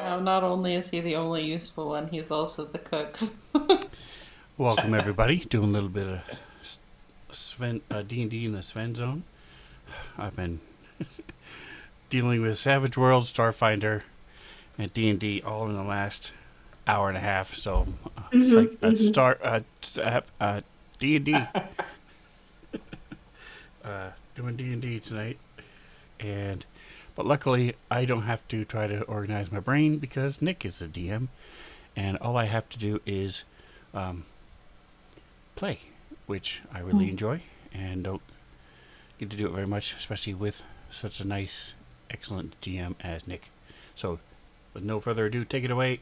Now, not only is he the only useful one, he's also the cook. Welcome everybody. Doing a little bit of D&D in the Sven Zone. I've been dealing with Savage World, Starfinder, and D&D all in the last hour and a half. So it's like D&D. Doing D&D tonight, but luckily I don't have to try to organize my brain because Nick is the DM, and all I have to do is play, which I really enjoy and don't get to do it very much, especially with such a nice, excellent GM as Nick. So, with no further ado, take it away.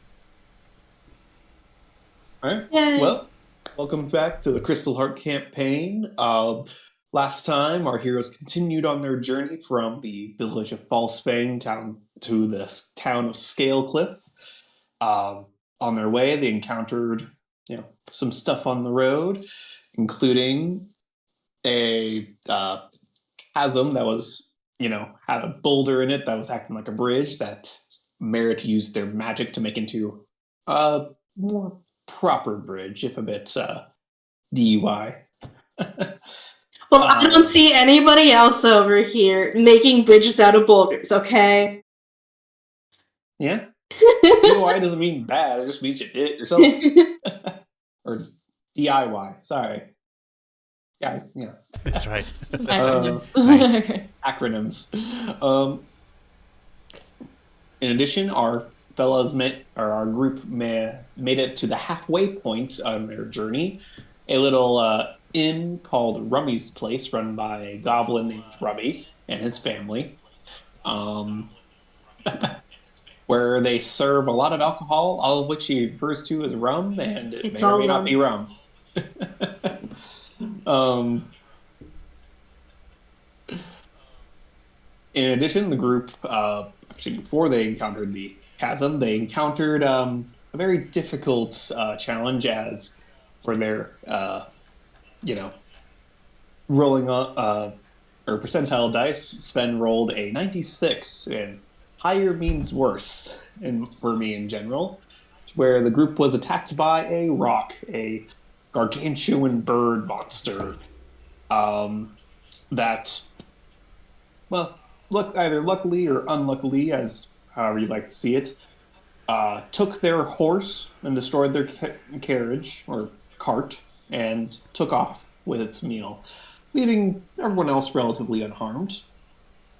All right. Yay. Well, welcome back to the Crystal Heart campaign. Last time, our heroes continued on their journey from the village of Falsfang down to the town of Scalecliff. On their way, they encountered, some stuff on the road, including a chasm that was, had a boulder in it that was acting like a bridge that Merit used their magic to make into a more proper bridge, if a bit DUI. Well, I don't see anybody else over here making bridges out of boulders, okay? Yeah? DUI doesn't mean bad, it just means you did it yourself. Or DIY, sorry. Yeah. That's right. Acronyms. Nice. Okay. Acronyms. In addition, our group made it to the halfway point on their journey. A little inn called Rummy's Place, run by a goblin named Rummy and his family, where they serve a lot of alcohol, all of which he refers to as rum, and it It's may or all may not rum. be rum. In addition, the group, actually before they encountered the chasm, they encountered a very difficult challenge as for their, rolling or percentile dice. Sven rolled a 96, and higher means worse for me in general, where the group was attacked by a rock, a gargantuan bird monster that, well, either luckily or unluckily, as however you'd like to see it, took their horse and destroyed their carriage or cart and took off with its meal, leaving everyone else relatively unharmed,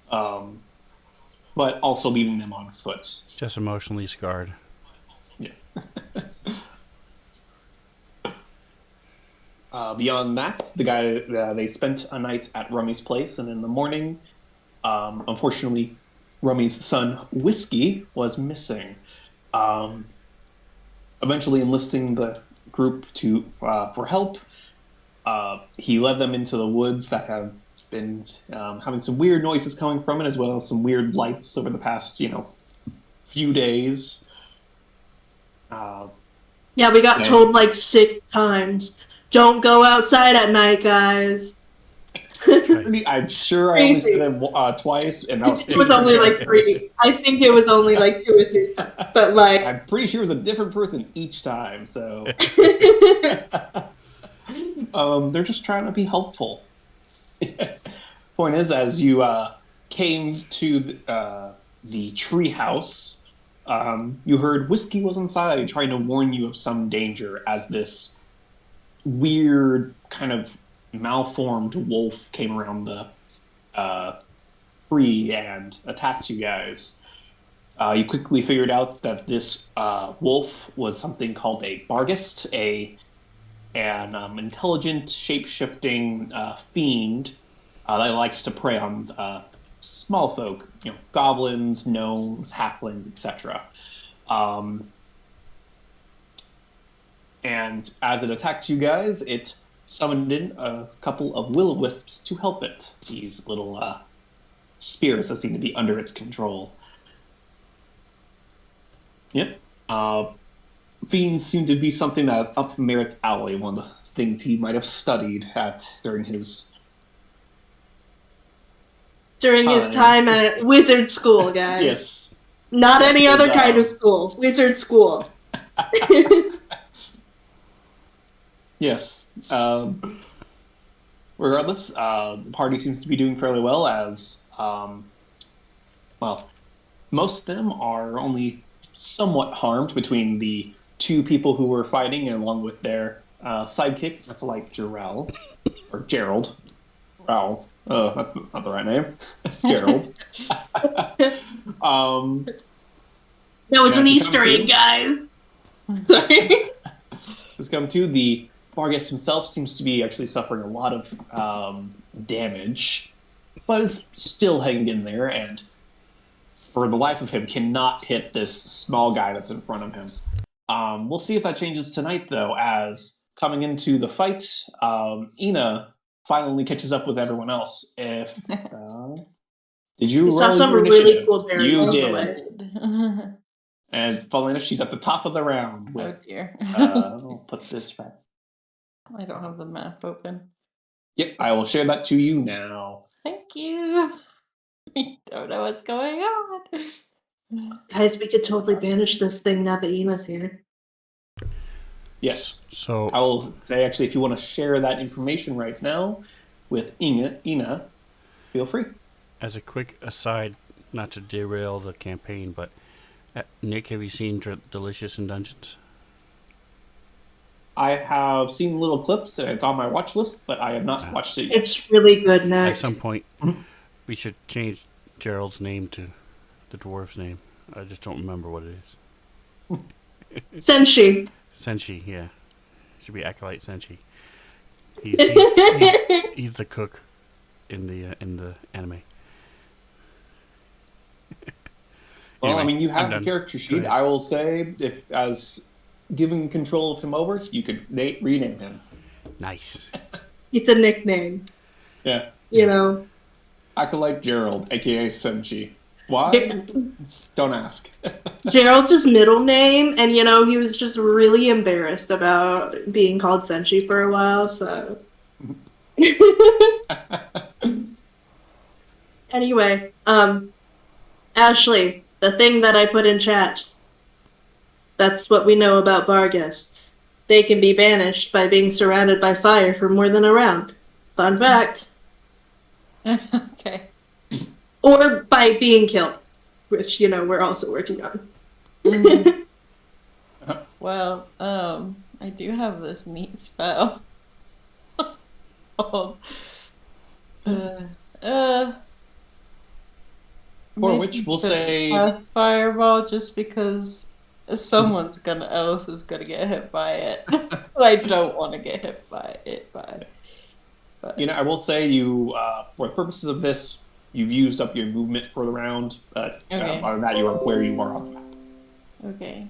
but also leaving them on foot. Just emotionally scarred. Yes. Beyond that, they spent a night at Rummy's place, and in the morning, unfortunately, Rummy's son Whiskey was missing. Eventually, enlisting the group for help, he led them into the woods that have been having some weird noises coming from it, as well as some weird lights over the past, few days. Yeah, we got told like 6 times, don't go outside at night, guys. I'm sure I only said it twice, and that was It was only like 3. I think it was only like 2 or 3 times, but like... I'm pretty sure it was a different person each time, so... they're just trying to be helpful. Point is, as you came to the tree house, you heard Whiskey was inside trying to warn you of some danger as this weird kind of malformed wolf came around the tree and attacked you guys. You quickly figured out that this wolf was something called a Barghest, an intelligent, shape-shifting fiend that likes to prey on small folk, goblins, gnomes, halflings, etc. And as it attacked you guys, it summoned in a couple of will-o-wisps to help it. These little spirits that seem to be under its control. Yep. Fiends seem to be something that is up Merritt's alley, one of the things he might have studied during his During his time at wizard school, guys. Yes. Not Yes, any other is, kind of school. Wizard school. Yes. Regardless, the party seems to be doing fairly well as, well, most of them are only somewhat harmed between the two people who were fighting and along with their sidekick, that's like Jarrell, or Gerald. Wow, that's not the right name. Gerald. um, That was and an as we come Easter egg, to, guys. the Vargas himself seems to be actually suffering a lot of damage, but is still hanging in there, and for the life of him, cannot hit this small guy that's in front of him. We'll see if that changes tonight, though, as coming into the fight, Ina finally catches up with everyone else. If did you We saw roll some your really initiative? cool berries, You by the did. way. And funnily enough, she's at the top of the round Oh with. dear. I'll put this right. I don't have the map open. Yep, I will share that to you now. Thank you. I don't know what's going on. Guys, we could totally banish this thing now that Ina's here. Yes. So I will say, actually, if you want to share that information right now with Ina, feel free. as a quick aside, not to derail the campaign, but Nick, have you seen Delicious in Dungeons? I have seen little clips, and it's on my watch list, but I have not watched it yet. It's really good, Nick. At some point, we should change Gerald's name to the dwarf's name. I just don't remember what it is. Senshi. Senshi, yeah. Should be Acolyte Senshi. He's the cook in the anime. Well, Anyway, I mean, you have I'm the done. character Go sheet. ahead. I will say, if as giving control of him over, you could rename him. Nice. It's a nickname. Yeah. You know. Acolyte Gerald, aka Senshi. Why? Don't ask. Gerald's his middle name, and you know, he was just really embarrassed about being called Senshi for a while, so. Anyway, Ashley, the thing that I put in chat, that's what we know about bar guests. They can be banished by being surrounded by fire for more than a round. Fun fact. Okay. Or by being killed, which, you know, we're also working on. Well, I do have this neat spell. called, For maybe which we'll should say. cast fireball just because someone's else is gonna get hit by it. I don't want to get hit by it. But I will say you, for the purposes of this, you've used up your movement for the round, but Okay. other than that, you are where you are on the map. Okay.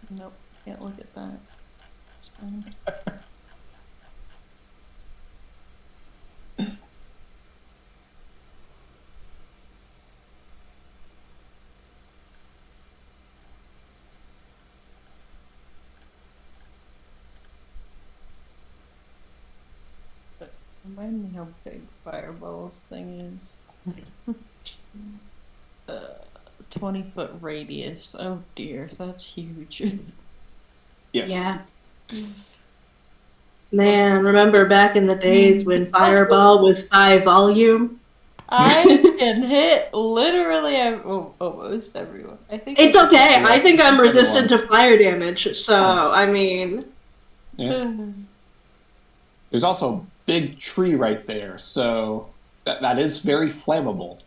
Nope, can't look at that. It's fine. Remind me how big Fireball's thing is. 20-foot radius. Oh dear, that's huge. Yes. Yeah. Man, remember back in the days when Fireball was 5 volume? I can hit literally almost everyone. I think It's okay. I think I'm Everyone. resistant to fire damage, so I mean. Yeah. There's also a big tree right there, so that is very flammable.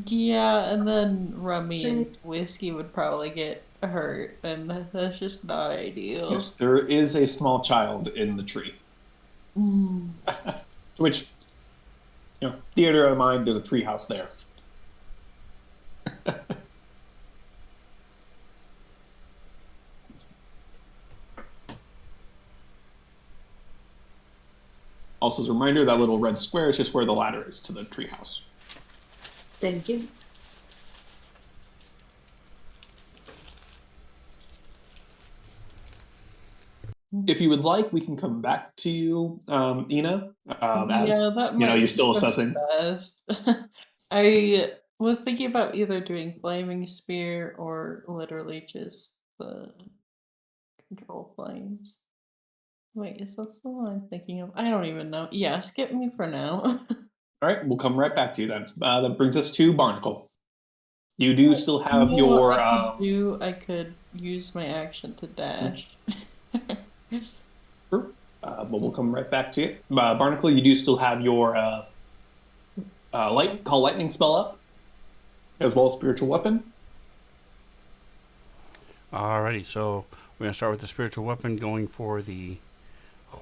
Yeah, and then Rummy and Whiskey would probably get hurt, and that's just not ideal. Yes, there is a small child in the tree. Which, theater of the mind, there's a tree house there. Also, as a reminder, that little red square is just where the ladder is to the tree house. Thank you. if you would like, we can come back to you, Ina, as Yeah, that might you're be still for the assessing. best. I was thinking about either doing flaming spear or literally just the control flames. Wait, is that the one I'm thinking of? I don't even know. Yeah, skip me for now. All right, we'll come right back to you then. That brings us to Barnacle. You do But still you have know what your. I could do? I could use my action to dash. But we'll come right back to you. Barnacle, you do still have your call lightning spell up, as well as spiritual weapon. Alrighty, so we're gonna start with the spiritual weapon, going for the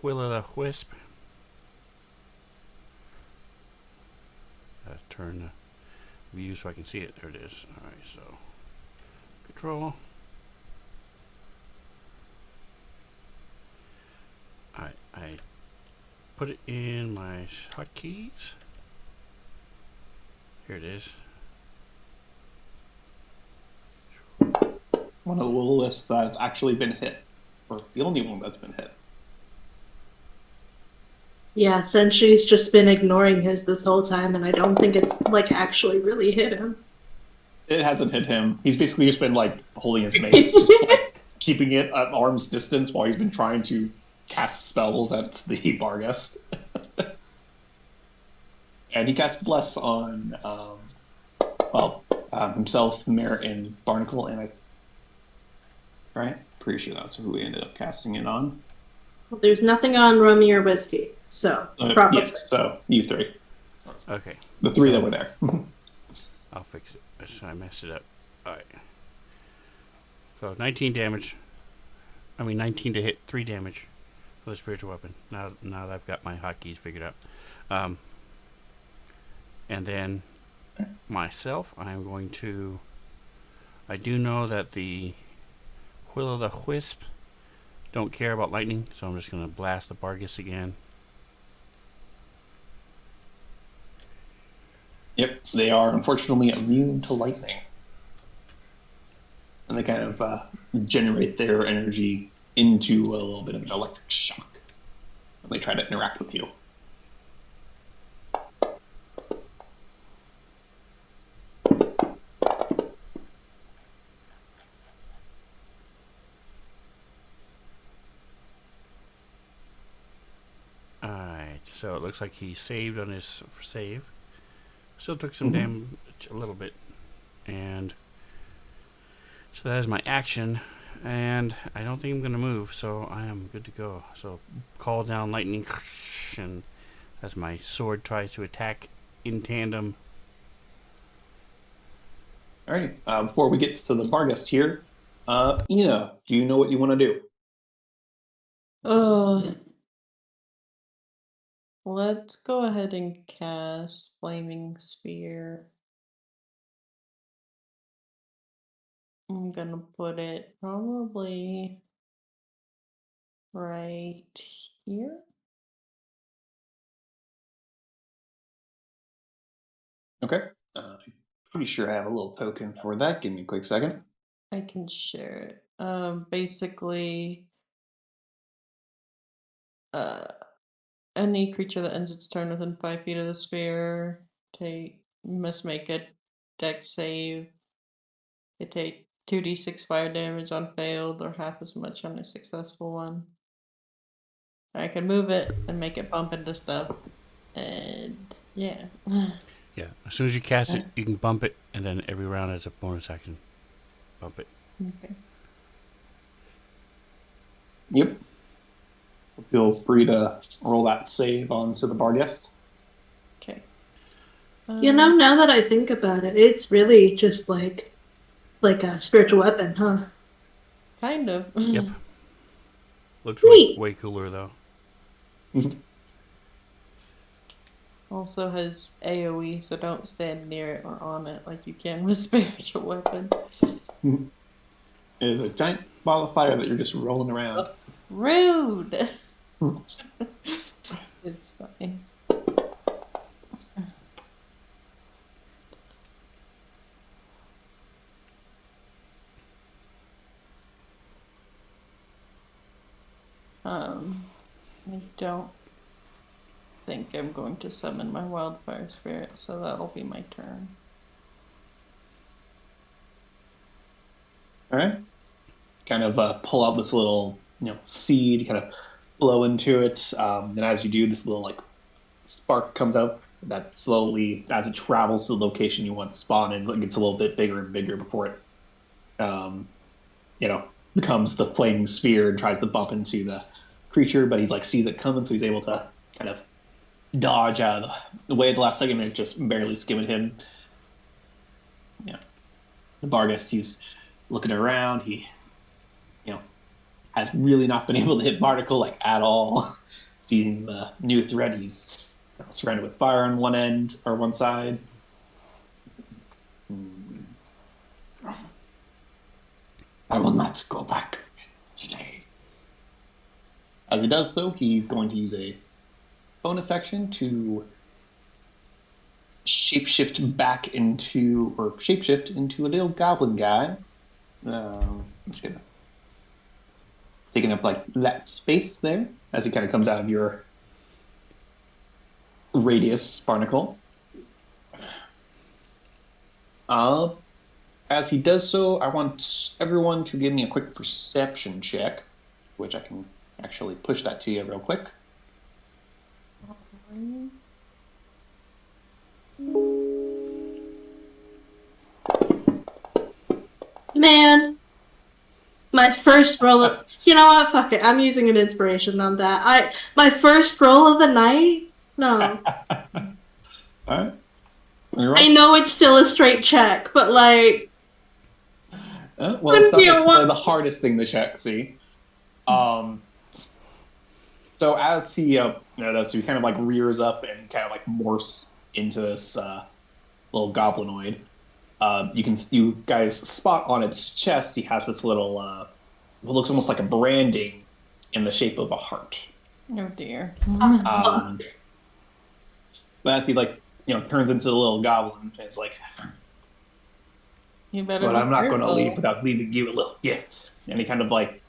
Will o' the Wisp. Turn the view so I can see it. There it is. Alright, so control. I put it in my hotkeys. Here it is. One of the will lifts that's actually been hit, or the only one that's been hit. Yeah, Senshi's just been ignoring his this whole time, and I don't think it's like actually really hit him. It hasn't hit him. He's basically just been like holding his mace, just like keeping it at arm's distance while he's been trying to cast spells at the Barghest. And he cast Bless on, himself, Merritt, and Barnacle, and right? Pretty sure that's who we ended up casting it on. Well, there's nothing on Rummy or Whiskey, so probably. Yes, so you three. Okay. The three that were there. I'll fix it. I messed it up. Alright. So 19 damage. 19 to hit, 3 damage for the spiritual weapon. Now that I've got my hotkeys figured out. And then myself, I'm going to. I do know that the Will o' the Wisp don't care about lightning, so I'm just going to blast the Barghest again. Yep, they are unfortunately immune to lightning. And they kind of generate their energy into a little bit of an electric shock when they try to interact with you. Alright, so it looks like he saved on his save. Still took some damage, a little bit. And so that is my action. And I don't think I'm going to move, so I am good to go. So call down lightning, and as my sword tries to attack in tandem. Alrighty, before we get to the Barghest here, Ina, do you know what you want to do? Oh, let's go ahead and cast Flaming Sphere. I'm gonna put it probably right here. Okay. I'm pretty sure I have a little token for that. Give me a quick second. I can share it. Basically, uh, any creature that ends its turn within 5 feet of the sphere must make a dex save. They take 2d6 fire damage on failed, or half as much on a successful one. I can move it and make it bump into stuff, and yeah. Yeah, as soon as you cast it, you can bump it, and then every round as a bonus action. Bump it. Okay. Yep. Feel free to roll that save onto the Barghest. Okay. Now that I think about it, it's really just like a spiritual weapon, huh? Kind of. Yep. Looks way cooler, though. Also has AoE, so don't stand near it or on it like you can with spiritual weapon. It is a giant ball of fire that you're just rolling around. Rude! It's fine. don't think I'm going to summon my wildfire spirit, so that'll be my turn. All right. Kind of pull out this little, seed, kind of blow into it, and as you do, this little like spark comes out that slowly, as it travels to the location you want to spawn in, it gets a little bit bigger and bigger before it, becomes the flaming sphere and tries to bump into the creature, but he like sees it coming, so he's able to kind of dodge out of the way at the last second and just barely skimming him. Yeah, the Barghest, he's looking around. He, has really not been able to hit Barnacle like at all. Seeing the new threat, he's surrounded with fire on one end or one side. I will not go back today. As he does so, he's going to use a bonus action to shapeshift into a little goblin guy. I'm just gonna taking up like that space there as he kind of comes out of your radius, Barnacle. As he does so, I want everyone to give me a quick perception check, which I can actually push that to you real quick. Man, my first roll of... You know what? Fuck it. I'm using an inspiration on that. My first roll of the night? No. All right. I know it's still a straight check, but like... Well, it's not necessarily the hardest thing to check, see? So as he, so he kind of like rears up and kind of like morphs into this little goblinoid. You guys spot on its chest, he has this little, what looks almost like a branding in the shape of a heart. Oh dear. But he like, turns into the little goblin, and it's like, You better. but I'm not going to leave without leaving you a little gift. And he kind of like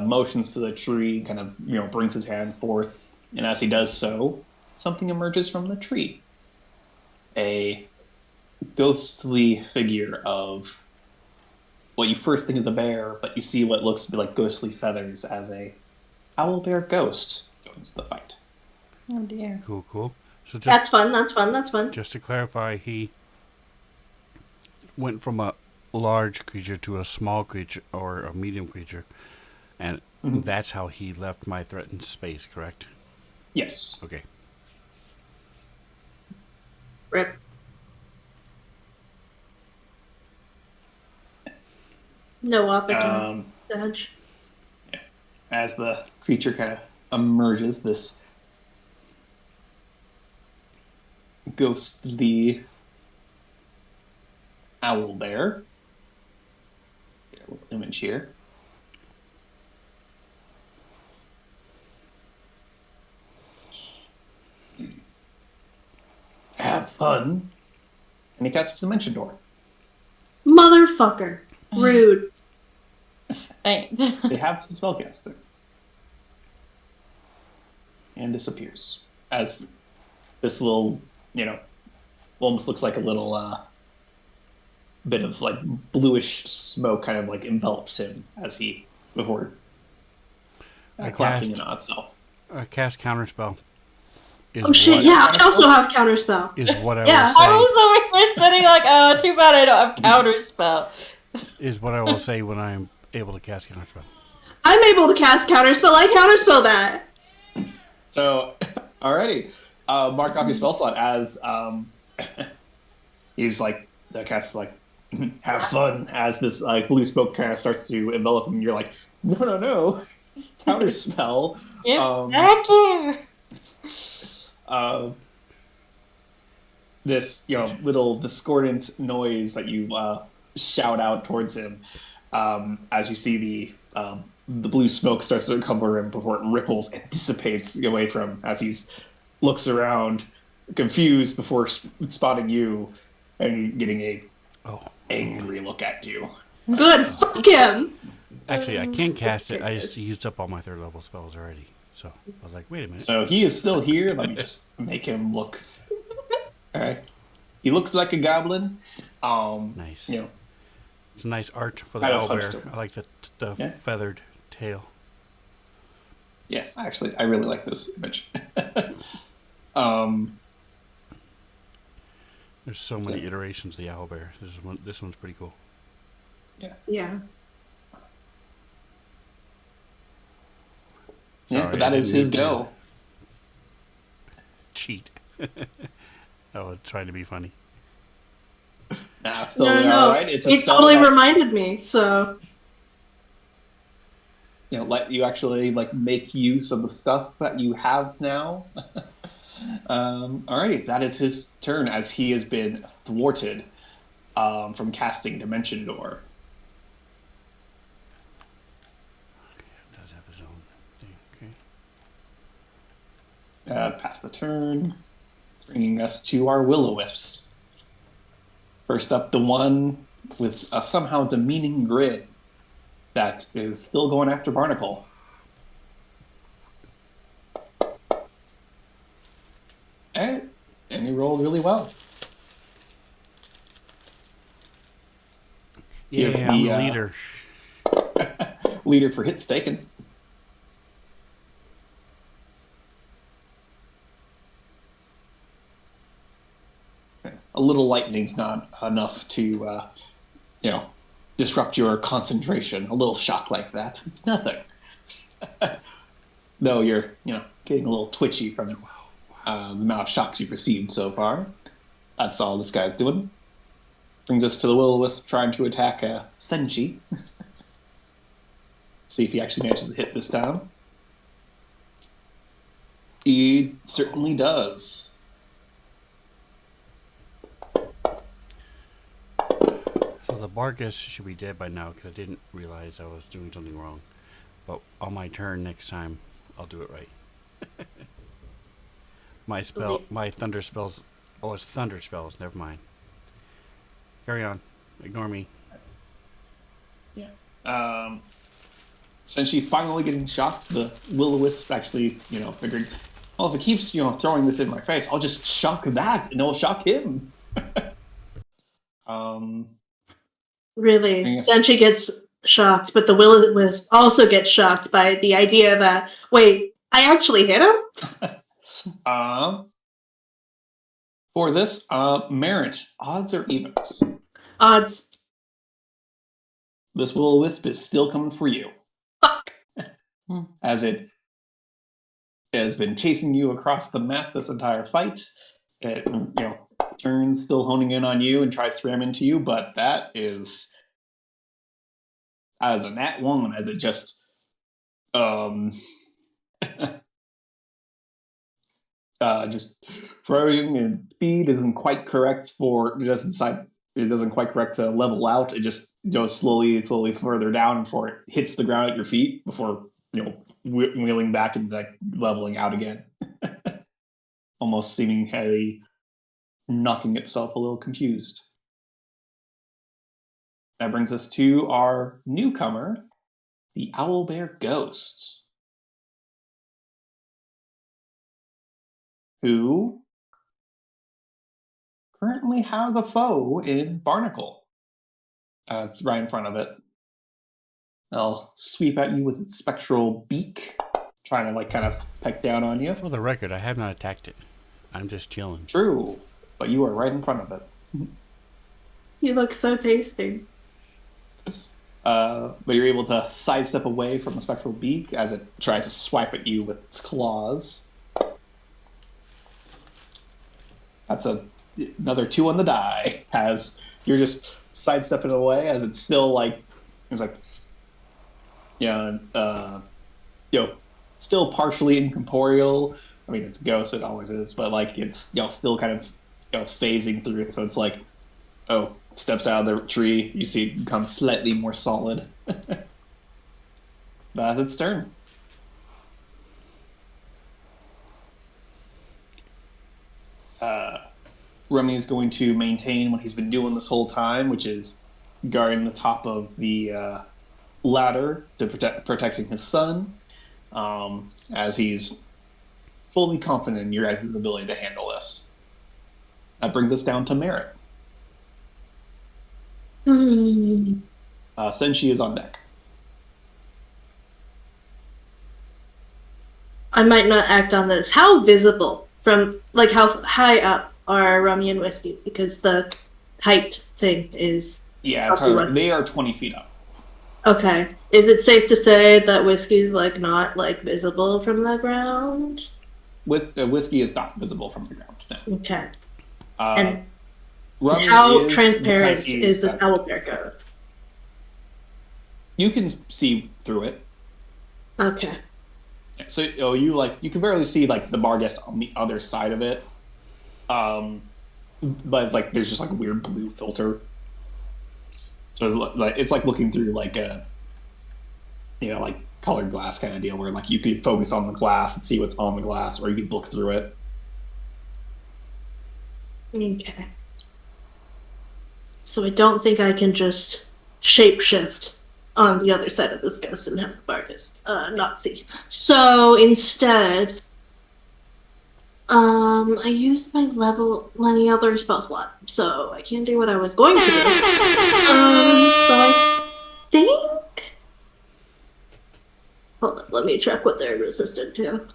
motions to the tree, kind of brings his hand forth, and as he does so, something emerges from the tree. A ghostly figure of what you first think is a bear, but you see what looks to be like ghostly feathers as a owl bear ghost joins the fight. Oh dear. Cool. So That's fun. Just to clarify, he went from a large creature to a small creature or a medium creature, and that's how he left my threatened space, correct? Yes. Okay. Rip. No opportunity. Sedge. As the creature kind of emerges, this ghostly owl bear. Get a little image here. Have fun. And he casts a dimension door. Motherfucker. Rude. Hey. They have some spellcaster. And disappears. As this little, almost looks like a little bit of like bluish smoke kind of like envelops him as he before collapsing in on itself. I cast Counterspell. Oh shit, yeah, I also have Counterspell. Is what I Yeah. will say. I was so sitting like, oh, too bad I don't have Counterspell. Is what I will say when I'm able to cast Counterspell. I'm able to cast Counterspell. I Counterspell that. So, alrighty. Mark off your spell slot as he's like, the caster's like, have fun, as this blue smoke kind of starts to envelop him. You're like, no. Counterspell. Get back here. This little discordant noise that you shout out towards him as you see the blue smoke starts to cover him before it ripples and dissipates away from him as he looks around confused before spotting you and getting a angry look at you. Good, fuck him. Actually, I can cast it. I just used up all my third level spells already. So I was like, wait a minute. So he is still here. Let me just make him look. All right. He looks like a goblin. Nice. You know, It's a nice art for the kind of owlbear. hunched over. I like the Yeah. feathered tail. Yes, actually, I really like this image. um, There's so many iterations of the owlbear. This one's pretty cool. yeah. Yeah. Yeah, Sorry, but that I is didn't his mean to go. cheat. I was trying to be funny. Nah, still No. all right. It's a It spell totally that reminded me. So let you actually like make use of the stuff that you have now. All right, that is his turn as he has been thwarted from casting Dimension Door. It does have his own thing. Okay. Pass the turn, bringing us to our Will-O-Wisps. First up, the one with a somehow demeaning grin that is still going after Barnacle. And he rolled really well. Yeah, Give I'm the, the leader. leader for hits taken. A little lightning's not enough to, disrupt your concentration. A little shock like that, it's nothing. Though you're, getting a little twitchy from the amount of shocks you've received so far. That's all this guy's doing. Brings us to the Will-O-Wisp trying to attack Senshi. See if he actually manages to hit this time. He certainly does. So the Bargus should be dead by now because I didn't realize I was doing something wrong. But on my turn next time, I'll do it right. My thunder spells. Oh, it's thunder spells. Never mind. Carry on. Ignore me. Yeah. Since she finally getting shocked, the Will-O-Wisp actually, figured, well, if it keeps, throwing this in my face, I'll just shock that and it'll shock him. really, Yeah. Senshi gets shocked, but the Will-O-Wisp also gets shocked by the idea that, wait, I actually hit him? For this, merit, odds or evens? Odds. This Will-O-Wisp is still coming for you. Fuck. As it has been chasing you across the map this entire fight. It, turns, still honing in on you and tries to ram into you, but that is as a nat one, as it just just throwing and speed isn't quite correct for it doesn't quite correct to level out. It just goes slowly further down before it hits the ground at your feet before wheeling back and like leveling out again. Almost seemingly knocking itself a little confused. That brings us to our newcomer, the Owlbear Ghost, who currently has a foe in Barnacle. It's right in front of it. It'll sweep at you with its spectral beak, trying to kind of peck down on you. For the record, I have not attacked it. I'm just chilling. True, but you are right in front of it. You look so tasty. But you're able to sidestep away from the spectral beak as it tries to swipe at you with its claws. That's another 2 on the die. As you're just sidestepping away, as it's still still partially incorporeal. I mean, it's ghost, it always is, but it's still kind of phasing through. So it's like, steps out of the tree. You see it becomes slightly more solid. That's its turn. Rummy's going to maintain what he's been doing this whole time, which is guarding the top of the ladder to protecting his son. as he's fully confident in your guys' ability to handle this. That brings us down to Merritt. Senshi is on deck. I might not act on this. How visible from, like, how high up are Rummy and Whiskey? Because the height thing is... Yeah, it's hard. They are 20 feet up. Okay. Is it safe to say that Whiskey's, like, not, like, visible from the ground? Whiskey is not visible from the ground. No. Okay. And how transparent is the owlbear coat? You can see through it. Okay. So you can barely see like the Barghest on the other side of it, but like there's just like a weird blue filter. So it's like looking through like a like colored glass kind of deal where like you could focus on the glass and see what's on the glass, or you could look through it. Okay. So I don't think I can just shapeshift on the other side of this ghost and have the Barghest not see. So instead, I used my other spell slot, so I can't do what I was going to do. So I think... Hold on, let me check what they're resistant to.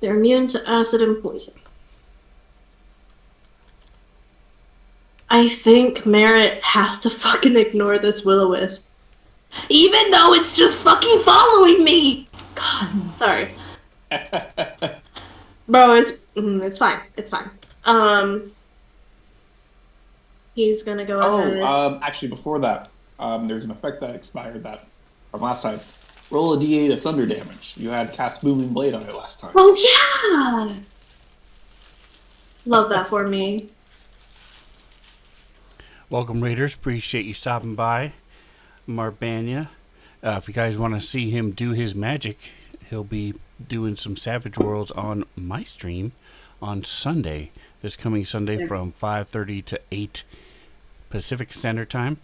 They're immune to acid and poison. I think Merritt has to fucking ignore this will-o-wisp. Even though it's just fucking following me! God, sorry. Bro, it's fine. It's fine. He's gonna go ahead. Actually, before that, there's an effect that expired from last time. Roll a d8 of thunder damage. You had cast Booming Blade on it last time. Oh, yeah! Love that for me. Welcome, Raiders. Appreciate you stopping by. Marbanya. If you guys want to see him do his magic, he'll be doing some Savage Worlds on my stream on Sunday. This coming Sunday from 5:30 to 8 Pacific Standard Time.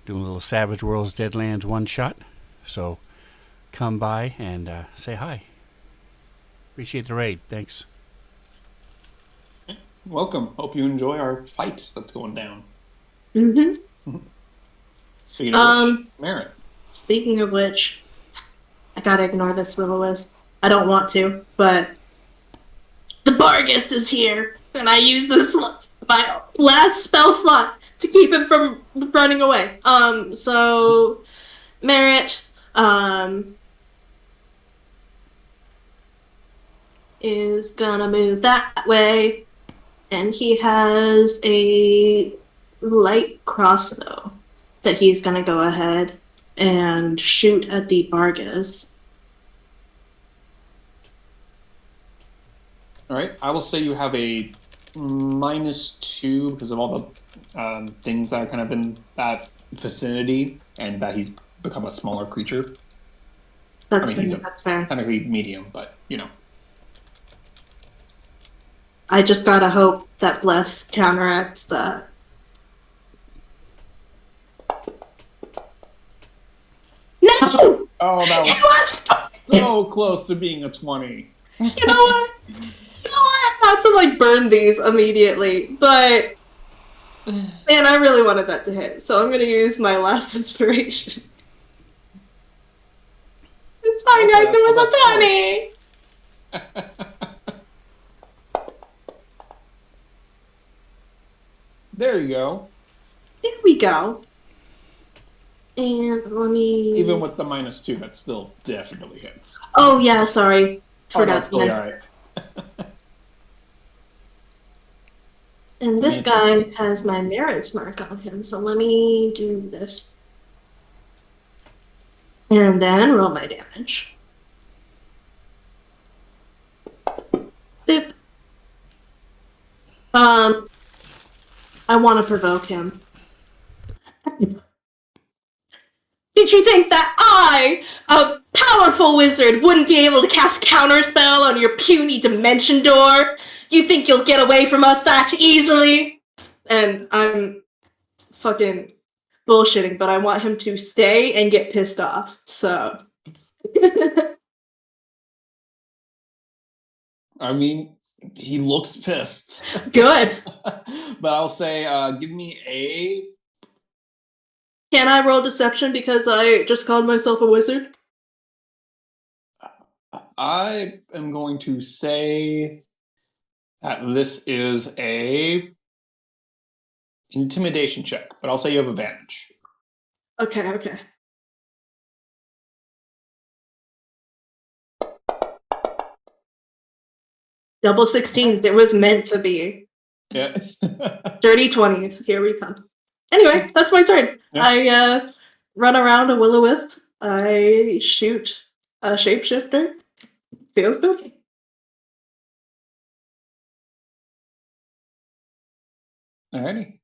Doing a little Savage Worlds Deadlands one-shot. So come by and say hi. Appreciate the raid. Thanks. Welcome. Hope you enjoy our fight that's going down. Mm-hmm. Speaking of which, Merritt. Speaking of which, I gotta ignore this will-o-wisp. I don't want to, but the Barghest is here, and I use my last spell slot to keep him from running away. So Merritt, is gonna move that way, and he has a light crossbow that he's gonna go ahead and shoot at the Barghest. All right, I will say you have a -2 because of all the things that are kind of in that vicinity, and that he's become a smaller creature. That's fair. Technically medium, but I just gotta hope that Bless counteracts that. No! Oh, that was so close to being a 20. You know what? Not to like burn these immediately, but man, I really wanted that to hit, so I'm gonna use my last inspiration. It's fine, guys. It was a 20. There you go. There we go. And let me... Even with the -2, that still definitely hits. Oh, yeah, sorry. Forgot to mention. And this guy has my Merritt's mark on him, so let me do this. And then roll my damage. Boop. I want to provoke him. Did you think that I, a powerful wizard, wouldn't be able to cast Counterspell on your puny dimension door? You think you'll get away from us that easily? And I'm fucking bullshitting, but I want him to stay and get pissed off, so... I mean, he looks pissed. Good. But I'll say, give me a. Can I roll deception because I just called myself a wizard? I am going to say that this is a intimidation check, but I'll say you have advantage. Okay. Double 16s. It was meant to be. Yeah. Dirty 20s. Here we come. Anyway, that's my turn. Yeah. I run around a will-o-wisp. I shoot a shapeshifter. Feels good. Alrighty.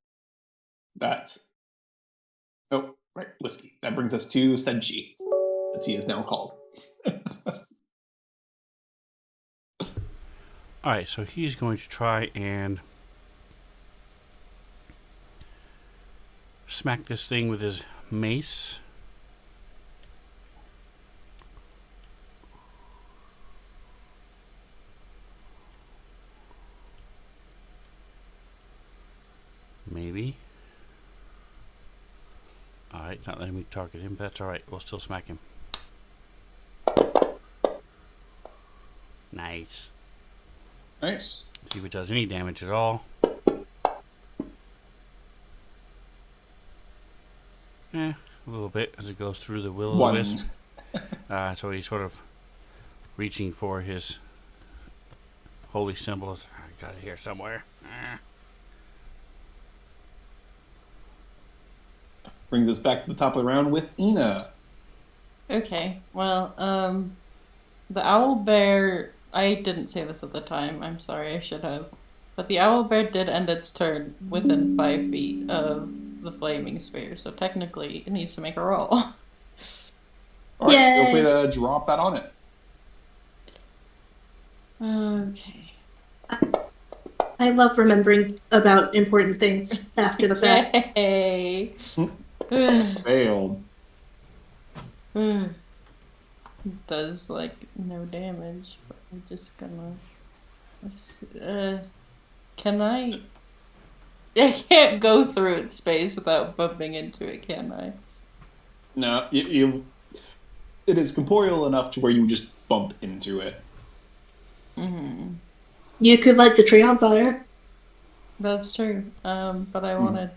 That. Oh, right, whiskey. That brings us to Senchi, as he is now called. Alright, so he's going to try and smack this thing with his mace. Maybe. Alright, not letting me target him, but that's alright. We'll still smack him. Nice. Nice. See if it does any damage at all. A little bit as it goes through the will-o-wisp. So he's sort of reaching for his holy symbols. I got it here somewhere. Brings us back to the top of the round with Ina. Okay, well, the owl bear, I didn't say this at the time, I'm sorry, I should have. But the owl bear did end its turn within 5 feet of the flaming sphere, so technically it needs to make a roll. All right, feel free Yay. to drop that on it. Okay. I love remembering about important things after the fact. Yay! Failed. Does like no damage, but I'm just gonna. Can I? I can't go through its space without bumping into it, can I? No, you. It is corporeal enough to where you just bump into it. Mm-hmm. You could light the tree on fire. That's true. But I wanted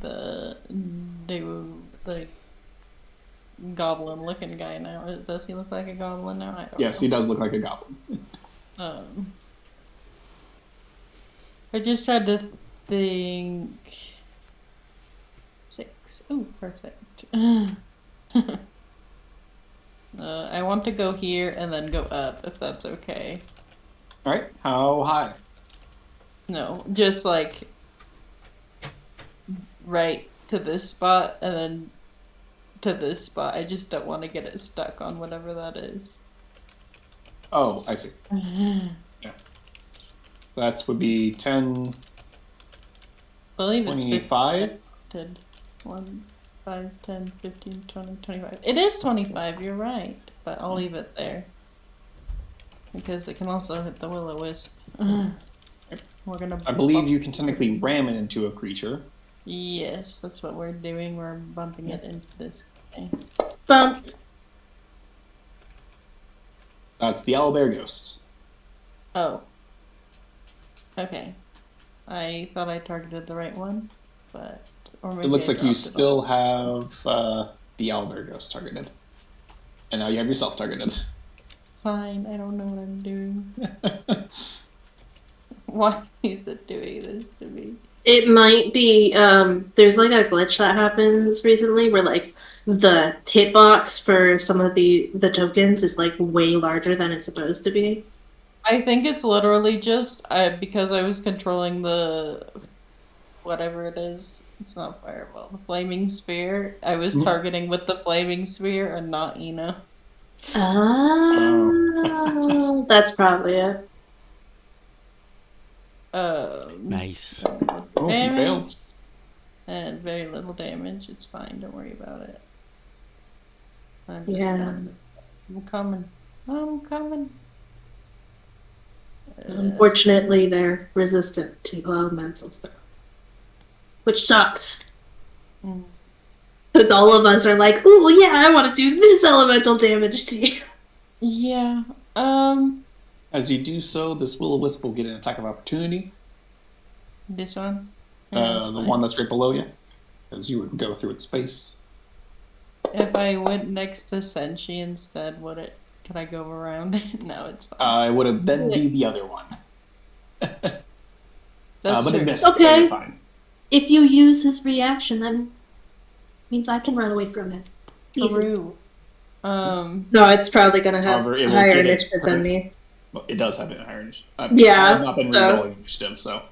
the new goblin-looking guy now. Does he look like a goblin now? I don't Yes, know. he does look like a goblin. I just had to think. 6. Ooh, perfect. I want to go here and then go up, if that's okay. All right, how high? No, just like right to this spot and then to this spot. I just don't want to get it stuck on whatever that is. Oh, I see. Yeah. That would be 10, I believe it's 25? 10, 1, 5, 10, 15, 20, 25. It is 25, you're right. But I'll leave it there. Because it can also hit the will-o-wisp. We're gonna. I believe you can technically ram it into a creature. Yes, that's what we're doing. We're bumping it into this guy. Bump. That's the owlbear ghost. Oh. Okay. I thought I targeted the right one, but or maybe It looks I like you dropped it still off. have the owlbear ghost targeted. And now you have yourself targeted. Fine, I don't know what I'm doing. Why is it doing this to me? It might be, there's like a glitch that happens recently where like the hitbox for some of the tokens is like way larger than it's supposed to be. I think it's literally just because I was controlling the whatever it is. It's not fireball. The flaming sphere. I was targeting with the flaming sphere and not Ina. Oh, that's probably it. Nice. Oh, you failed. And very little damage. It's fine. Don't worry about it. I'm just Yeah. I'm coming. I'm coming. Unfortunately, they're resistant to elemental stuff, which sucks. Mm. Because all of us are like, "Ooh, yeah, I want to do this elemental damage to you." Yeah. As you do so, this will-o-wisp will get an attack of opportunity. This one. Yeah, that's The fine. one that's right below you, as you would go through its space. If I went next to Senshi instead, could I go around it? No, it's fine. It would have then be the other one. That's but true. it missed, so you're Okay. fine. If you use his reaction, that means I can run away from him. Easy. True. No, it's probably gonna have However, it a will higher get its initiative than turn. me. Well, it does have a higher initiative. I Yeah, have not been so- re-rolling initiative, so.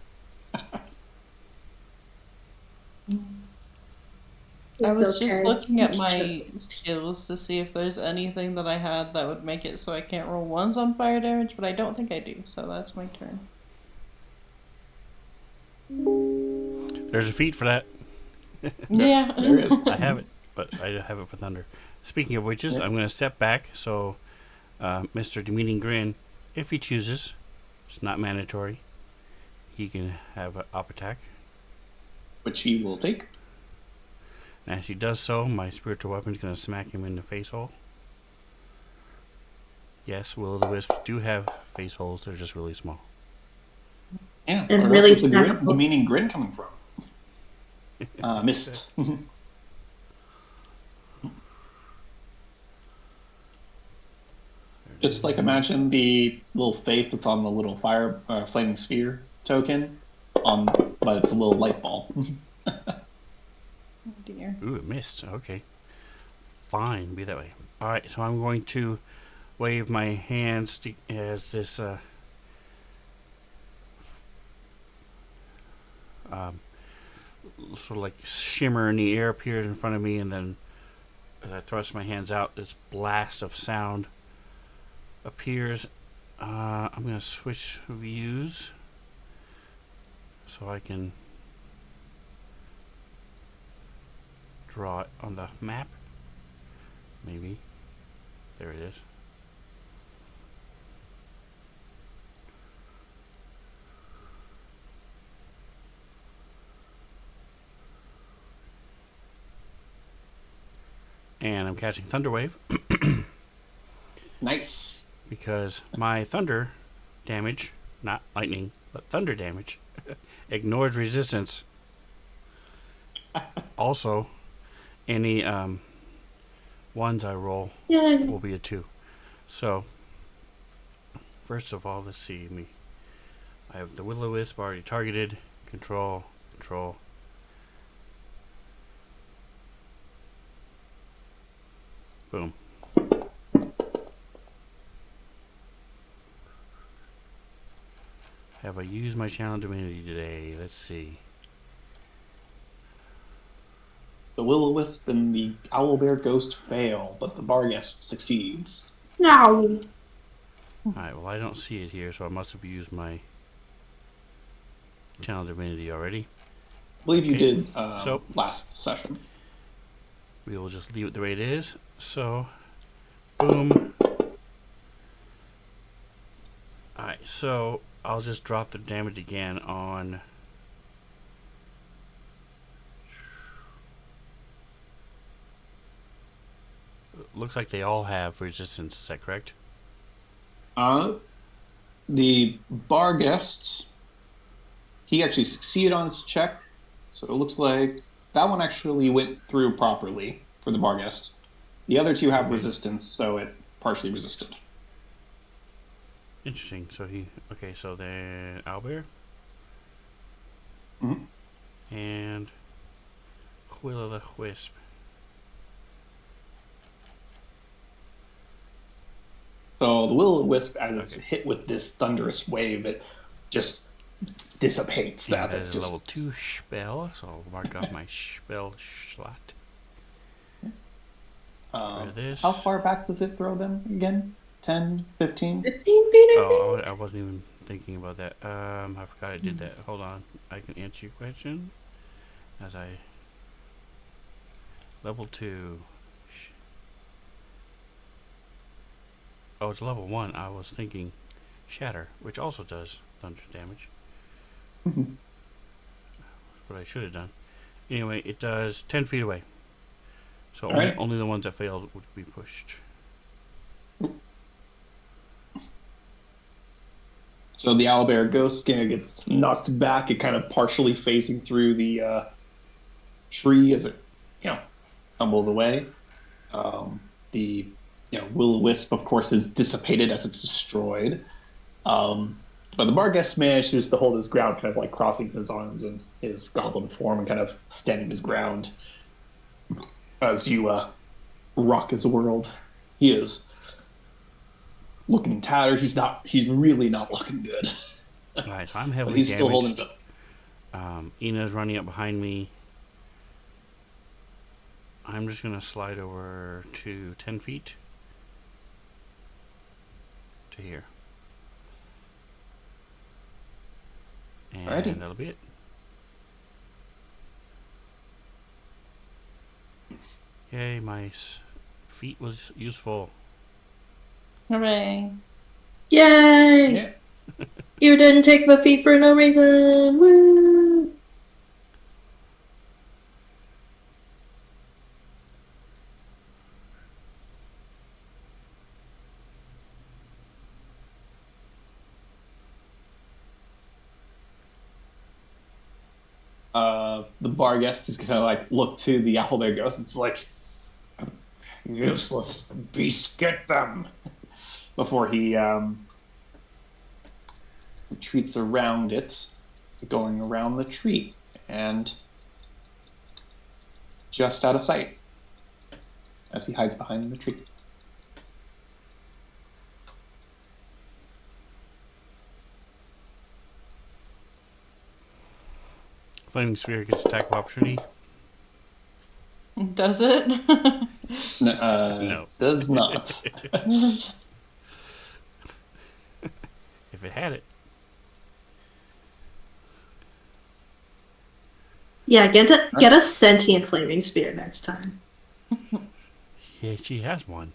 I It's was just okay. looking at my Sure. skills to see if there's anything that I had that would make it so I can't roll ones on fire damage, but I don't think I do, so that's my turn. There's a feat for that. Yeah. There is. I have it, but I don't have it for thunder. Speaking of witches, Yeah. I'm going to step back so Mr. Demeaning Grin, if he chooses, it's not mandatory, he can have an up attack. Which he will take. And as he does so, my spiritual weapon is going to smack him in the face hole. Yes, will-o'-the-wisps do have face holes, they're just really small. Yeah, And where really else is the snappable. demeaning grin coming from? Missed. Just like imagine the little face that's on the little fire flaming sphere token, but it's a little light ball. Oh dear. Ooh, it missed. Okay. Fine, be that way. Alright, so I'm going to wave my hands as this sort of like shimmer in the air appears in front of me, and then as I thrust my hands out, this blast of sound appears. I'm going to switch views so I can draw it on the map. Maybe. There it is. And I'm catching Thunderwave Nice. because my thunder damage, not lightning, but thunder damage, ignores resistance. Also, any ones I roll Yeah. will be a 2. So, first of all, let's see me. I have the will-o'-wisp already targeted. Control. Boom. Have I used my channel divinity today? Let's see. The will-o'-wisp and the owlbear ghost fail, but the barghest succeeds. No. Alright, well I don't see it here, so I must have used my channel divinity already. I believe you Okay. did So- last session. We will just leave it the way it is. So, boom. Alright, so I'll just drop the damage again on... Looks like they all have resistance, is that correct? The barghest, he actually succeeded on his check, so it looks like that one actually went through properly for the barghest. The other two have resistance, so it partially resisted. Interesting. So he... Okay, so then Owlbear. Mhm. And... will-o'-the-wisp. So the will-o'-wisp, as it's Okay. hit with this thunderous wave, it just dissipates And that. that It is a just level 2 spell, so I'll mark off my spell slot. For this. How far back does it throw them again? 10, 15? 15 feet, I think? Oh, I wasn't even thinking about that. I forgot I did that. Hold on. I can answer your question. As I... Level 2. Oh, it's level 1. I was thinking Shatter, which also does thunder damage. Mhm. What I should have done. Anyway, it does 10 feet away. So Alright. only the ones that failed would be pushed. So the owlbear ghost kind of gets knocked back. It kind of partially phasing through the tree as it, tumbles away. The will-o-wisp, of course, is dissipated as it's destroyed. But the Barghest manages to hold his ground, kind of like crossing his arms in his goblin form and kind of standing his ground as you rock his world. He is looking tattered. He's really not looking good. Alright, so I'm But heavily he's still holding damaged. his Ina's running up behind me. I'm just going to slide over to 10 feet. To here. And Alrighty. that'll be it. Yay, my feet was useful. Hooray. Yay! Yeah. You didn't take the feet for no reason. Woo! The Barghest is gonna like look to the owlbear ghost. It's like, useless beast, get them! Before he retreats around it, going around the tree, and just out of sight as he hides behind the tree. Flaming Sphere gets attack of opportunity. Does it? No. Does not. If it had it. Yeah, get a sentient flaming spear next time. Yeah, she has one.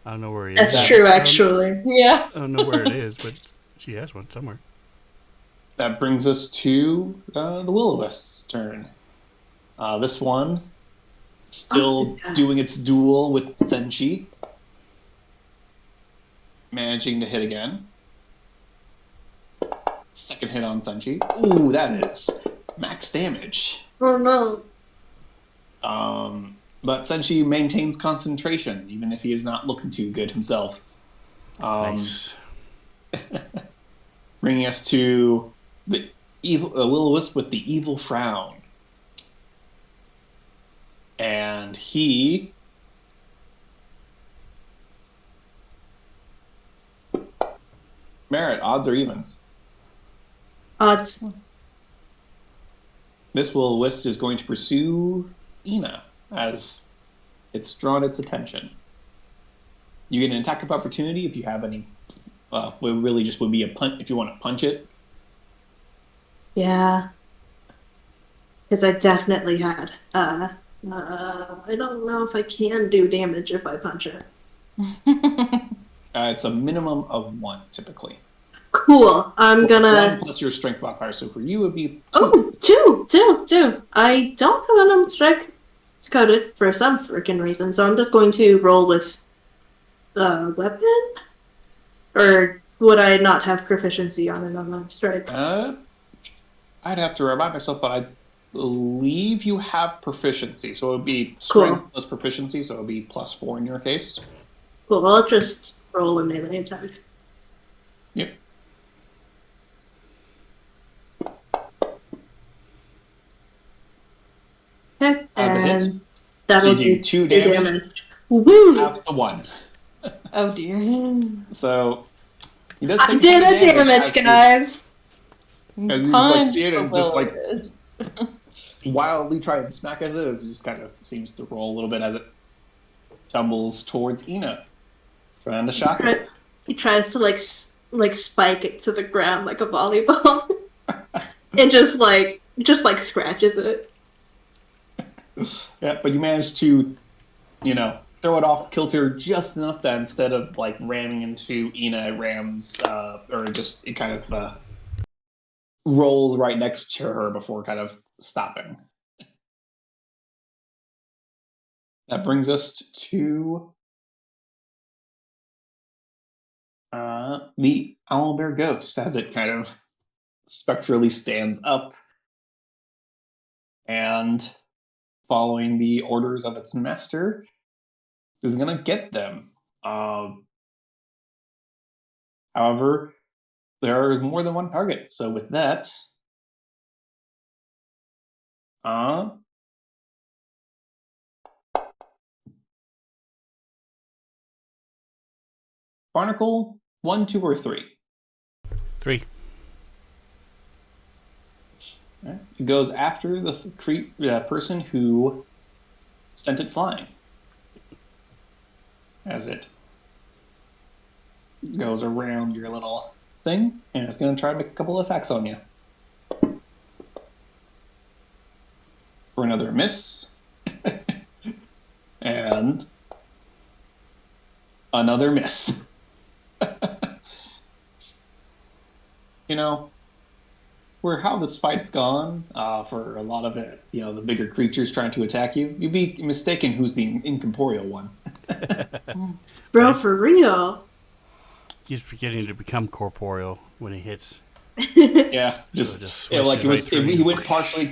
I don't know where it is. That's true, actually. Yeah. I don't know where it is, but she has one somewhere. That brings us to the Will-O-Wisp's turn. This one still doing its duel with Senshi. Managing to hit again. Second hit on Senshi. Ooh, that is max damage. Oh no. But Senshi maintains concentration, even if he is not looking too good himself. Nice. Bringing us to the Will-O-Wisp with the evil frown. And he... Merit, odds or evens? Odds. This Will-O-Wisp is going to pursue Ina as it's drawn its attention. You get an attack of opportunity if you have any. It really just would be a punch if you want to punch it. Yeah. Because I definitely had. I don't know if I can do damage if I punch it. It's a minimum of 1 typically. Cool. I'm Well, gonna. it's 1 plus your strength modifier. So for you, it'd be 2. Oh, two. I don't have enough strike coded for some freaking reason, so I'm just going to roll with the weapon. Or would I not have proficiency on it on the strike? I'd have to remind myself, but I believe you have proficiency, so it would be strength plus proficiency, so it would be +4 in your case. Cool. I'll just roll a melee attack. Yep. Okay, and So that'll you do do 2 damage. Woo! Half to 1. Oh dear. So he does I take did a 2 damage, guys. As you just, like, see it and just, like, Will-O-Wisp. wildly try and smack as it is. It just kind of seems to roll a little bit as it tumbles towards Ina. Trying to shock her. He tries to like spike it to the ground like a volleyball, and just like scratches it. Yeah, but you manage to, throw it off kilter just enough that instead of like ramming into Ina, it rams or just it kind of rolls right next to her before kind of stopping. That brings us to the owlbear ghost as it kind of spectrally stands up and, following the orders of its master, is going to get them. However, there are more than one target. So with that, Barnacle, 1, 2, or 3? 3. Right. It goes after the person who sent it flying. As it goes around your little thing, and it's going to try to make a couple of attacks on you. For another miss. And another miss. You know, for how this fight's gone, for a lot of it, you know, the bigger creatures trying to attack you, you'd be mistaken who's the incorporeal one. Bro, Right. for real. He's beginning to become corporeal when he hits. Yeah, just, just yeah, like swishes it was. right through He you. went partially,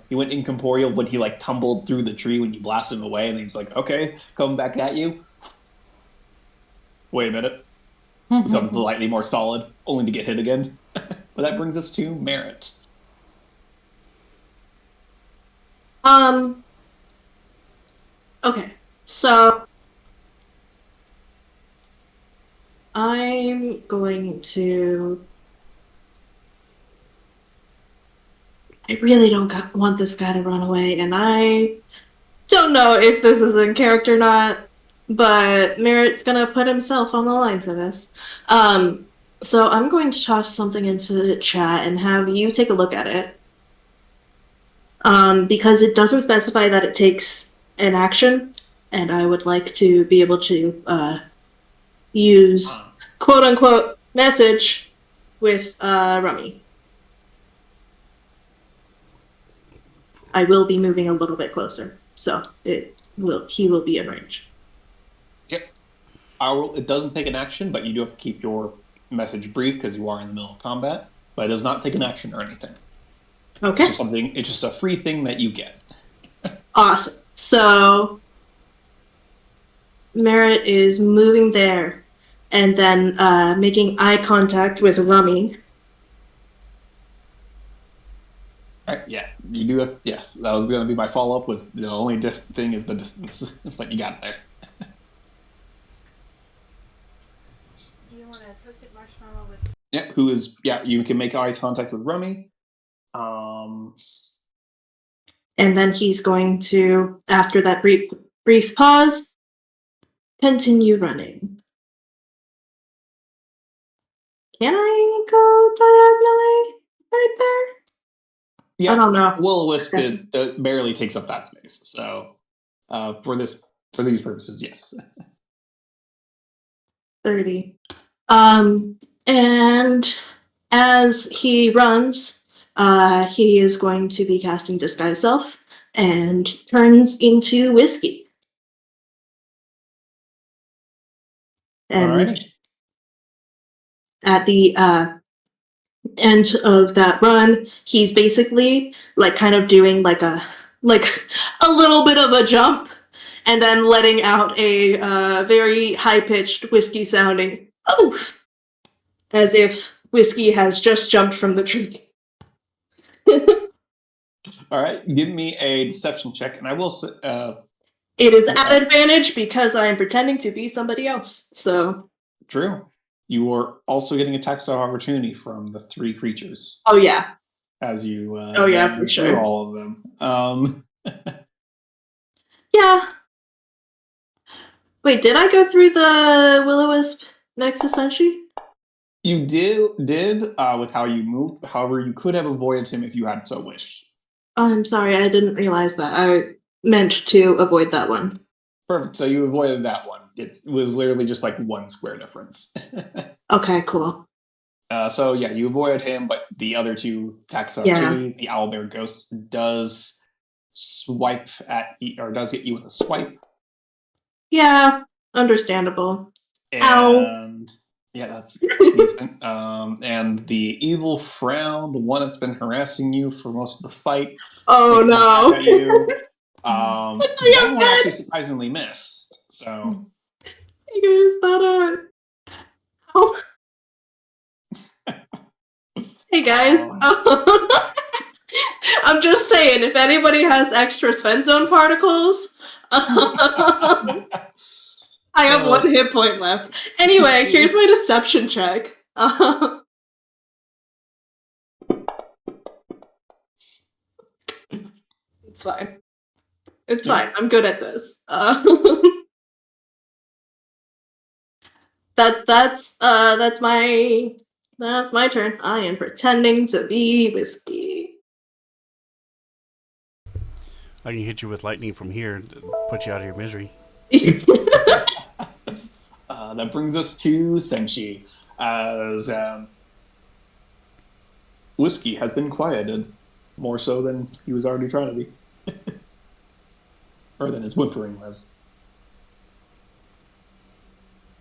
he went incorporeal when he like tumbled through the tree when you blasted him away, and he's like, "Okay, coming back at you." Wait a minute, becomes slightly more solid, only to get hit again. But that brings us to Merit. Okay, so I'm going to. I really don't want this guy to run away, and I don't know if this is in character or not, but Merritt's gonna put himself on the line for this. So I'm going to toss something into the chat and have you take a look at it. Because it doesn't specify that it takes an action, and I would like to be able to use quote unquote message with Rummy. I will be moving a little bit closer, so he will be in range. Yep. It doesn't take an action, but you do have to keep your message brief because you are in the middle of combat. But it does not take an action or anything. Okay. It's just a free thing that you get. Awesome. So Merritt is moving there and then making eye contact with Rummy. Right, yeah, you do have, yes, that was going to be my follow-up, was the only thing is the distance. But you got it there. Do you want a toasted marshmallow with? Yep, who is, yeah, you can make eye contact with Rummy. And then he's going to, after that brief pause, continue running. Can I go diagonally right there? Yeah, I don't know. Will-O-Wisp barely takes up that space. So for these purposes, yes. 30. And as he runs, he is going to be casting Disguise Self and turns into Whiskey. And Alrighty. at the end of that run, he's basically like kind of doing like a little bit of a jump and then letting out a very high-pitched Whiskey sounding oof, as if Whiskey has just jumped from the tree. All right, give me a deception check, and I will. It is at advantage because I am pretending to be somebody else. So true. You are also getting attacks of opportunity from the 3 creatures. Oh yeah. As you for sure. all of them. Yeah. Wait, did I go through the Will-O-Wisp Nexus Senshi? You did with how you moved. However, you could have avoided him if you had so wished. Oh, I'm sorry, I didn't realize that. I meant to avoid that one. Perfect. So you avoided that one. It was literally just like 1 square difference. Okay, cool. So yeah, you avoided him, but the other 2 attacks of Yeah. activity. The owlbear ghost does swipe at or does hit you with a swipe. Yeah, understandable. Ow. And yeah, that's decent. And the evil frown, the one that's been harassing you for most of the fight, Oh makes an no. attack at you. Puts me That up one dead. actually surprisingly missed. So You guys thought oh. Hey guys. I'm just saying, if anybody has extra Sven Zone particles, I have 1 hit point left. Anyway, here's my deception check. It's fine. It's fine. I'm good at this. That's my turn. I am pretending to be Whiskey. I can hit you with lightning from here and put you out of your misery. That brings us to Senshi, as Whiskey has been quieted, more so than he was already trying to be. Or than his whimpering was.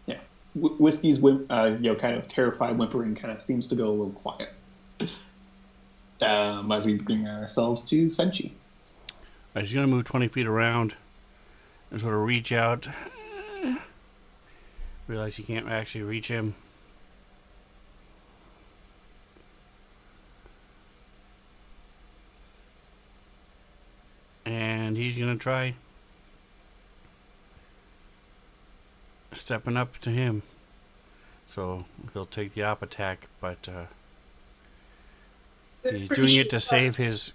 Yeah. Whiskey's kind of terrified whimpering kind of seems to go a little quiet. As we bring ourselves to Senshi. He's going to move 20 feet around and sort of reach out. Realize you can't actually reach him. And he's going to try stepping up to him. So he'll take the op attack, but he's doing it to save his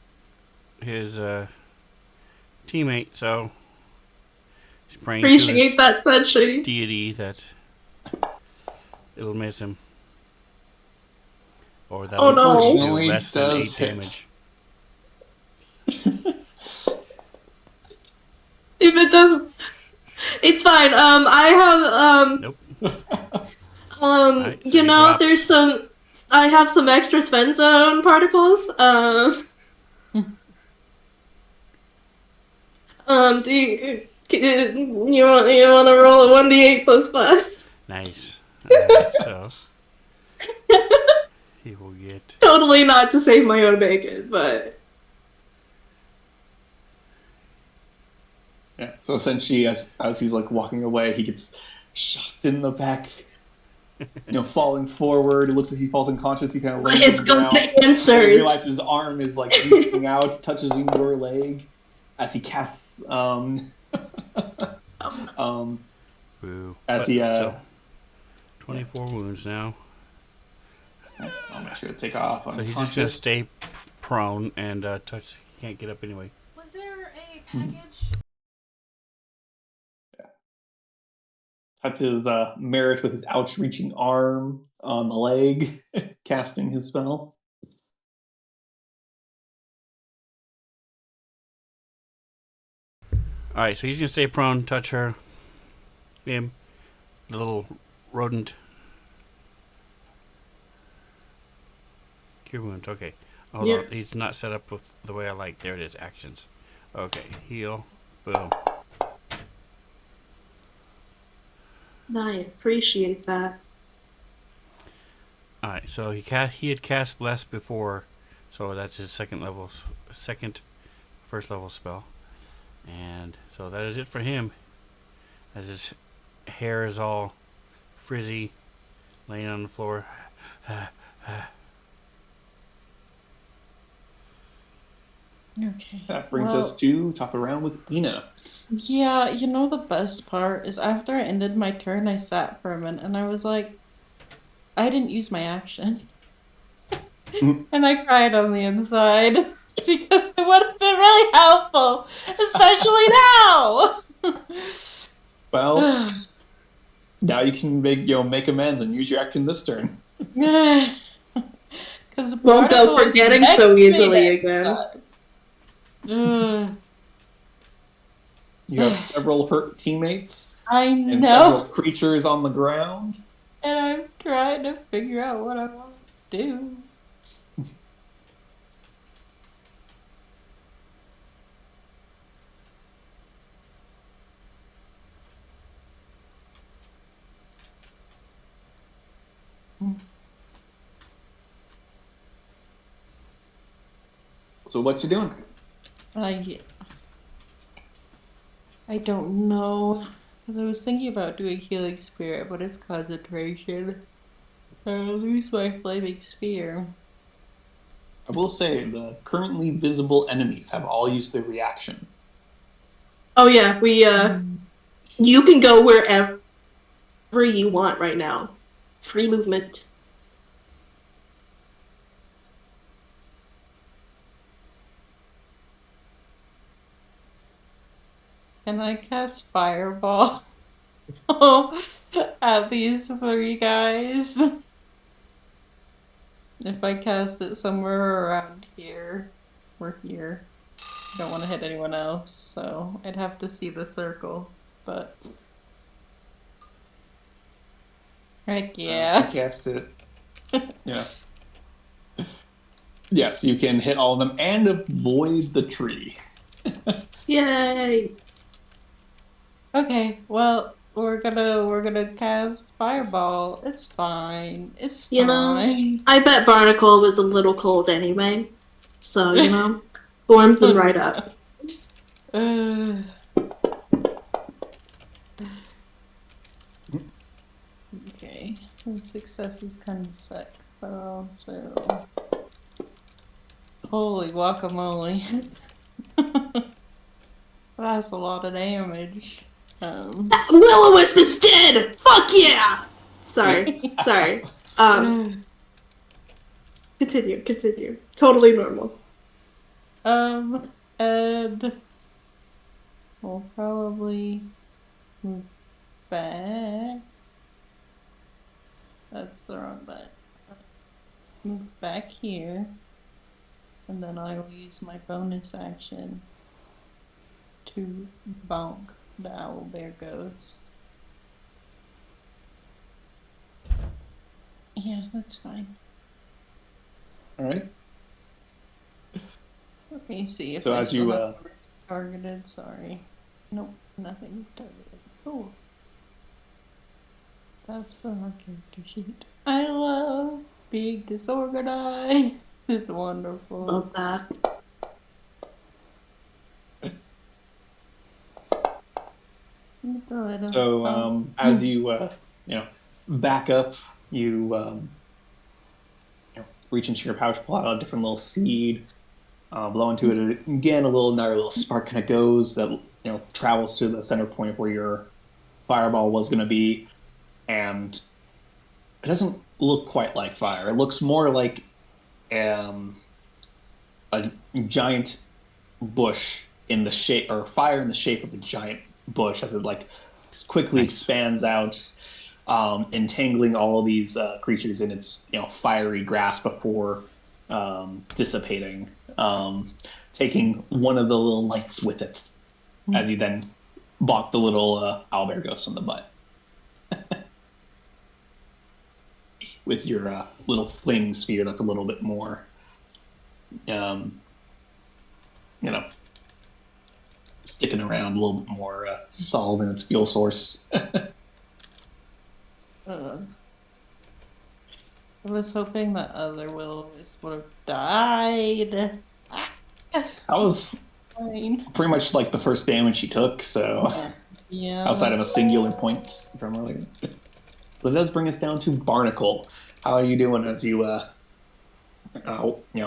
teammate, so he's praying Appreciate to that, Senshi. deity that it'll miss him. Or that Oh, no. do less than 8 Does hit. damage. If it does, it's fine. I have Nope. Right, so you he know, drops. there's some. I have some extra Sven Zone particles. Do you want to roll a 1d8 plus 5? Nice. Alright, so he will get. Totally not to save my own bacon, but Yeah. So Senshi, as he's like walking away, he gets shot in the back. Falling forward. It looks like he falls unconscious. He kind of lands his on the ground. complete And answers. you realize his arm is like reaching out, touches your leg as he casts. Boo. As But he still, 24 wounds now. I'll make sure to take off. So he's just gonna stay prone and touch. He can't get up anyway. Was there a package? Touches Merritt with his outreaching arm on the leg, casting his spell. Alright, so he's gonna stay prone, touch her. Him. The little rodent. Cure wounds, okay. Hold Yeah. on, he's not set up with the way I like. There it is, actions. Okay, heal. Boom. I appreciate that. Alright, so he had cast Bless before, so that's his first level spell. And so that is it for him. As his hair is all frizzy, laying on the floor. Okay. That brings us to top of round with Ina. Yeah, the best part is after I ended my turn, I sat for a minute and I was like, I didn't use my action. And I cried on the inside because it would have been really helpful, especially now. Well, now you can make amends and use your action this turn. Because Won't go forgetting so easily again. You have several hurt teammates I and several know, creatures on the ground. and I'm trying to figure out what I want to do. So what you doing? I I don't know. Because I was thinking about doing healing spirit, but it's concentration. I'll lose my flaming spear. I will say the currently visible enemies have all used their reaction. Oh yeah, we you can go wherever you want right now. Free movement. Can I cast fireball at these three guys? If I cast it somewhere around here, we're here. I don't want to hit anyone else, so I'd have to see the circle. But heck If you yeah. cast it, yeah. Yes, you can hit all of them and avoid the tree. Yay! Okay, well, we're gonna cast fireball. It's fine. It's You know, fine. I bet Barnacle was a little cold anyway. So, warms him right up. Uh, okay, the successes kind of suck, but also holy guacamole. That's a lot of damage. Will-O-Wisp is dead! Fuck yeah! Sorry. Continue. Totally normal. and we'll probably move back. That's the wrong button. Move back here, and then I will use my bonus action to bonk the owlbear ghost. Yeah, that's fine. All right. Let me see if So I as still you have targeted. Sorry. Nope, nothing's targeted. Oh, that's the wrong character sheet. I love being disorganized. It's wonderful. Love that. So as you back up, you reach into your pouch, pull out a different little seed, blow into it again. Another little spark kind of goes that travels to the center point where your fireball was going to be, and it doesn't look quite like fire. It looks more like a giant bush in the shape, or fire in the shape of a giant bush, as it quickly expands out, entangling all of these creatures in its fiery grasp before dissipating, taking one of the little lights with it, as you then bonk the little owlbear ghost on the butt with your little flaming sphere that's a little bit more, sticking around, a little bit more solid in its fuel source. I was hoping that other will-o-wisp would have died. That was Fine. pretty much like the first damage she took, so Yeah. outside of a singular point from earlier. But it does bring us down to Barnacle. How are you doing as you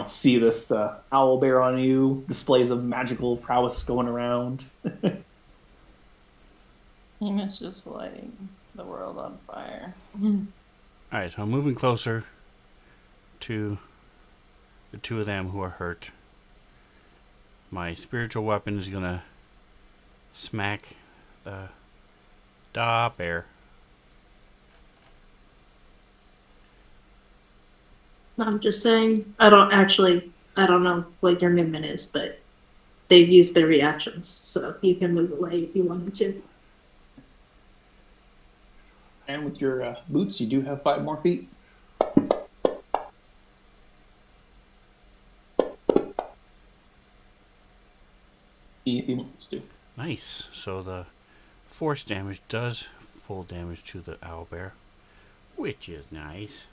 see this owl bear on you, displays of magical prowess going around? Hemus just lighting the world on fire. Alright, so I'm moving closer to the two of them who are hurt. My spiritual weapon is gonna smack the bear. I'm just saying, I don't know what your movement is, but they've used their reactions, so you can move away if you wanted to. And with your boots, you do have 5 more feet. If he wants to. Nice. So the force damage does full damage to the owlbear, which is nice.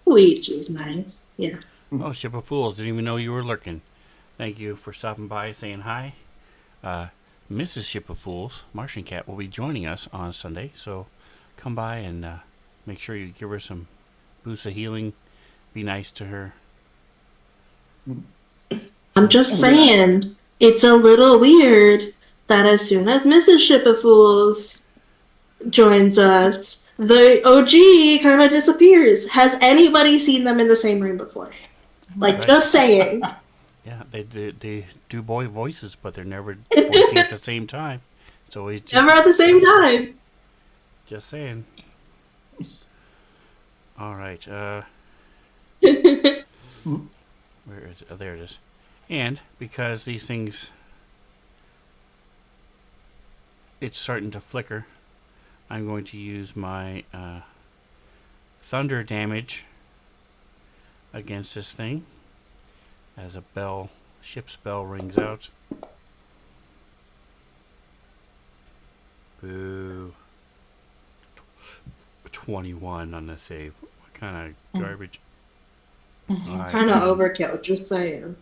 Which is nice. Yeah. Oh, Ship of Fools, didn't even know you were lurking. Thank you for stopping by, saying hi. Mrs. Ship of Fools, Martian Cat, will be joining us on Sunday, so come by and make sure you give her some boosts of healing. Be nice to her. I'm just saying, it's a little weird that as soon as Mrs. Ship of Fools joins us, the OG kind of disappears. Has anybody seen them in the same room before? Like, Right. just saying. Yeah, they do boy voices, but they're never voicing at the same time. It's always just, Never at the same time. just saying. All right. Where is it? Oh, there it is. And because these things, it's starting to flicker, I'm going to use my thunder damage against this thing as a ship's bell rings out. Boo. 21 on the save. What kind of garbage? Right, Kind of overkill, just saying.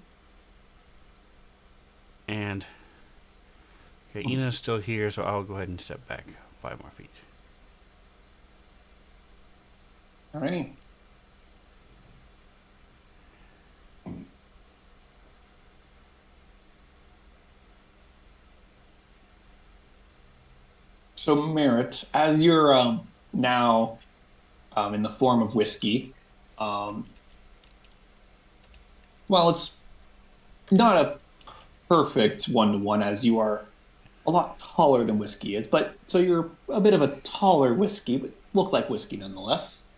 And okay, Ina's still here, so I'll go ahead and step back 5 more feet. Alrighty. So, Merritt, as you're now in the form of whiskey, well, it's not a perfect 1-to-1 as you are a lot taller than whiskey is, but so you're a bit of a taller whiskey, but look like whiskey nonetheless.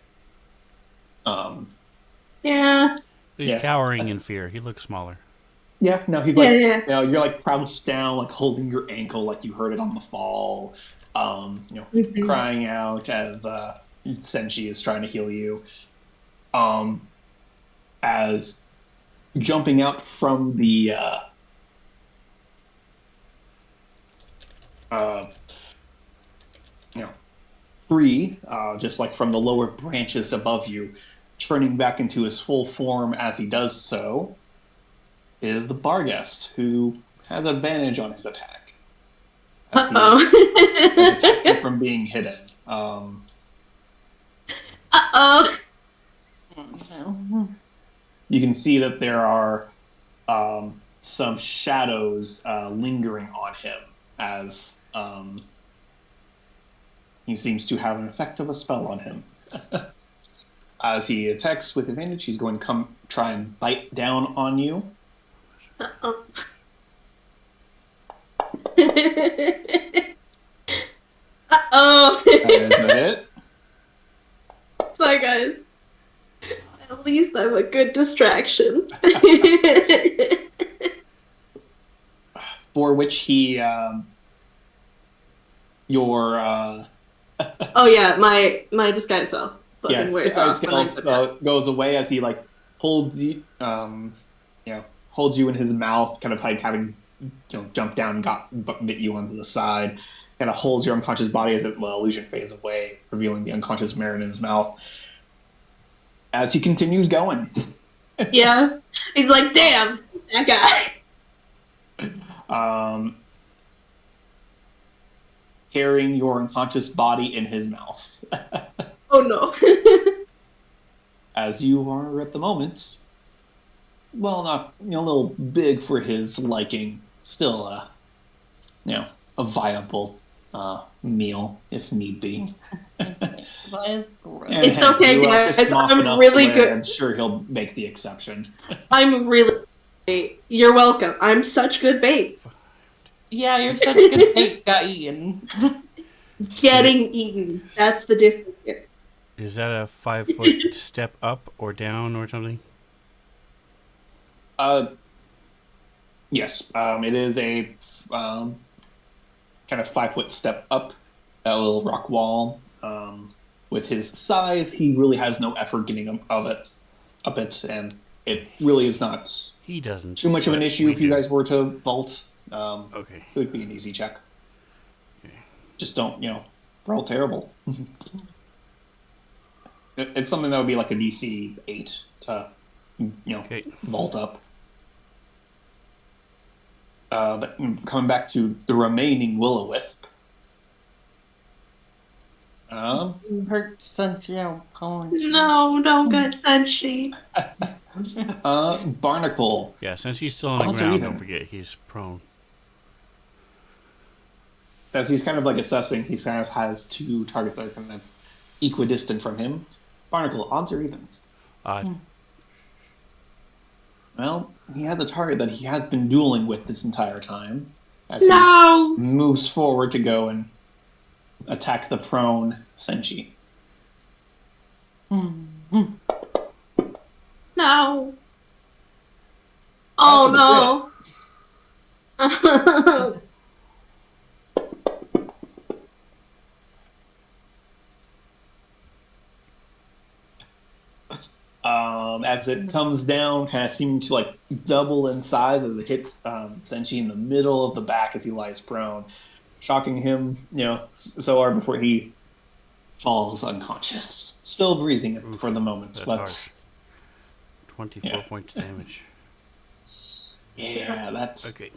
Yeah. He's Yeah. cowering in fear. He looks smaller. Yeah, no, he's like, Yeah. you know, you're like crouched down, like holding your ankle, like you heard it on the fall. Crying out as Senshi is trying to heal you. As jumping out from the tree, just like from the lower branches above you, turning back into his full form as he does so, is the Barghest, who has advantage on his attack. As he is attacking from being hidden. You can see that there are some shadows lingering on him as he seems to have an effect of a spell on him. As he attacks with advantage, he's going to try and bite down on you. Uh-oh. That is a hit. It's fine, guys. At least I'm a good distraction. For which he, your oh yeah, my disguise self fucking yeah, wears off when I said that. goes away as he like holds you, holds you in his mouth, kind of like having jumped down, bit you onto the side, kind of holds your unconscious body as illusion fades away, revealing the unconscious Marin in his mouth. As he continues going. Yeah, he's like, damn, that guy. Carrying your unconscious body in his mouth. Oh no. As you are at the moment, well, not a little big for his liking, still a viable meal if need be. It's okay, guys. I'm really good. I'm sure he'll make the exception. I'm really. You're welcome. I'm such good bait. Yeah, you're such a good bait, got eaten. Getting eaten. That's the difference here. Is that a 5-foot step up or down or something? Yes, it is a kind of 5 foot step up that little rock wall. With his size, he really has no effort getting up it, and it really is not He doesn't, too much of an but issue we if you do. guys were to vault. Okay. It would be an easy check. Okay. Just don't, roll terrible. It's something that would be like a DC 8 to, Okay. vault up. But coming back to the remaining Will-O-Wisp. You hurt Sentinel punch. No, don't get touchy. Barnacle. Yeah, since he's still on the Odds are ground, even. don't forget he's prone. As he's kind of like assessing, he kind of has two targets that are kind of equidistant from him. Barnacle, odds or evens? Odd. Well, he has a target that he has been dueling with this entire time. As No, he moves forward to go and attack the prone Senshi. no. That was a Oh no. As it comes down, kind of seeming to like double in size as it hits Senshi in the middle of the back as he lies prone, shocking him, so hard before he falls unconscious. Still breathing for the moment, That's but harsh. 24 yeah. points of damage. Yeah, that's Okay.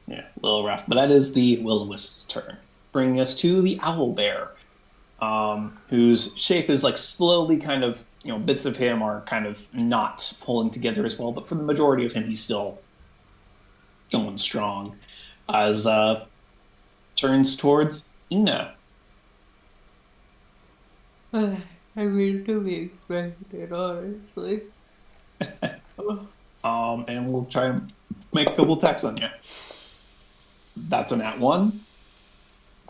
a little rough. But that is the Will-O-Wisp's turn, bringing us to the Owlbear, whose shape is like slowly kind of, bits of him are kind of not pulling together as well, but for the majority of him, he's still going strong. As turns towards Ina. I mean, to be expected, honestly. And we'll try and make a couple attacks on you. That's an @1.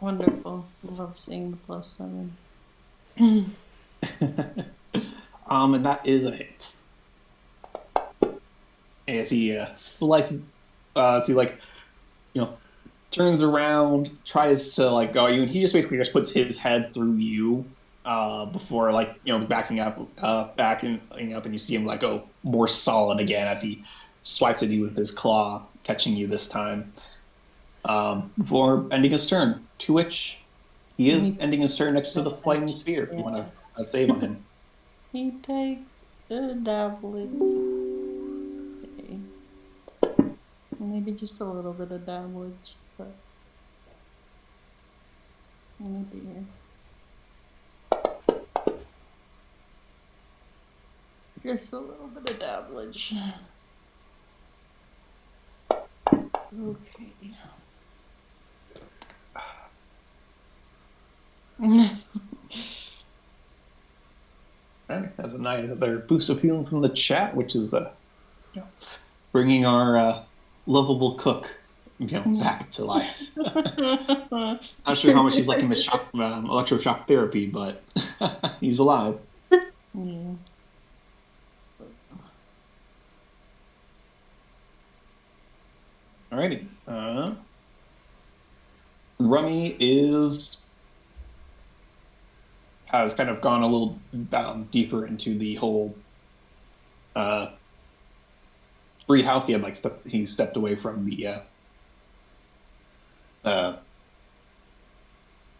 Wonderful. Love seeing the +7. And that is a hit. As he turns around, tries to like go you, and he just basically just puts his head through you before backing up, and you see him like go more solid again as he swipes at you with his claw, catching you this time. Before ending his turn, to which he is ending his turn next to the flaming sphere. If you want to save on him. He takes a damage. Okay. Maybe just a little bit of damage, but oh dear. Just a little bit of damage. Okay. As another boost of healing from the chat, which is bringing our lovable cook back to life. Not sure how much he's liking this electroshock therapy, but he's alive. Yeah. Alrighty. Rummy has kind of gone a little deeper into the whole tree house. He stepped away from the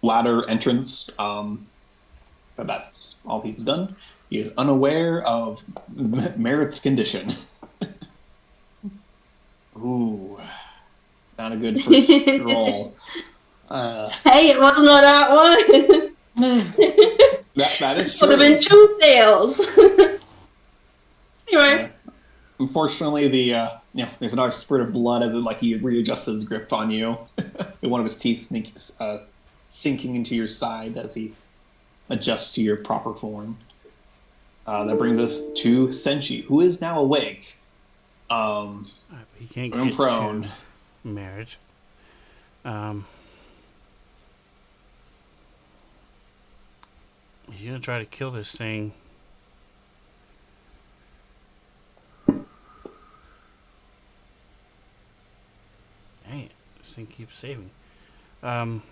ladder entrance. But that's all he's done. He is unaware of Merritt's condition. Ooh, not a good first roll. Hey, it wasn't on that one. That is true. Would have been 2 fails. Anyway. Unfortunately, there's another spurt of blood as he readjusts his grip on you. One of his teeth sinking into your side as he adjusts to your proper form. That brings us to Senshi, who is now awake. He can't I'm get prone. to marriage. He's gonna try to kill this thing. This thing keeps saving. Stop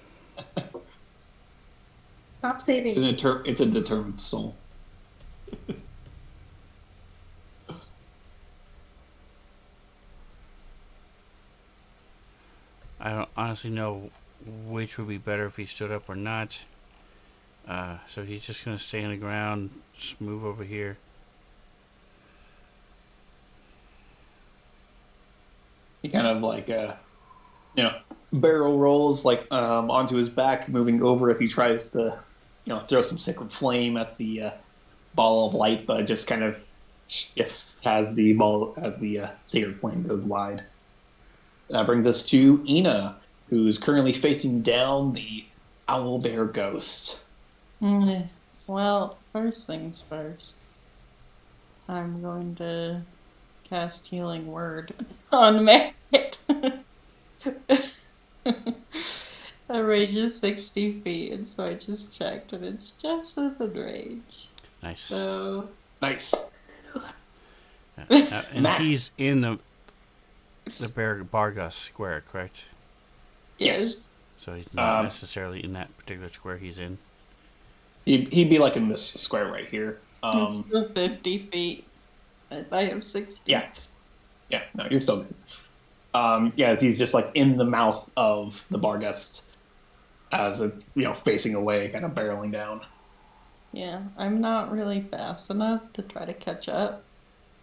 saving. It's a determined soul. I don't honestly know which would be better if he stood up or not. So he's just gonna stay on the ground, just move over here. He kind of like barrel rolls like onto his back, moving over as he tries to throw some sacred flame at the ball of light, but just kind of shifts as the sacred flame goes wide. That brings us to Ina, who's currently facing down the owl bear ghost. Well, first things first. I'm going to cast Healing Word on Merit. That range is 60 feet, and so I just checked, and it's just within range. Nice. So. Nice. And Matt. he's in the Bargas square, correct? Yes. So he's not necessarily in that particular square he's in. He'd be like in this square right here. It's still 50 feet. I have 60. Yeah. Yeah, no, you're still good. Yeah, he's just like in the mouth of the Barghest as it's, facing away, kind of barreling down. Yeah, I'm not really fast enough to try to catch up.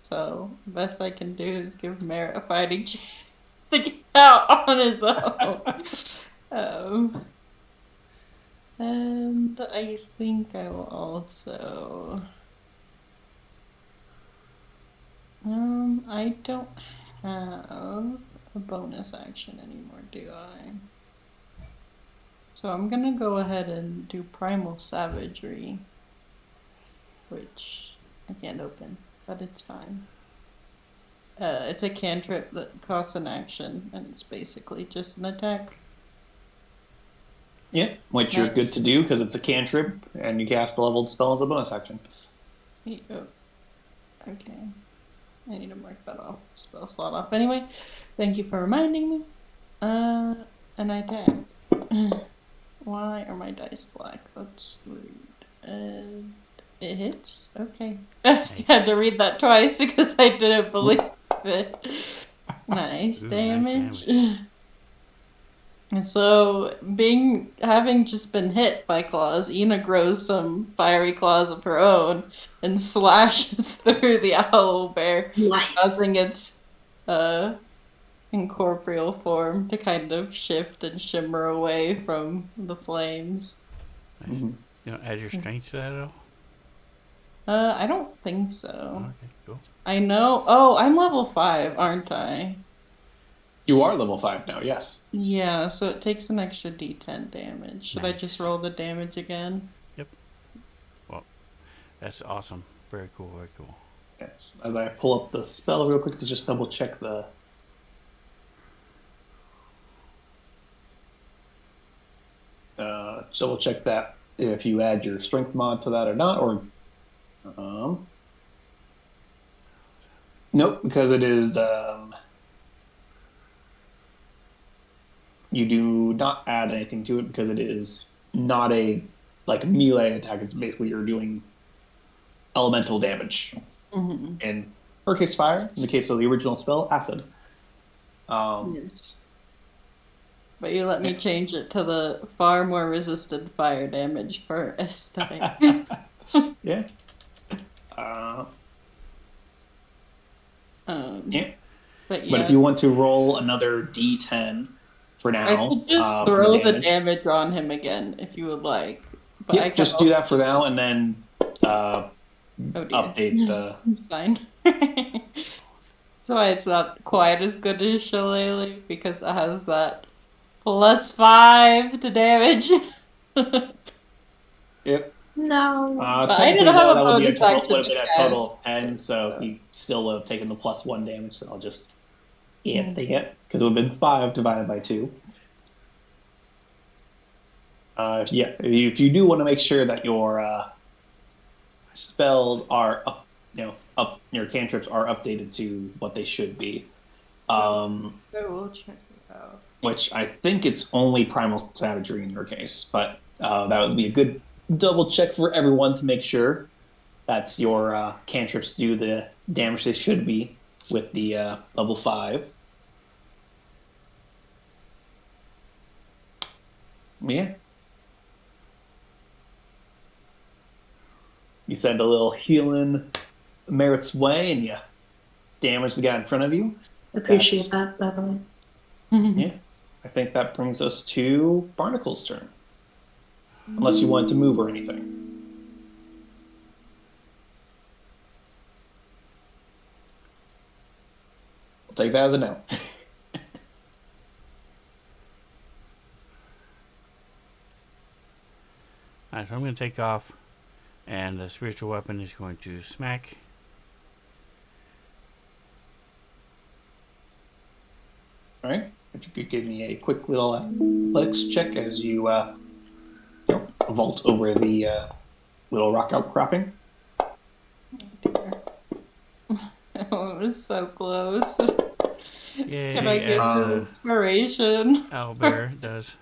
So the best I can do is give Merritt a fighting chance to get out on his own. And I think I will also. I don't have a bonus action anymore, do I? So I'm gonna go ahead and do Primal Savagery, which I can't open, but it's fine. It's a cantrip that costs an action, and it's basically just an attack. Yeah, which you're good to do because it's a cantrip, and you cast a leveled spell as a bonus action. Oh, okay. I need to mark that off. Spell slot off. Anyway, thank you for reminding me. And I attack. Why are my dice black? That's rude. It hits? Okay. I had to read that twice because I didn't believe it. Nice damage. And so, having just been hit by claws, Ina grows some fiery claws of her own and slashes through the owl bear, causing its incorporeal form to kind of shift and shimmer away from the flames. Nice. You don't add your strength to that at all? I don't think so. Okay, cool. I know. Oh, I'm level 5, aren't I? You are level 5 now, yes. Yeah, so it takes an extra d10 damage. Should I just roll the damage again? Yep. Well, that's awesome. Very cool, very cool. Yes. As I pull up the spell real quick to just double check the... double check that if you add your strength mod to that or not, or... Nope, because it is... you do not add anything to it because it is not a melee attack. It's basically you're doing elemental damage. Mm-hmm. In her case, fire. In the case of the original spell, acid. Yes. But you let me change it to the far more resistant fire damage for aesthetic. Yeah. Yeah. But if you want to roll another d10 for now, I could just throw the damage on him again if you would like. But I just do that for now, and then update the. It's fine. That's why it's not quite as good as Shillelagh, because it has that +5 to damage. Yep. No. I didn't have a bonus action. Would have been a total of 10, so he still would have taken the +1 damage. So I'll just take it because it would have been 5 divided by 2. Yeah, if you do want to make sure that your spells are your cantrips are updated to what they should be. I will check it out. which I think it's only primal savagery in your case, but that would be a good double check for everyone to make sure that your cantrips do the damage they should be with the level 5. Yeah. You send a little healing Merritt's way and you damage the guy in front of you. Appreciate that, by the way. Yeah. I think that brings us to Barnacle's turn. Unless you want to move or anything. We'll take that as a no. Alright, so I'm going to take off, and the spiritual weapon is going to smack. All right. If you could give me a quick little athletics check as you, vault over the little rock outcropping. Oh, it was so close. Yay, Can I get as some inspiration? owlbear does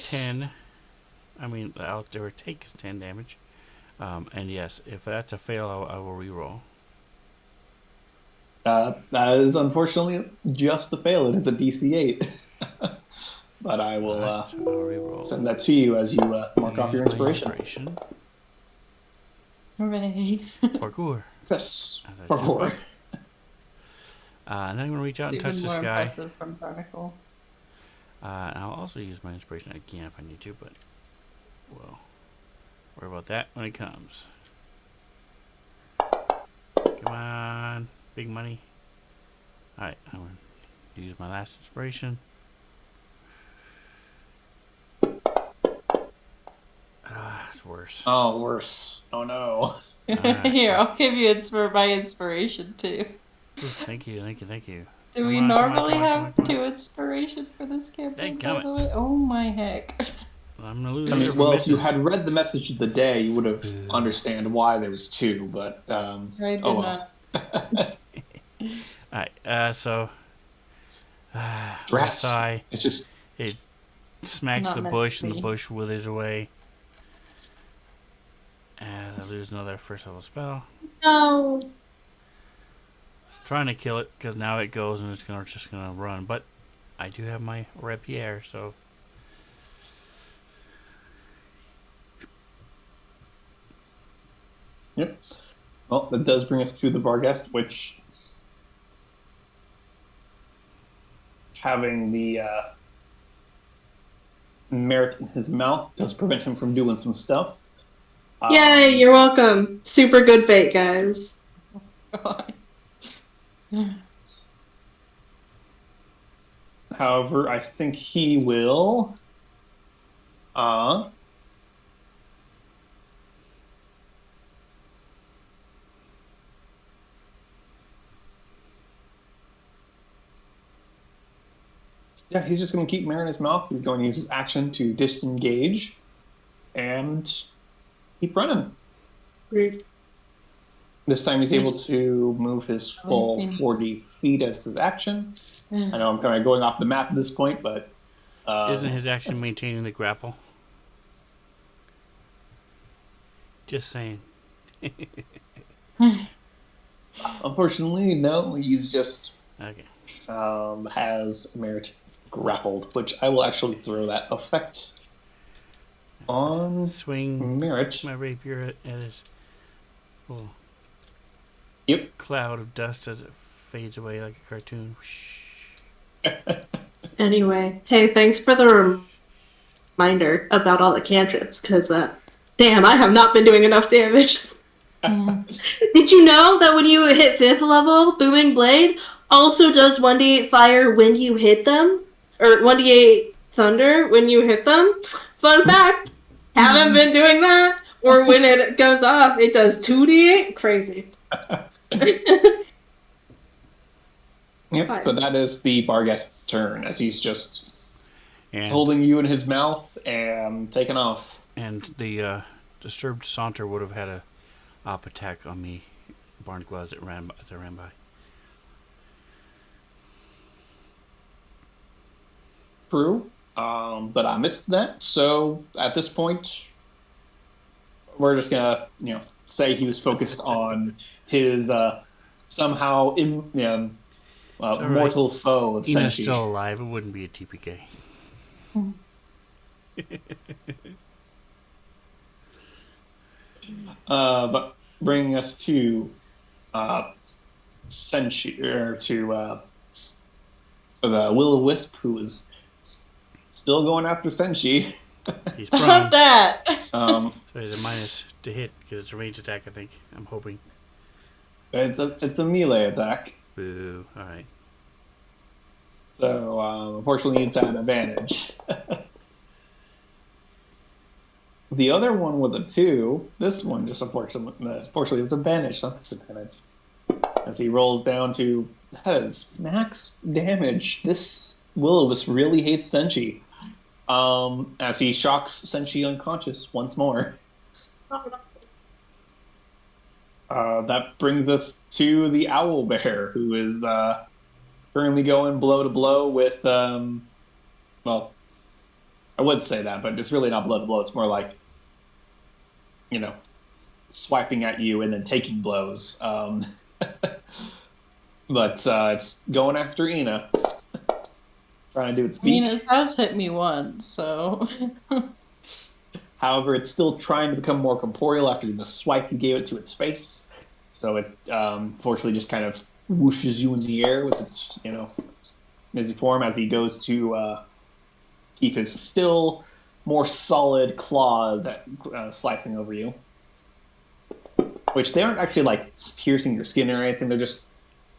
10. I mean, the owlbear takes 10 damage. And yes, if that's a fail, I will reroll. That is unfortunately just a fail. It is a DC 8. But I will So I'll reroll. send that to you as you mark off your Use my inspiration. Hooray. Parkour. Yes. As I Parkour. jump up. And then I'm going to reach out and Even touch this more guy. impressive from Barnacle. And I'll also use my inspiration again if I need to, but we'll worry about that when it comes. Come on, big money. Alright, I'm going to use my last inspiration. It's worse. Oh, worse. Oh no. Alright. Here, I'll give you my inspiration too. Ooh, thank you. Do Come we on, normally come on. have 2 inspiration for this campaign, by Dadgummit. the way? Oh my heck. I'm going to lose I either mean, for well, if you misses. had read the message of the day, you would have understand why there was 2. But I did oh well. not. Alright, so with a Rats. sigh, It's just it smacks Not the meant bush to and the be. bush withers away. As I lose another first level spell. No. Trying to kill it because now it goes and it's just gonna run. But I do have my rapier, so yep. Well, that does bring us to the Varghest, which having the merit in his mouth does prevent him from doing some stuff. Yay, you're welcome. Super good bait, guys. God. However, I think he will. Yeah, he's just going to keep Mare in his mouth. He's going to use his action to disengage and keep running. Rude. This time he's able to move his full Infinity. 40 feet as his action. I know I'm kind of going off the map at this point, but... isn't his action maintaining the grapple? Just saying. Unfortunately, no. He's just Okay. has Merit grappled, which I will actually throw that effect on Swing Merit. my rapier at his little Yep. cloud of dust as it fades away like a cartoon. Anyway, hey, thanks for the reminder about all the cantrips, because, damn, I have not been doing enough damage. Did you know that when you hit 5th level, Booming Blade also does 1d8 fire when you hit them? Or 1d8 thunder when you hit them? Fun fact! Haven't been doing that! Or when it goes off, it does 2d8? Crazy. Yep. So that is the Barghest's turn, as he's just And holding you in his mouth and taking off. and the disturbed saunter would have had a op attack on me, Barnacle, as it ran by. true. But I missed that. So at this point, we're just gonna, say he was focused on his somehow It's all right. mortal foe of Ina's Senshi. still alive. It wouldn't be a TPK. But bringing us to Senshi, or to the Will-O-Wisp, who is still going after Senshi. He's Stop prone. that! Um, So he's a minus to hit because it's a ranged attack, I think. I'm hoping. it's a melee attack, Boo. All right. so unfortunately it's at advantage. The other one with a 2, this one just unfortunately it's advantage, not disadvantage. As he rolls down to, that is max damage. This Will-O-Wisp really hates Senshi. As he shocks Senshi unconscious once more. That brings us to the owl bear, who is currently going blow to blow with, well, I would say that, but it's really not blow to blow. It's more like, swiping at you and then taking blows. But it's going after Ina. Trying to do its I mean, beak. it has hit me once, so. However, it's still trying to become more corporeal after the swipe you gave it to its face. So it, fortunately, just kind of whooshes you in the air with its, busy form as he goes to keep his still more solid claws slicing over you. Which they aren't actually, like, piercing your skin or anything. They're just,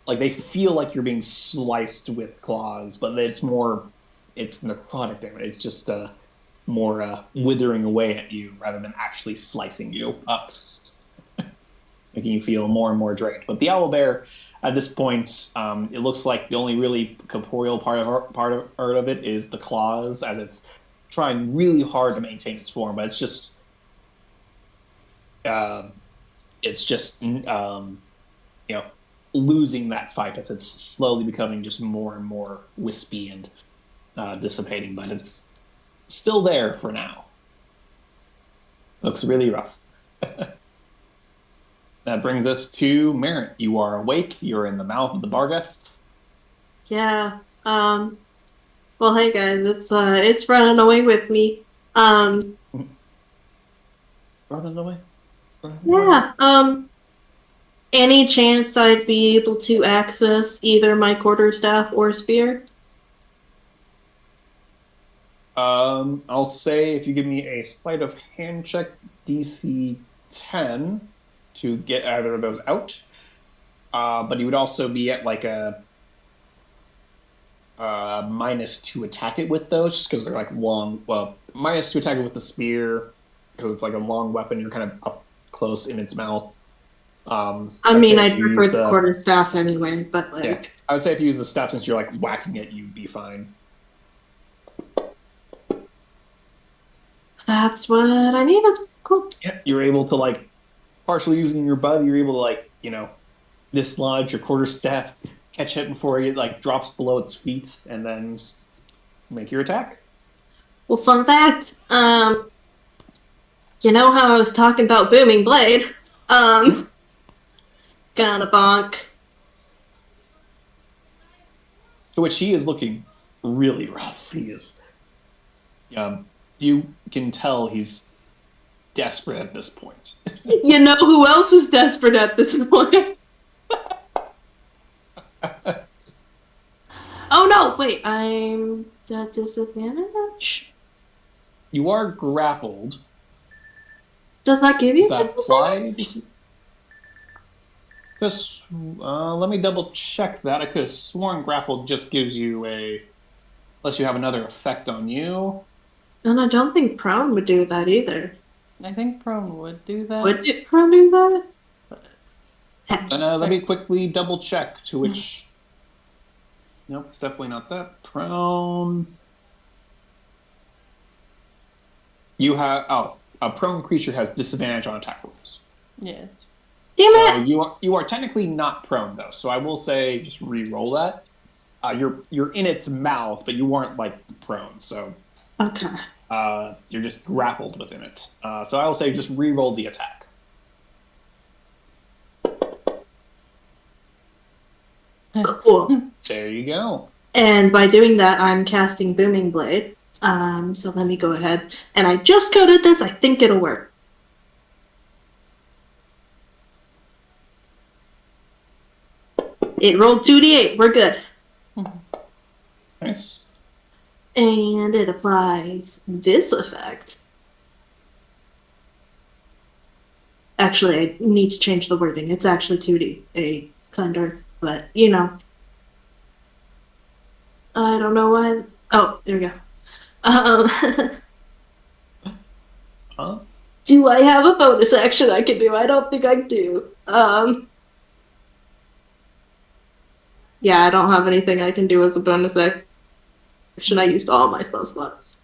like, they feel like you're being sliced with claws, but it's necrotic damage. It's just more withering away at you rather than actually slicing you up, making you feel more and more drained. But the owlbear, at this point, it looks like the only really corporeal part of it is the claws, as it's trying really hard to maintain its form, but it's just losing that fight as it's slowly becoming just more and more wispy and dissipating, but it's still there for now. Looks really rough. That brings us to Merritt. You are awake. You're in the mouth of the Barghest. Yeah. Well, hey guys, it's running away with me. Running away. Yeah. Any chance I'd be able to access either my quarterstaff or spear? I'll say if you give me a sleight of hand check, DC 10, to get either of those out. But you would also be at like a -2 to attack it with those, just because they're like long. Well, -2 to attack it with the spear because it's like a long weapon. You're kind of up close in its mouth. I mean, I'd prefer the quarterstaff anyway, but like. Yeah, I would say if you use the staff, since you're like whacking it, you'd be fine. That's what I needed. Cool. Yeah, you're able to, like, partially using your body, you're able to, like, dislodge your quarterstaff, catch it before it like drops below its feet, and then make your attack. Well, fun fact, you know how I was talking about Booming Blade? Gonna bonk. To which he is looking really rough. He is, you can tell he's desperate at this point. You know who else is desperate at this point? Oh no, wait, I'm at disadvantage? You are grappled. Does that give you Does that apply? Because, let me double check that. I could have sworn grappled just gives you unless you have another effect on you. And I don't think prone would do that either. I think prone would do that. Would it prone do that? Let me quickly double check, to which... Nope, it's definitely not that. Prone... You have... Oh, a prone creature has disadvantage on attack rolls. Yes. Damn it! So you are technically not prone, though, so I will say just re-roll that. you're in its mouth, but you weren't like prone, so Okay. you're just grappled within it. So I will say just re-roll the attack. Cool. There you go. And by doing that, I'm casting Booming Blade. So let me go ahead. And I just coded this. I think it'll work. It rolled 2d8. We're good. Nice. And it applies this effect. Actually, I need to change the wording. It's actually 2d8 thunder, but you know. I don't know why. Oh, there we go. Huh? Do I have a bonus action I can do? I don't think I do. Yeah, I don't have anything I can do as a bonus action. I used all my spell slots.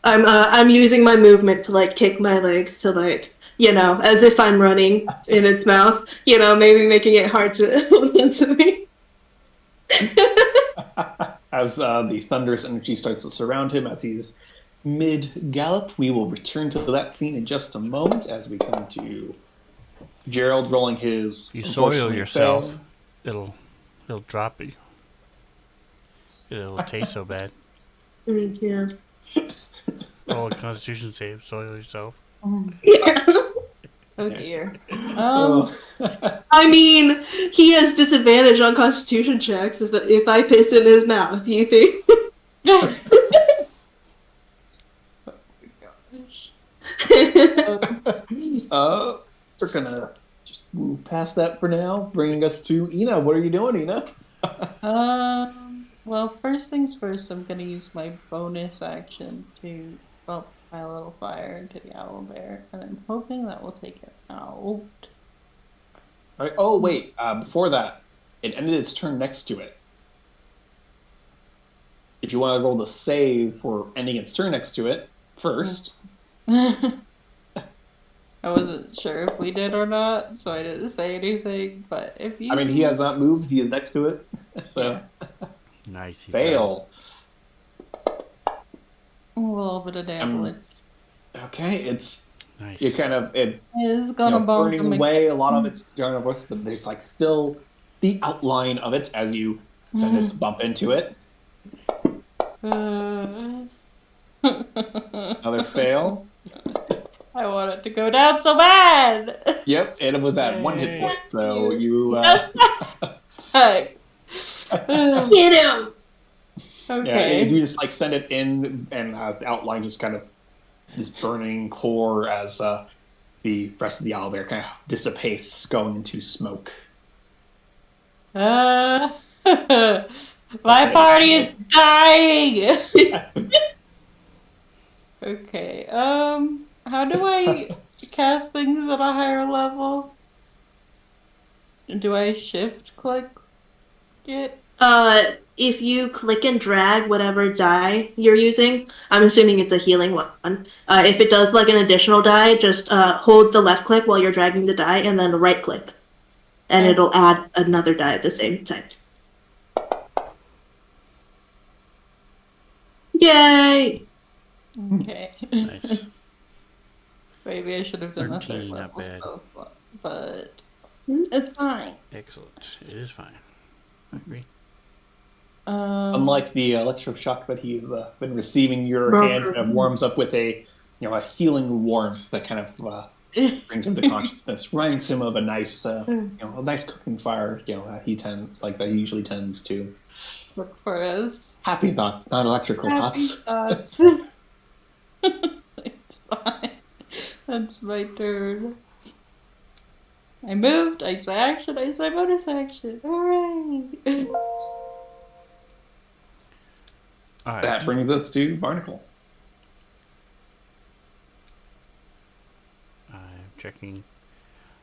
I'm using my movement to like kick my legs to like, you know, as if I'm running in its mouth, you know, maybe making it hard to hold into me. As the thunderous energy starts to surround him as he's mid gallop, we will return to that scene in just a moment as we come to Gerald rolling his. If you soil unfortunately yourself, fail. it'll drop you. It'll taste so bad. Yeah. Roll a Constitution save. Soil yourself. Oh dear. Oh. I mean, he has disadvantage on Constitution checks if I piss in his mouth. Do you think? Gosh. We're gonna just move past that for now, bringing us to Ina. What are you doing, Ina? Well, first things first, I'm gonna use my bonus action to bump my little fire into the owl bear, and I'm hoping that will take it out. All right. Oh wait, before that, it ended its turn next to it. If you want to roll the save for ending its turn next to it first. I wasn't sure if we did or not, so I didn't say anything. But if you, I mean, he has not moved. He is next to it, so yeah. Nice. He fail. A little bit of damage Okay, it's Nice. you kind of it is gonna bump burning him away. A again. lot of it's going to but there's like still the outline of it as you send it to bump into it. Another fail. I want it to go down so bad. Yep, and it was at 1 hit Yay. point. So you Thanks. Get him! yeah, you Okay. do just like send it in, and has the outline just kind of this burning core as the rest of the owlbear kind of dissipates, going into smoke. My say party is smoke. dying. Okay. How do I cast things at a higher level? Do I shift click it? If you click and drag whatever die you're using, I'm assuming it's a healing one. If it does like an additional die, just hold the left click while you're dragging the die, and then right click, and Okay. it'll add another die at the same time. Yay! Okay. Nice. Maybe I should have done a 13, third not level bad. spell slot, but it's fine. Excellent. It is fine. I agree. Unlike the electroshock that he's been receiving, your hand kind of warms up with a a healing warmth that kind of brings him to consciousness, reminds him of a nice a nice cooking fire he tends like that he usually tends to. Look for us. Happy thoughts, not electrical Happy thoughts. thoughts. It's fine. That's my turn. I moved. I used my action. I used my bonus action. Hooray! All right. That brings us to Barnacle. I'm checking.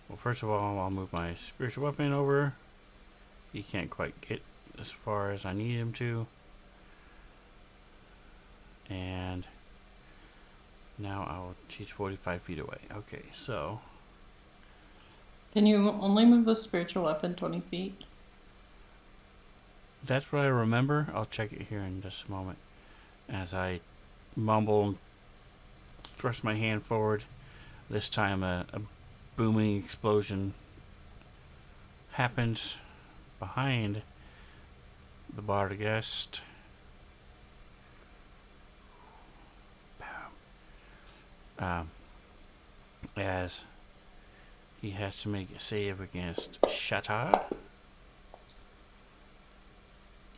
Well, first of all, I'll move my spiritual weapon over. He can't quite get as far as I need him to. And now I'll he's 45 feet away. Okay, so Can you only move the spiritual weapon 20 feet? That's what I remember. I'll check it here in just a moment. As I mumble and thrust my hand forward, this time a booming explosion happens behind the bar guest. As he has to make a save against Shatter.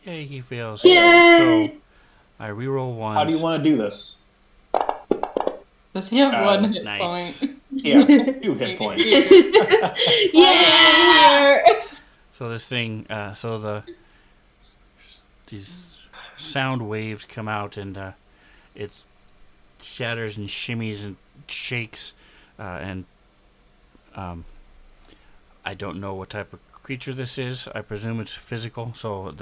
Yay, he fails. Yay! So I reroll one. How do you want to do this? Does he have one hit nice. point? Yeah, 2 hit points. Yeah! So this thing, these sound waves come out and it shatters and shimmies and shakes, and I don't know what type of creature this is. I presume it's physical. So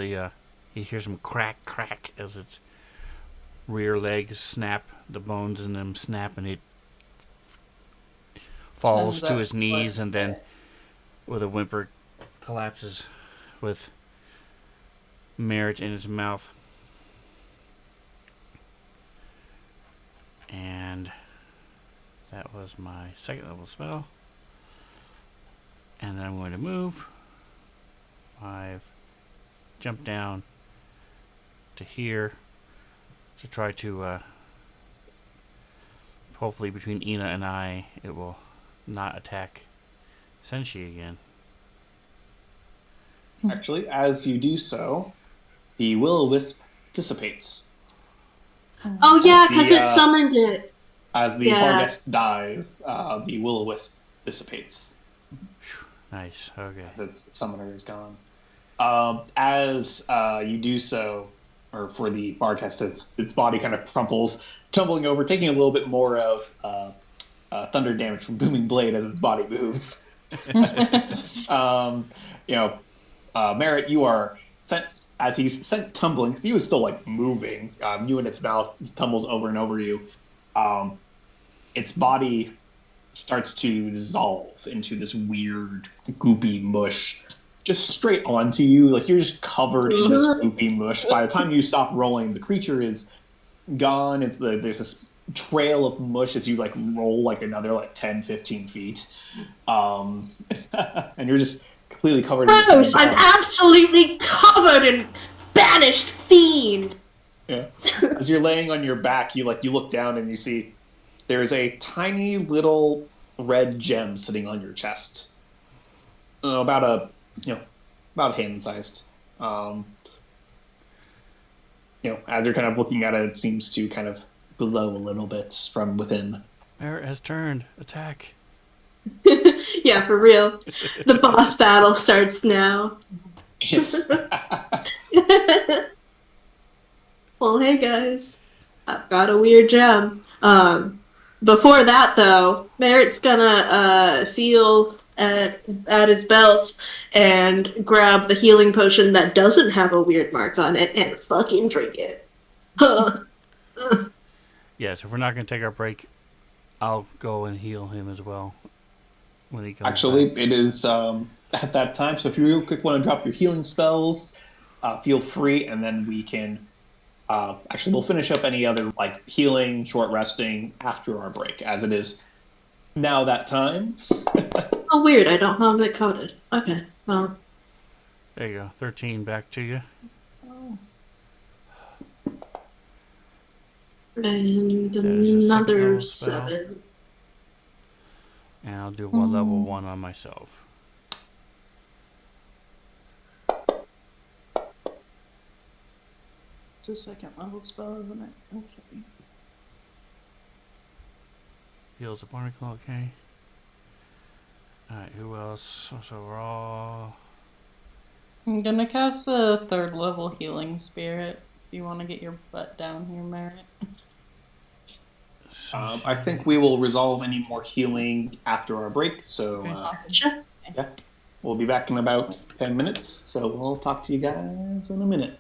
he hears some crack, crack as its rear legs snap, the bones in them snap, and he falls to his knees and then, with a whimper, collapses with Merritt in his mouth. And that was my second level spell. And then I'm going to move. I've jumped down to here to try to, hopefully between Ina and I, it will not attack Senshi again. Actually, as you do so, the will-o-wisp dissipates. Oh yeah, because The, it summoned it. As the Barghest dies, the will-o-wisp dissipates. Nice. Okay. As its summoner is gone. As you do so, or for the Barghest, its body kind of crumples, tumbling over, taking a little bit more of thunder damage from Booming Blade as its body moves. Merritt, you are sent as he's sent tumbling because he was still like moving. You in its mouth tumbles over and over you. Its body starts to dissolve into this weird goopy mush, just straight onto you. Like you're just covered in this goopy mush. By the time you stop rolling, the creature is gone. There's this trail of mush as you like roll like another like 10, 15 feet. And you're just completely covered in Gross! this. I'm absolutely covered in banished fiend! Yeah. As you're laying on your back, you look down and you see there's a tiny little red gem sitting on your chest. About hand sized. As you're kind of looking at it, it seems to kind of glow a little bit from within. Merritt has turned. Attack. Yeah, for real. The boss battle starts now. Yes. Well, hey guys, I've got a weird gem. Before that though, Merritt's gonna feel at his belt and grab the healing potion that doesn't have a weird mark on it and fucking drink it. Yes, if we're not going to take our break, I'll go and heal him as well when he comes Actually, back. it is at that time. So if you real quick want to drop your healing spells, feel free, and then we can. We'll finish up any other like healing, short resting after our break, as it is now that time. Oh, weird. I don't have it coded. Okay. Well. There you go. 13 back to you. Oh. And There's a second another level spell. 7. And I'll do one level 1 on myself. It's a second level spell, isn't it? Okay. Heals a barnacle, okay. Alright, who else? So we're all... I'm gonna cast a third level healing spirit. If you want to get your butt down here, Merritt. I think we will resolve any more healing after our break. So Sure. yeah, we'll be back in about 10 minutes. So we'll talk to you guys in a minute.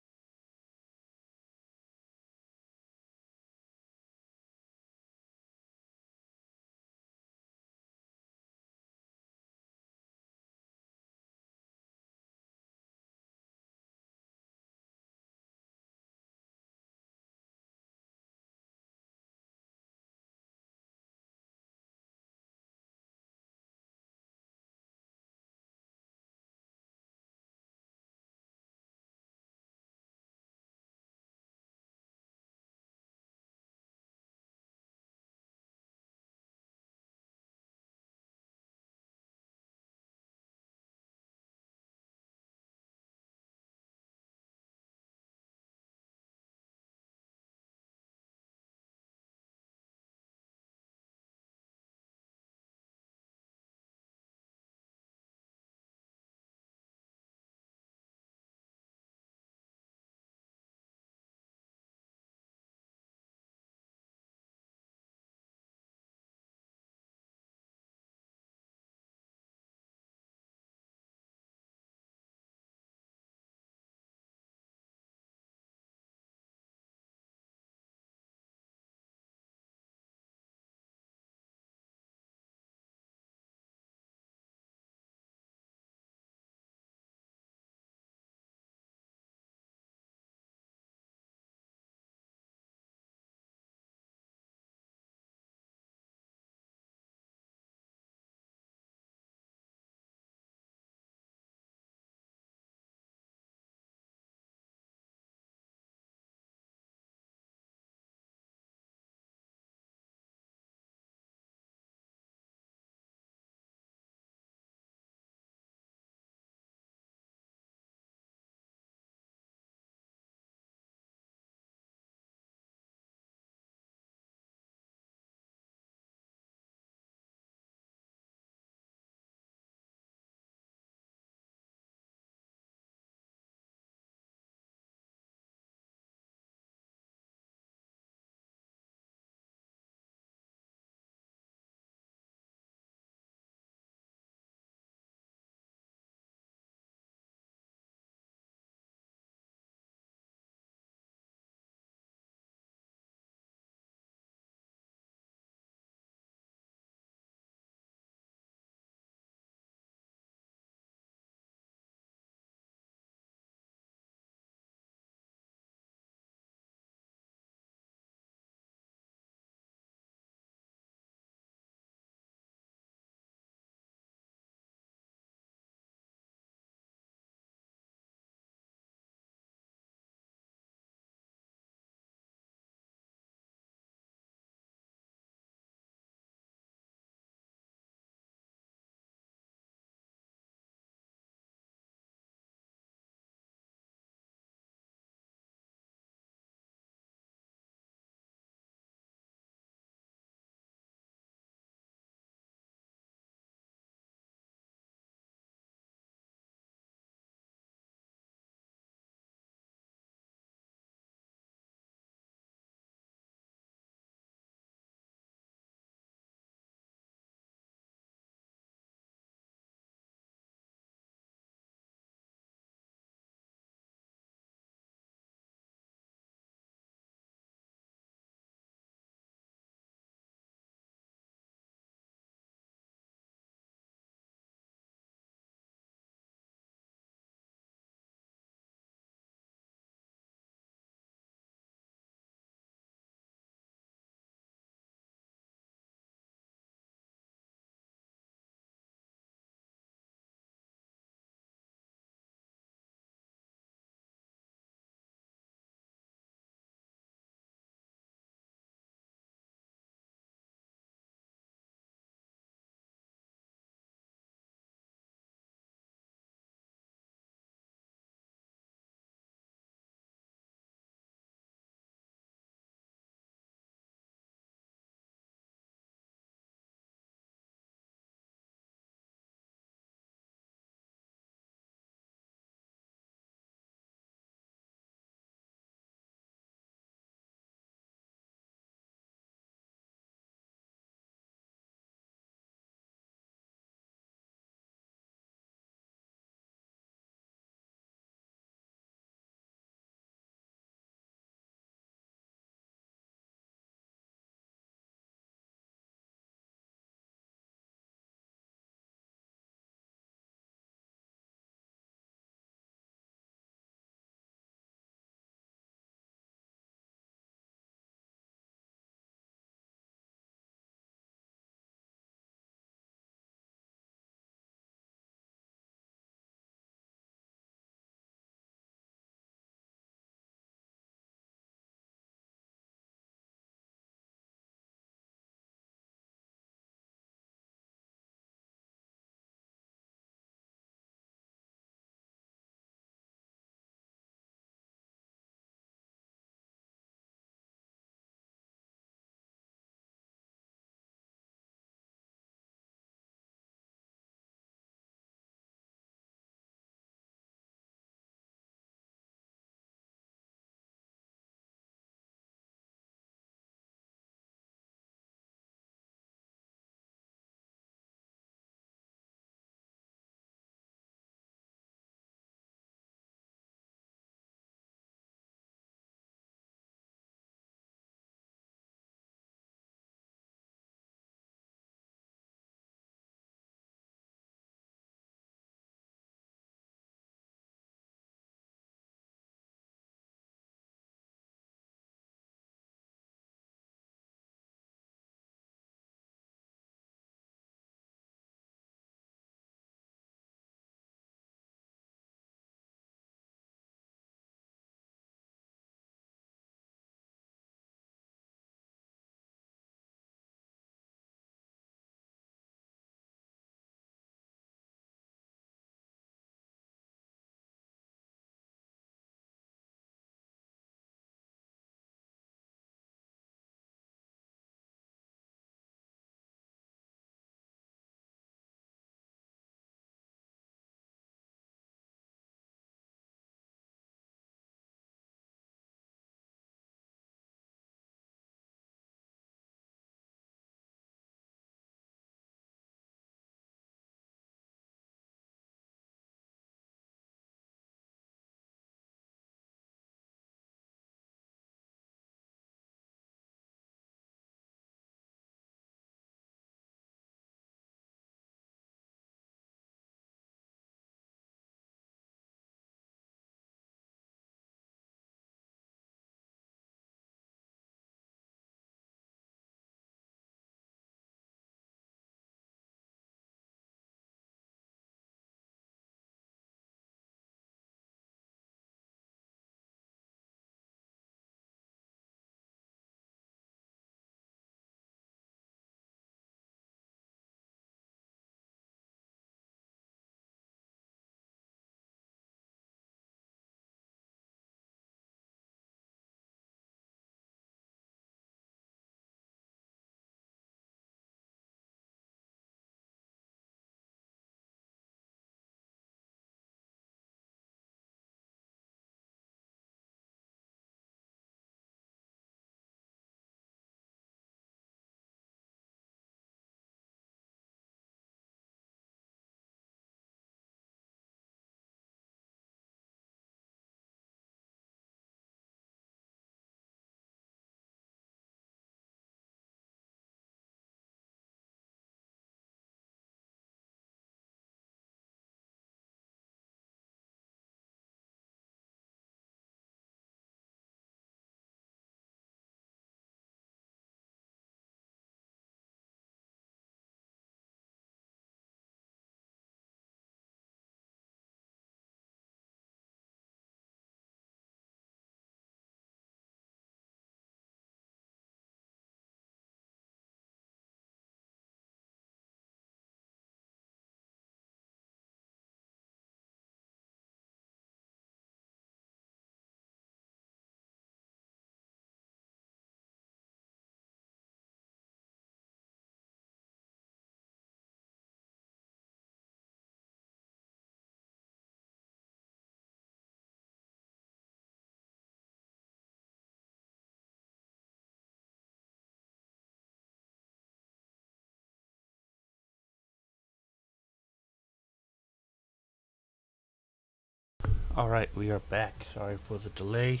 All right, we are back. Sorry for the delay.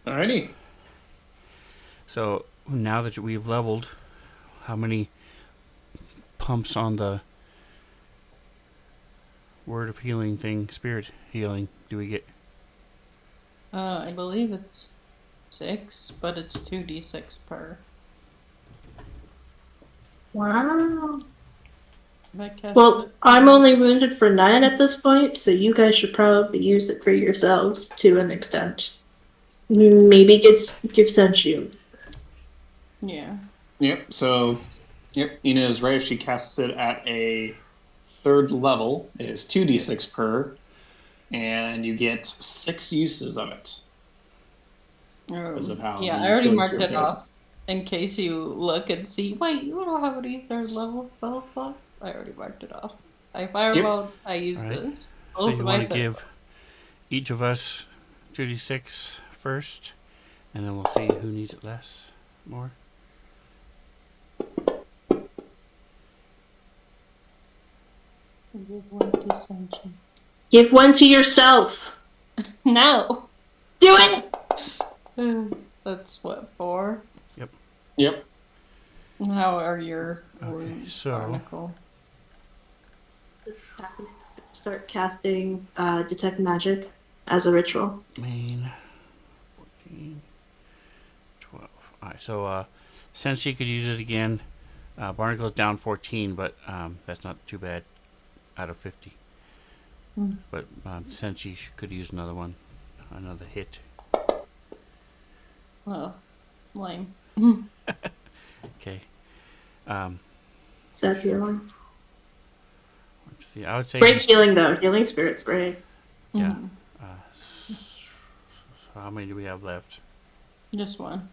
Alrighty. So now that we've leveled, how many pumps on the word of healing thing, spirit healing, do we get? I believe it's 6, but it's 2d6 per. Wow. If I cast Well, it- I'm only wounded for 9 at this point, so you guys should probably use it for yourselves to an extent. Maybe give Senshu. Yeah. Yep. So, yep. Ina is right. If she casts it at a 3rd level, it is 2d6 per, and you get 6 uses of it because of how Yeah, the I already healing marked spirit it goes. off. In case you look and see, wait, you don't have any 3rd level spell slots? I already marked it off. I fireball, I use All right. this. So Both you of want my to third give each of us 2d6 first, and then we'll see who needs it less, more. level. Give one to Sanchi. Give one to yourself. No! Do it! That's what, 4? Yep. How are your Okay, wounds, so- Barnacle? Start casting Detect Magic as a ritual. Main 14, 12. All right, so since she could use it again, Barnacle's down 14, but that's not too bad out of 50. But since she could use another one, another hit. Oh, lame. Okay. Set healing. Let's see. I would say Great healing though. Healing spirit's great. yeah. So how many do we have left? Just one.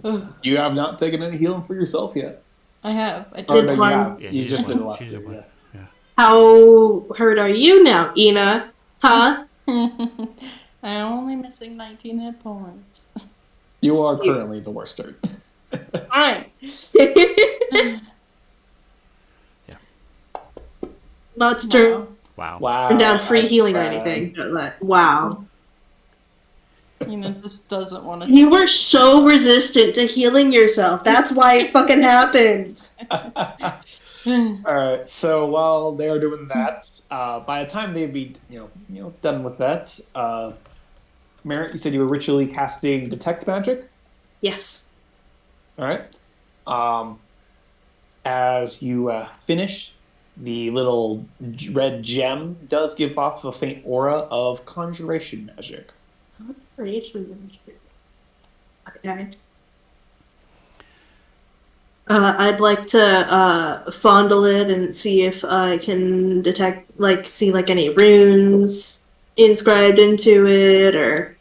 Ugh, You have not taken any healing for yourself yet. I have. I Or did no, you one. have. Yeah, You he just one. did the last She 2. did one. Yeah. How hurt are you now, Ina? Huh? I'm only missing 19 hit points. You are currently the worst hurt. Fine. Not to turn Wow. Wow. down free that's healing or bad. anything, but like, wow. This doesn't want to. You were so resistant to healing yourself. That's why it fucking happened. Alright, so while they are doing that, by the time they'd be done with that, Merritt, you said you were ritually casting Detect Magic? Yes. Alright. As you finish, the little red gem does give off a faint aura of conjuration magic. Okay. I'd like to fondle it and see if I can detect, see any runes inscribed into it, or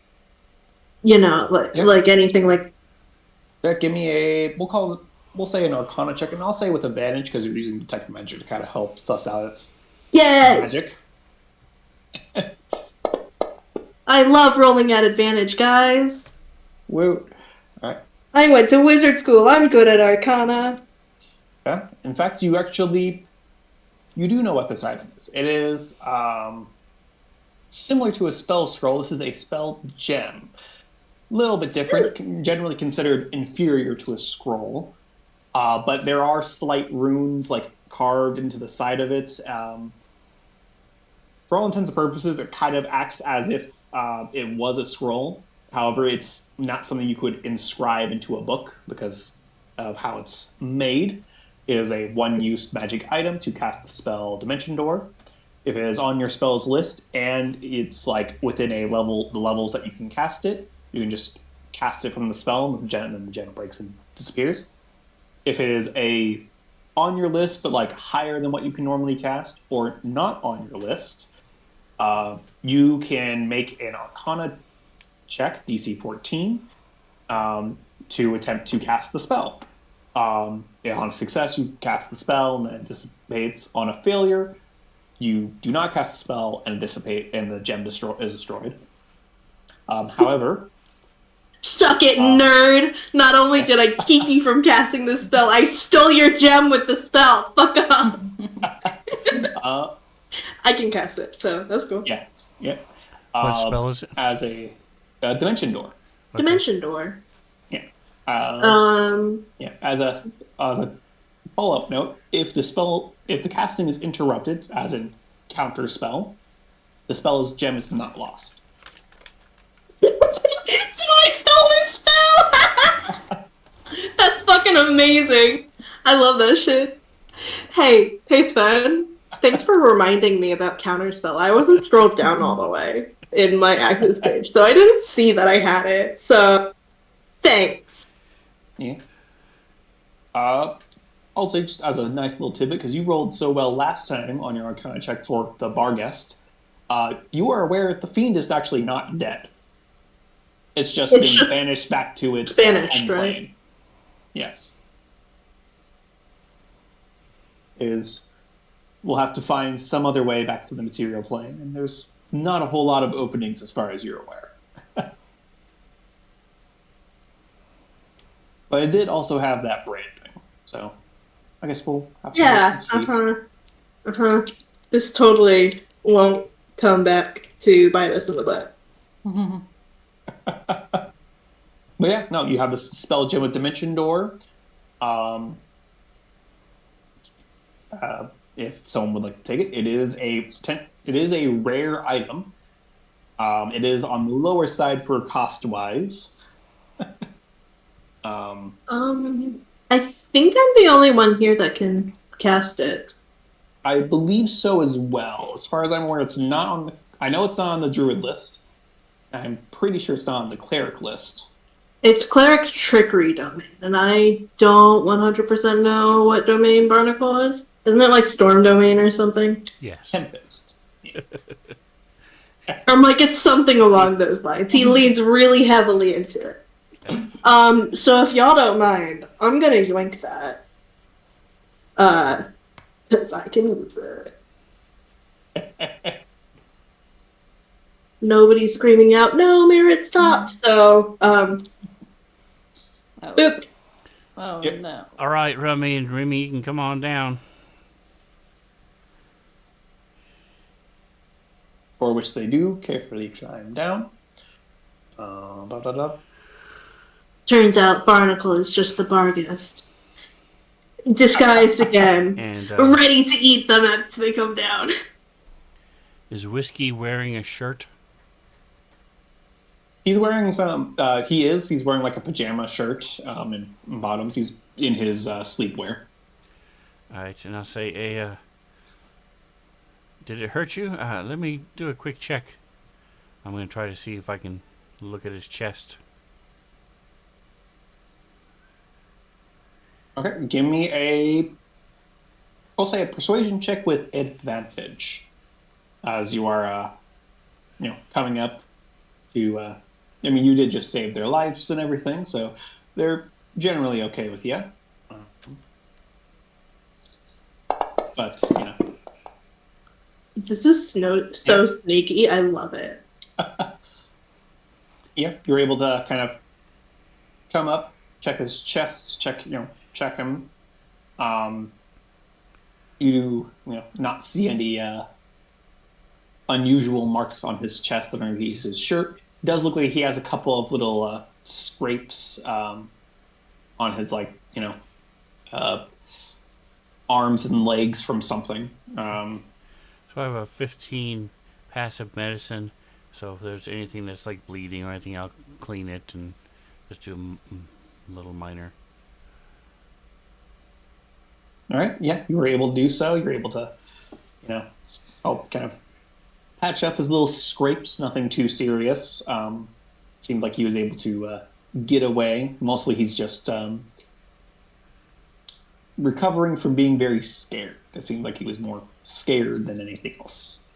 Yep. anything like. That give me we'll say an Arcana check, and I'll say with advantage because you're using Detect Magic to kind of help suss out its Yeah, magic. I love rolling at advantage, guys. Woo. Alright. I went to wizard school. I'm good at Arcana. Yeah. In fact, you do know what this item is. It is similar to a spell scroll. This is a spell gem. A little bit different, generally considered inferior to a scroll. But there are slight runes carved into the side of it. For all intents and purposes, it kind of acts as if it was a scroll. However, it's not something you could inscribe into a book because of how it's made. It is a one-use magic item to cast the spell Dimension Door. If it is on your spells list and it's within the levels that you can cast it, you can just cast it from the spell and then the gem breaks and disappears. If it is on your list but higher than what you can normally cast or not on your list, you can make an Arcana check, DC 14, to attempt to cast the spell. On a success, you cast the spell and it dissipates. On a failure, you do not cast the spell and it dissipates, and the gem is destroyed. However, Suck it, nerd! Not only did I keep you from casting the spell, I stole your gem with the spell. Fuck up. I can cast it, so that's cool. Yes. Yeah. What spell is it? As a dimension door. Okay. Dimension door. Yeah. Yeah. As a follow-up note, if the casting is interrupted, as in counter spell, the spell's gem is not lost. So I stole this spell! That's fucking amazing. I love that shit. Hey, Sven. Thanks for reminding me about counterspell. I wasn't scrolled down all the way in my active page, so I didn't see that I had it. So, thanks. Yeah. Also, just as a nice little tidbit, because you rolled so well last time on your Arcana check for the Barghest, you are aware that the fiend is actually not dead. It's just been banished back to its banished, end plane. right? Yes. We'll have to find some other way back to the material plane, and there's not a whole lot of openings as far as you're aware. But it did also have that branding, so I guess we'll have to wait and see. This totally won't come back to bite us in the butt. But yeah, no, you have this spell gem with Dimension Door. If someone would like to take it, it is a rare item. It is on the lower side for cost wise. I think I'm the only one here that can cast it. I believe so as well. As far as I'm aware, it's not on the. I know it's not on the druid list. I'm pretty sure it's not on the cleric list. It's cleric trickery domain, and I don't 100% know what domain Barnacle is. Isn't it like storm domain or something? Yes. Tempest. Yes. I'm like, it's something along those lines. He leans really heavily into it. So if y'all don't mind, I'm gonna yoink that. Because I can use it. Nobody's screaming out, no, Merritt, stop! So, boop. Oh, Yep. no. All right, Rummy and Remy, you can come on down. For which they do carefully climb down. Turns out Barnacle is just the Barghest. Disguised again. And Ready to eat them as they come down. is Whiskey wearing a shirt? He's wearing some. He's wearing like a pajama shirt and bottoms. He's in his sleepwear. All right, and I'll say, did it hurt you? Let me do a quick check. I'm going to try to see if I can look at his chest. Okay, give me I'll say a persuasion check with advantage, as you are, coming up to. I mean, you did just save their lives and everything, so they're generally okay with you. But This is so sneaky. I love it. yeah, you're able to kind of come up, check his chest, check him. You do not see any unusual marks on his chest underneath his shirt. It does look like he has a couple of little scrapes on his arms and legs from something. So I have a 15 passive medicine. So if there's anything that's like bleeding or anything, I'll clean it and just do a little minor. All right, yeah, you were able to do so. You're able to, kind of patch up his little scrapes. Nothing too serious. Seemed like he was able to get away. Mostly, he's just recovering from being very scared. It seemed like he was more scared than anything else.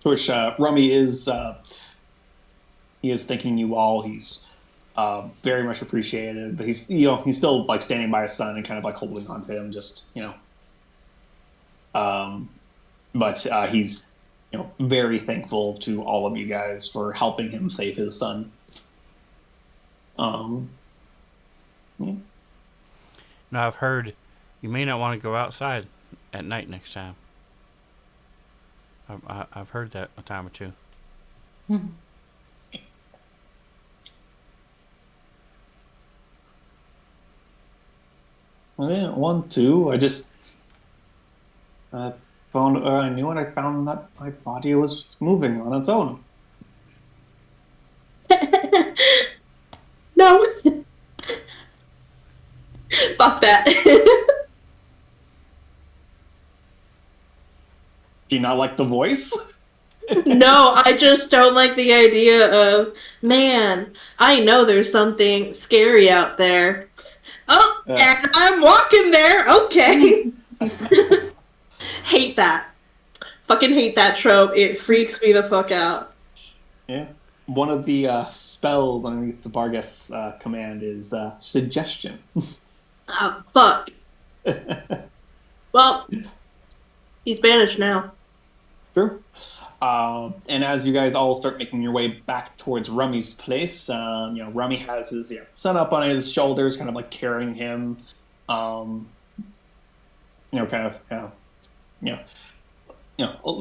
To which Rummy is thanking you all. He's very much appreciated, but he's still like standing by his son and kind of like holding on to him, just but he's very thankful to all of you guys for helping him save his son. Yeah. Now I've heard you may not want to go outside at night next time. I've heard that a time or two. I didn't want to. I just found. I knew when I found that my body was moving on its own. No, fuck that. Do you not like the voice? No, I just don't like the idea of, man, I know there's something scary out there. Oh, and I'm walking there. Okay. Hate that. Fucking hate that trope. It freaks me the fuck out. Yeah. One of the spells underneath the Bargus command is suggestion. Oh, fuck. Well, he's banished now. Sure. And as you guys all start making your way back towards Rummy's place, Rummy has his son up on his shoulders, kind of like carrying him.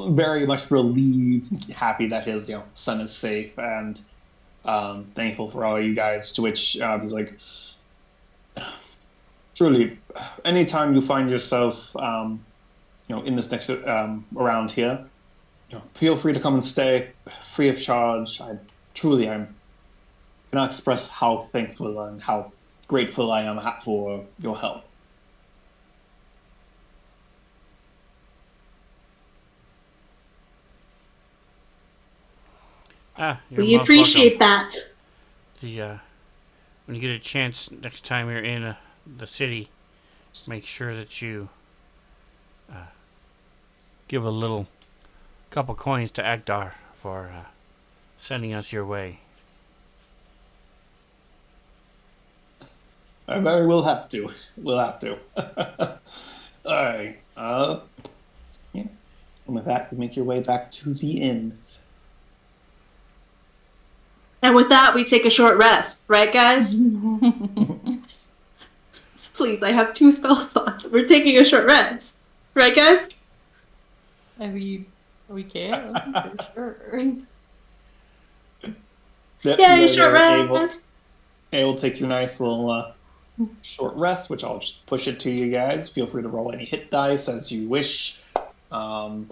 Very much relieved, and happy that his son is safe, and thankful for all you guys. To which he's like, truly, anytime you find yourself, in this next around here, feel free to come and stay, free of charge. I cannot express how thankful and how grateful I am for your help. We appreciate that. When you get a chance next time you're in the city, make sure that you give a couple coins to Agdar for sending us your way. I very will have to. We'll have to. All right. And with that, you make your way back to the inn. And with that, we take a short rest. Right, guys? Please, I have 2 spell slots. We're taking a short rest. Right, guys? I mean, we can, for sure. Yeah, short rest. Able to take your nice little short rest, which I'll just push it to you guys. Feel free to roll any hit dice as you wish. Wow.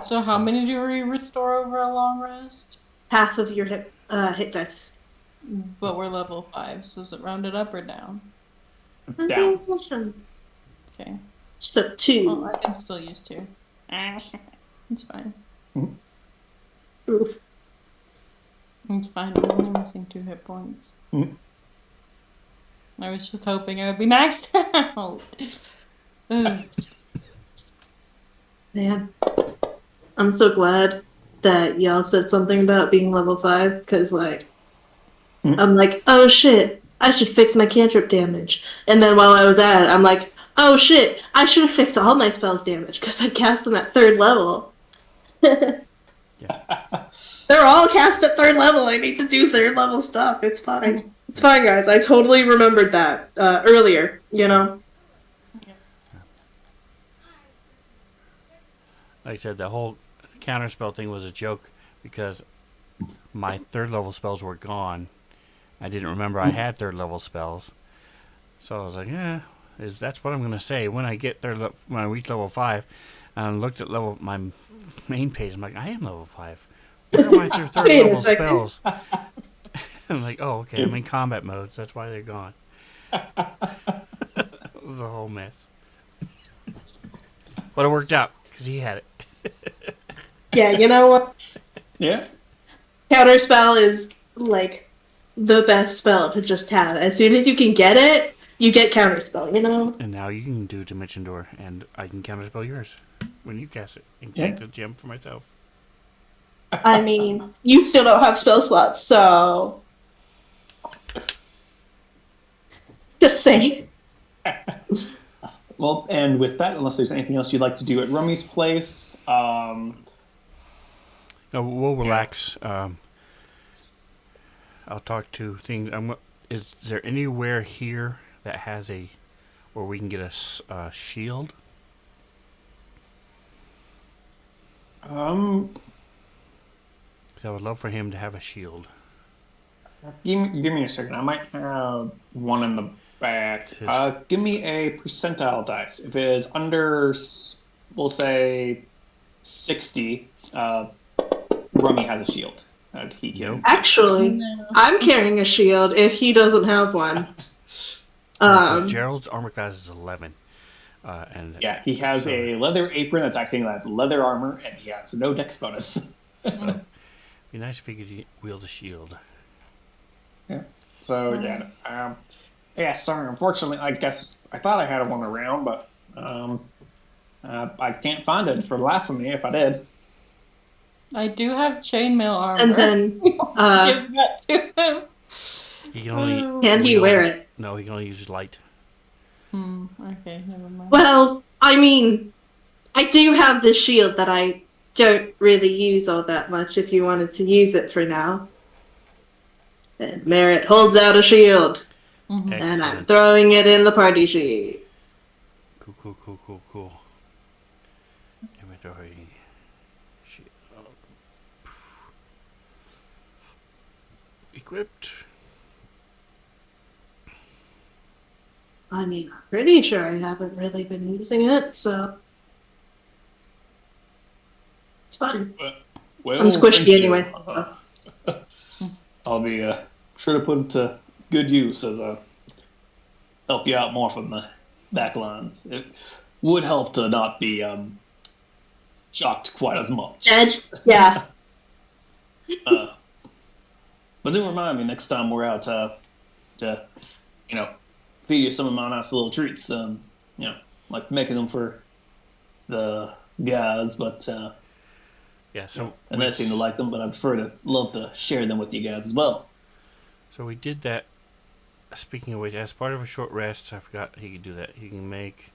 So how many do we restore over a long rest? Half of your hit dice. But we're level 5, so is it rounded up or down? Down. Okay. So 2. Well, I can still use 2. It's fine. Oof. It's fine. I'm only missing 2 hit points. I was just hoping I would be maxed out. Man. I'm so glad that y'all said something about being level 5, because, I'm like, oh shit, I should fix my cantrip damage. And then while I was at it, I'm like, oh shit, I should have fixed all my spells damage, because I cast them at 3rd level. They're all cast at 3rd level. I need to do 3rd level stuff. It's fine. It's fine, guys. I totally remembered that earlier, Like I said, the whole counterspell thing was a joke because my 3rd level spells were gone. I didn't remember I had 3rd level spells. So I was like, that's what I'm going to say when I get when I reach level 5. And I looked at my main page. I'm like, I am level 5. Where are my 3rd level spells? I'm like, oh, okay, I'm in combat mode, so that's why they're gone. It was a whole mess. But it worked out, because he had it. Yeah, you know what? Yeah. Counterspell is, the best spell to just have. As soon as you can get it, you get Counterspell, And now you can do Dimension Door, and I can Counterspell yours when you cast it, and take the gem for myself. I mean, you still don't have spell slots, so... Just saying. Well, and with that, unless there's anything else you'd like to do at Rummy's place, No, we'll relax. I'll talk to things. Is there anywhere here that has a or we can get a shield. Um, 'Cause I would love for him to have a shield. give me a second. I might have one in the back. His- Give me a percentile dice. If it is under, we'll say 60, Rummy has a shield. He can. Nope. Actually, No. I'm carrying a shield if he doesn't have one. Because Gerald's armor class is 11. And Yeah, he has so- a leather apron that's acting as leather armor, and he has no dex bonus. So, be nice if he could wield a shield. Yeah. So yeah. Sorry. Unfortunately, I guess I thought I had one around, but I can't find it for the life of me. If I did, I do have chainmail armor. And then, give that to him. He can only. can he wield- wear it? No, he can only use light. Okay, never mind. Well, I mean, I do have this shield that I don't really use all that much if you wanted to use it for now. And Merritt holds out a shield, Mhm. and I'm Excellent. throwing it in the party sheet. Cool. Inventory. Shield. Equipped. I mean, I'm pretty sure I haven't really been using it, so it's fine. well, I'm squishy thank you. anyway. So. I'll be sure to put it to good use as help you out more from the back lines. It would help to not be shocked quite as much. Edge? Yeah. But do remind me next time we're out to feed you some of my nice little treats. Like making them for the guys, but Yeah, so and they seem to like them. But I love to share them with you guys as well. So we did that. Speaking of which, as part of a short rest, I forgot he could do that. He can make.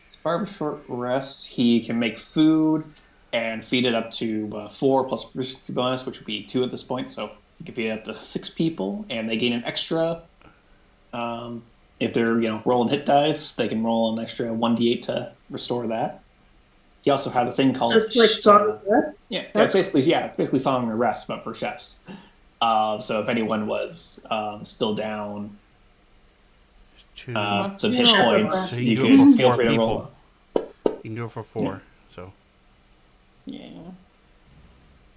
As part of a short rest, he can make food and feed it up to 4 plus proficiency bonus, which would be 2 at this point. So he can feed it up to 6 people, and they gain an extra. If they're rolling hit dice, they can roll an extra 1d8 to restore that. He also had a thing called It's like Song of Death? it's basically Song of Rest, but for chefs. So if anyone was still down Two. some hit Yeah. points, So you you can do it can for feel 4 free to people. roll. You can do it for 4. So Yeah.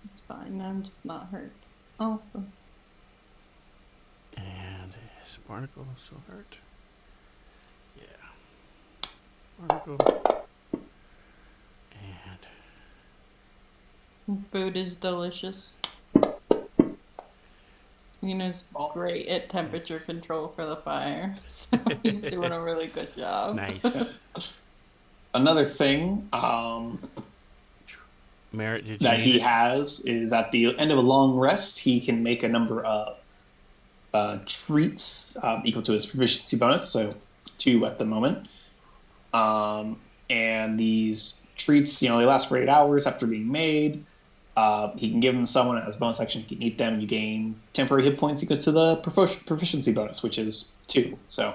It's fine. I'm just not hurt. Awesome. and is Barnacle still hurt? Yeah. Barnacle. And Food is delicious. It's great at temperature control for the fire. So he's doing a really good job. nice. Another thing Merritt, did you that need he it? has is at the end of a long rest, he can make a number of treats equal to his proficiency bonus, so 2 at the moment. And these treats, they last for 8 hours after being made. He can give them to someone as bonus action. He can eat them. You gain temporary hit points equal to the proficiency bonus, which is 2. So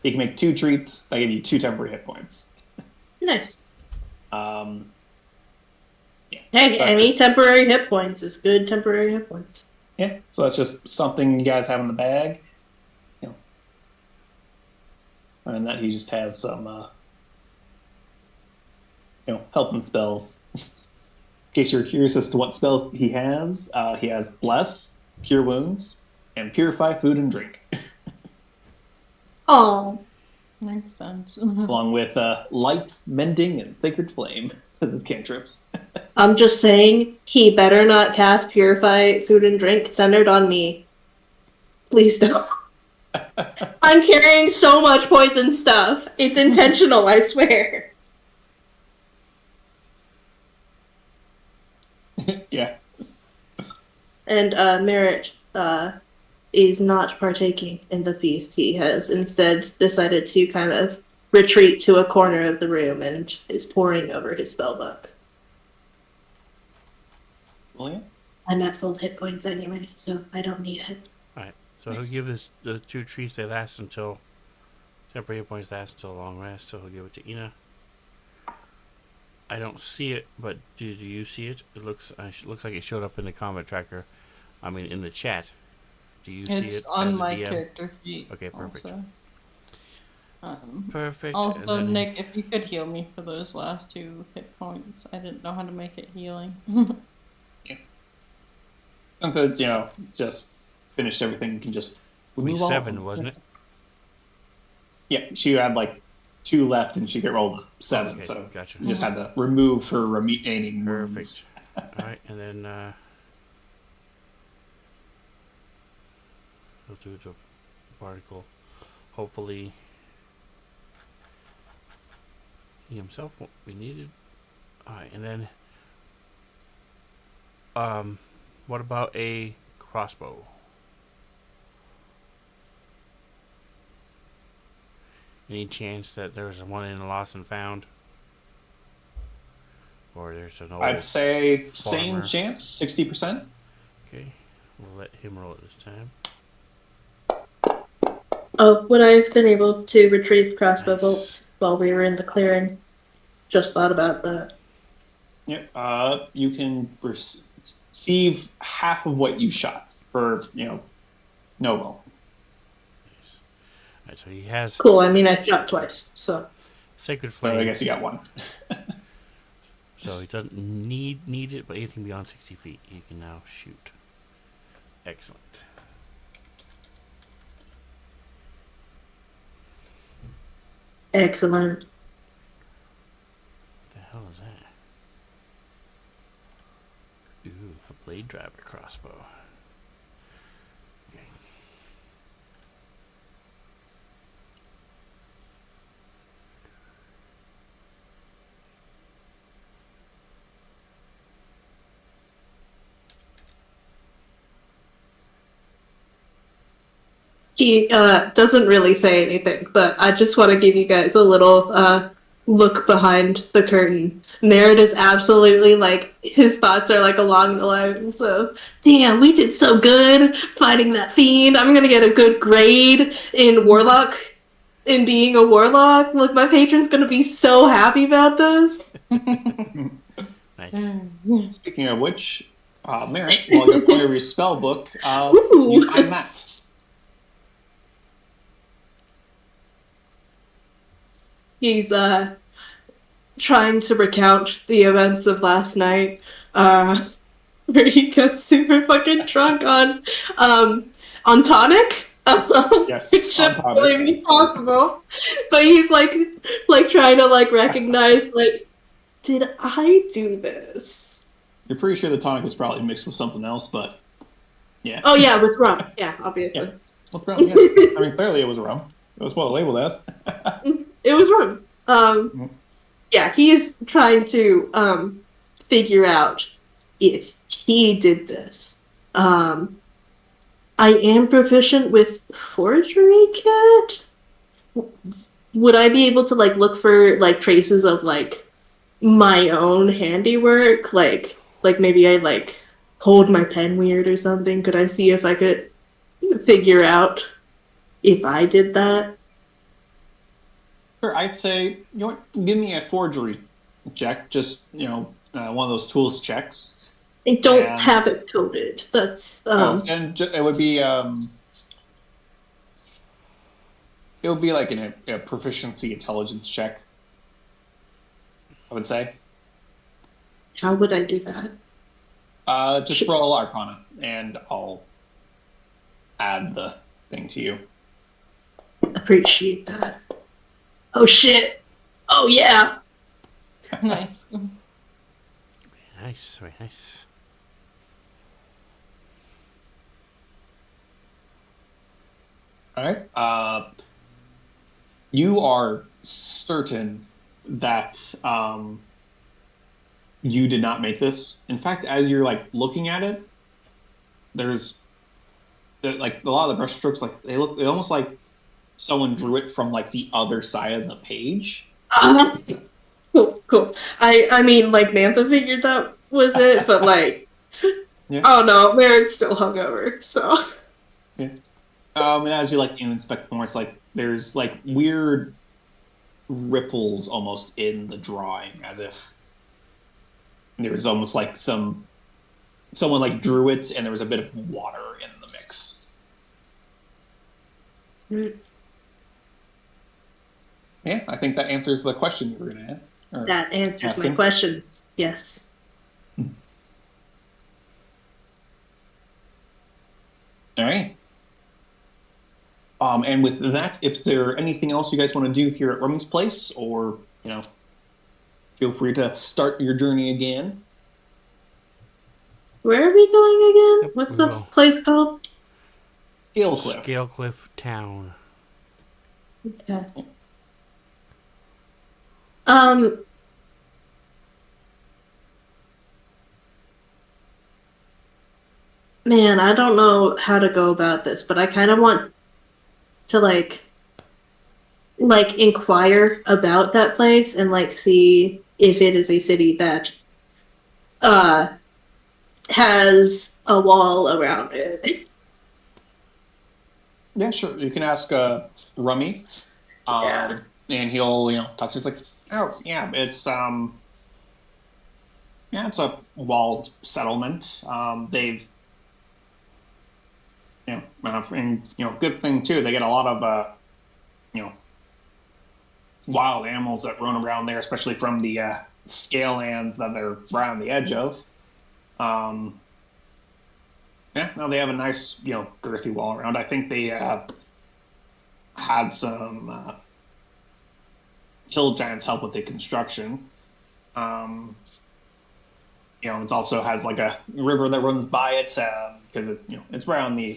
he can make 2 treats that give you 2 temporary hit points. Nice. Yeah. Hey, any temporary hit points is good temporary hit points. Yeah, so that's just something you guys have in the bag. And that he just has some, helping spells. In case you're curious as to what spells he has Bless, Cure Wounds, and Purify Food and Drink, Oh, Makes sense. along with Light, Mending, and Sacred Flame as his cantrips. I'm just saying, he better not cast Purify Food and Drink centered on me. Please don't. I'm carrying so much poison stuff. It's intentional, I swear. Yeah. And Merritt is not partaking in the feast. He has instead decided to kind of retreat to a corner of the room and is poring over his spellbook. Well, yeah. I'm at full hit points anyway, so I don't need it. Alright, So Nice. he'll give the 2 trees that last until temporary hit points last until a long rest. So he'll give it to Ina. I don't see it, but do you see it? It looks like it showed up in the combat tracker. I mean, in the chat. Do you see It's it on as a my DM? character sheet. Okay, perfect. Also. Perfect. And Also, then Nick, if you could heal me for those last 2 hit points, I didn't know how to make it healing. Because, just finished everything, you can just it'll be remove all of 7, them. wasn't it? Yeah, she had like 2 left and she get rolled 7, Okay, so gotcha. you just had to remove her remaining wounds. Perfect. All right, and then we'll do the particle. Hopefully, he himself won't be needed. All right, and then what about a crossbow? Any chance that there's one in lost and found? Or there's an old I'd say same farmer. chance, 60%. Okay, we'll let him roll it this time. Oh, would I've been able to retrieve crossbow Nice. bolts while we were in the clearing? Just thought about that. Yep. You can receive half of what you shot for, no roll. Nice. All right, so he has Cool. I mean, I shot twice, so. Sacred So Flame. I guess you got 1. So he doesn't need it, but anything beyond 60 feet, he can now shoot. Excellent. Excellent. What the hell is that? Ooh, a blade driver crossbow. Okay. He doesn't really say anything, but I just want to give you guys a little look behind the curtain. Merritt is absolutely like, his thoughts are like along the lines of, damn, we did so good fighting that fiend. I'm gonna get a good grade in Warlock, in being a Warlock. Look, my patron's gonna be so happy about this. Nice. Speaking of which, Merritt, while you're pulling your spell book, Ooh. you find Matt. He's trying to recount the events of last night, where he got super fucking drunk on tonic. Yes, It should on really tonic. be possible, but he's like trying to like recognize like, did I do this? You're pretty sure the tonic is probably mixed with something else, but yeah. Oh yeah, with rum. Yeah, obviously. Yeah. What's wrong? Yeah. I mean, clearly it was rum. That's what it labeled as. It was rum. Yeah, he's trying to figure out if he did this. I am proficient with forgery kit. Would I be able to like look for like traces of like my own handiwork? Like maybe I like hold my pen weird or something. Could I see if I could figure out if I did that? Sure, I'd say, give me a forgery check. Just, one of those tools checks. I don't And- have it coded. That's Then it would be it would be like a proficiency intelligence check, I would say. how would I do that? Just roll Arcana, and I'll add the thing to you. Appreciate that. Oh shit. Oh yeah. Nice. Nice, very nice. All right. You are certain that you did not make this. In fact, as you're like looking at it, there's like a lot of the brushstrokes, like they almost like someone drew it from like the other side of the page. Cool. I mean, like Mantha figured that was it, but like, Yeah. oh no, Merritt's still hungover, so. Yeah. And as you like inspect more, it's like there's like weird ripples almost in the drawing, as if there was almost like someone like drew it, and there was a bit of water in the mix. Mm, Yeah, I think that answers the question you were going to ask. Or that answers my asking. question. Yes. All right. And with that, if there anything else you guys want to do here at Rummy's place, or feel free to start your journey again. Where are we going again? Yep, What's we the will. place called? Scale Cliff. Scalecliff Town. Okay. Um. Man, I don't know how to go about this, but I kind of want to like inquire about that place and like see if it is a city that uh has a wall around it. Yeah, sure. You can ask Rummy, Yeah. and he'll talk to us like, oh yeah, it's a walled settlement. They've and good thing too. They get a lot of you know wild animals that roam around there, especially from the scale lands that they're right on the edge of. Um, yeah, no, they have a nice girthy wall around. I think they had some hill giants help with the construction. Um, it also has like a river that runs by it because it's right on the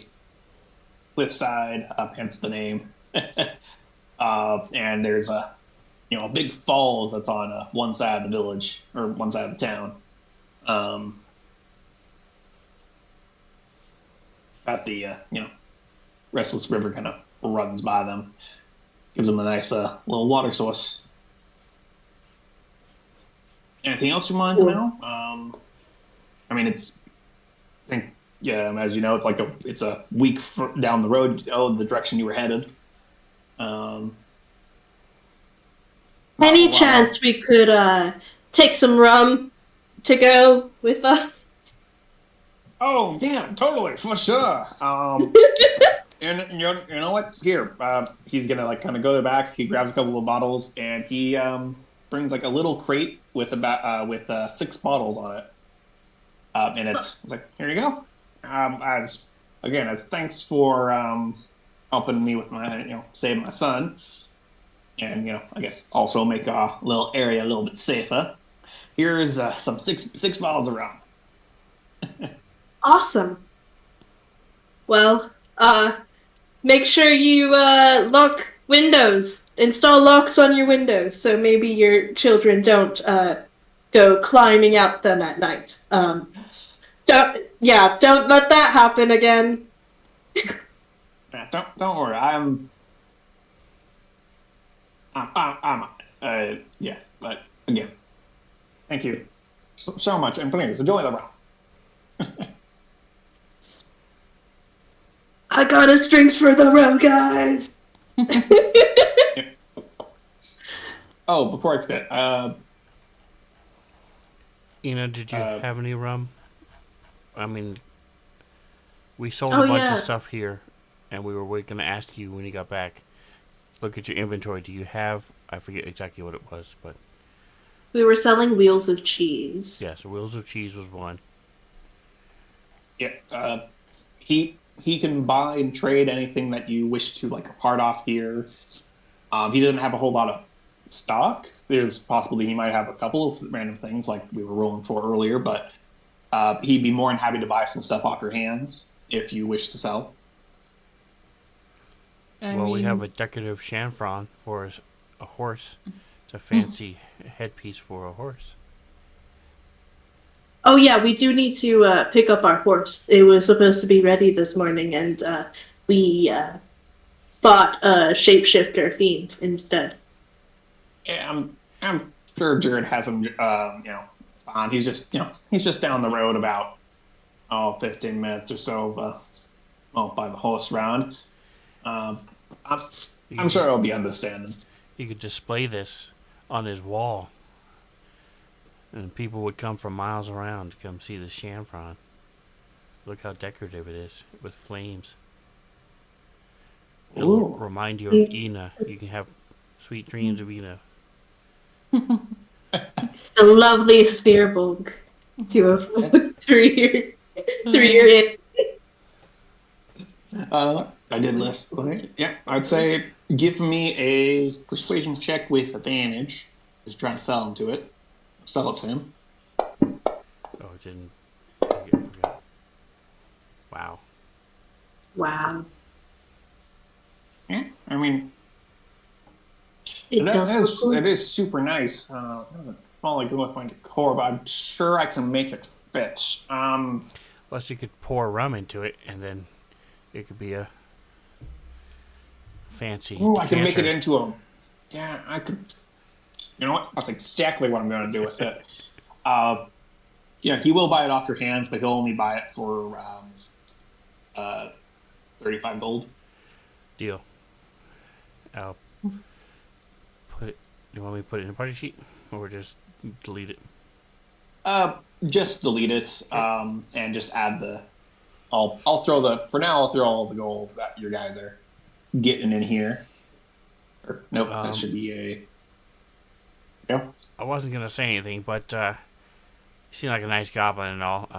cliffside, hence the name. And there's a big falls that's on one side of the village or one side of the town. At the restless river kind of runs by them, gives them a nice little water source. Anything else you wanted to know? I mean, I think, yeah, as you know, it's a week down the road. Oh, the direction you were headed. Any chance we could take some rum to go with us? Oh yeah, totally for sure. And you know what? Here, he's gonna like kind of go to the back. He grabs a couple of bottles and he brings like a little crate with about with 6 bottles on it. And it's like, here you go. As thanks for helping me with my saving my son, and I guess also make a little area a little bit safer. Here's some six bottles of rum. Awesome. Well, make sure you lock windows. Install locks on your windows so maybe your children don't go climbing out them at night. Don't let that happen again. Don't worry. Yeah. But again, thank you so much, and please enjoy the rum. I got us drinks for the rum, guys. Yeah. Oh, before I forget, Ina, did you have any rum? I mean, we sold Oh, a bunch yeah. of stuff here, and we were going to ask you when you got back. Look at your inventory. Do you have? I forget exactly what it was, but We were selling wheels of cheese. yes, Wheels of Cheese was one. yeah, he can buy and trade anything that you wish to like a part off here. He doesn't have a whole lot of stock. There's possibly he might have a couple of random things like we were rolling for earlier, but he'd be more than happy to buy some stuff off your hands if you wish to sell. We have a decorative chanfron for a horse. It's a fancy headpiece for a horse. Oh yeah, we do need to pick up our horse. It was supposed to be ready this morning, and we fought a shapeshifter fiend instead. Yeah, I'm sure Jared has him, fine. He's just down the road about 15 minutes or so by the horse round. I'm, I'm sure he'll be understanding. You could display this on his wall, and people would come from miles around to come see the chamfron. Look how decorative it is with flames. It'll Ooh. remind you of Ina. You can have sweet dreams of Ina. The lovely spearbug to a 3 year in. I did list. Okay. Yeah, I'd say give me a persuasion check with advantage. Just trying to sell it to him. Oh, it didn't. I forgot. Wow. Wow. Yeah, I mean, It does look it cool. is super nice. I'm only going with my decor, but I'm sure I can make it fit. Plus, you could pour rum into it, and then it could be a fancy Ooh, I can make it decanter. into a. Yeah, I could. You know what? That's exactly what I'm going to do with it. Yeah, he will buy it off your hands, but he'll only buy it for uh, 35 gold. Deal. I'll put it. You want me to put it in a party sheet, or just delete it? Just delete it, and just add the. I'll throw the for now. I'll throw all the gold that you guys are getting in here. Or, nope, that should be a. Yep. I wasn't gonna say anything, but you seem like a nice goblin and all.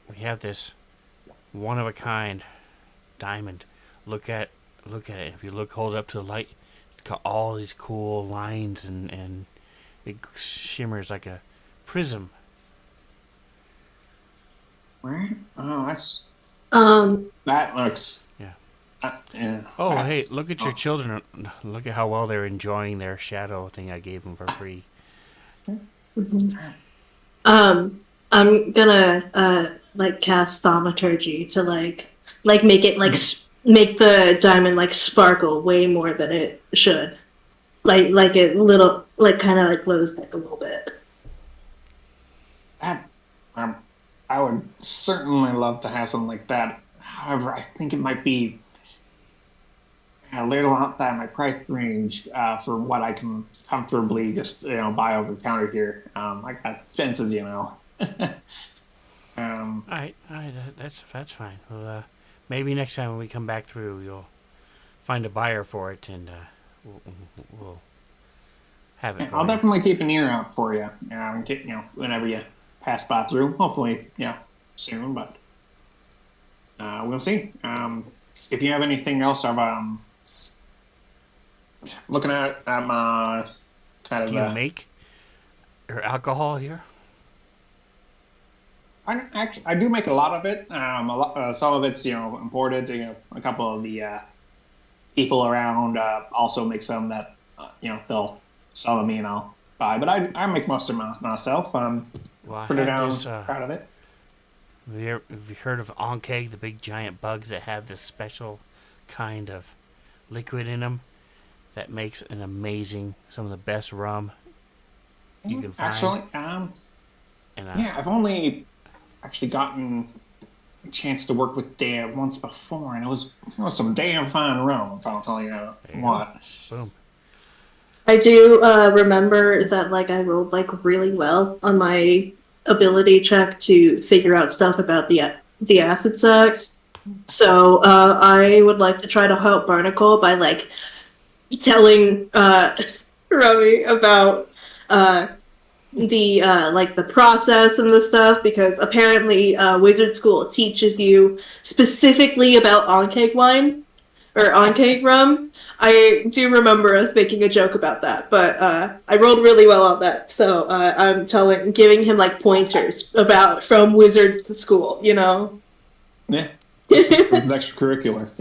We have this one of a kind diamond. Look at it. If you hold it up to the light, it's got all these cool lines and it shimmers like a prism. Where? Oh, Um, that looks. Yeah. Yeah. Oh, hey, look at your children. Look at how well they're enjoying their shadow thing I gave them for free. I'm gonna like cast thaumaturgy to like make it like make the diamond like sparkle way more than it should. Like it little like kind of like glows like a little bit. That, I would certainly love to have something like that. However, I think it might be a little outside my price range for what I can comfortably just buy over the counter here. I got expenses, All right, that's fine. Well, maybe next time when we come back through, you'll find a buyer for it, and we'll have it for I'll you. definitely keep an ear out for you. Whenever you pass by through. Hopefully, soon, but we'll see. If you have anything else, I'm looking at kind of. Do you make your alcohol here? I do make a lot of it. Some of it's imported. A couple of the people around also make some that they'll sell to me and I'll buy. But I make most of it myself. Well, I Pretty have down this. proud of it. Have you heard of onkeg, the big giant bugs that have this special kind of liquid in them that makes an amazing, some of the best rum you can find? Actually, I've only actually gotten a chance to work with Dan once before, and it was some damn fine rum. If I'll tell you what. Boom. I do remember that like I rolled like really well on my ability check to figure out stuff about the acid sucks. So I would like to try to help Barnacle by like telling Remy about the like the process and the stuff because apparently Wizard School teaches you specifically about oncake wine or oncake rum. I do remember us making a joke about that, but I rolled really well on that, so I'm giving him like pointers about from Wizard School, Yeah, it was an extracurricular.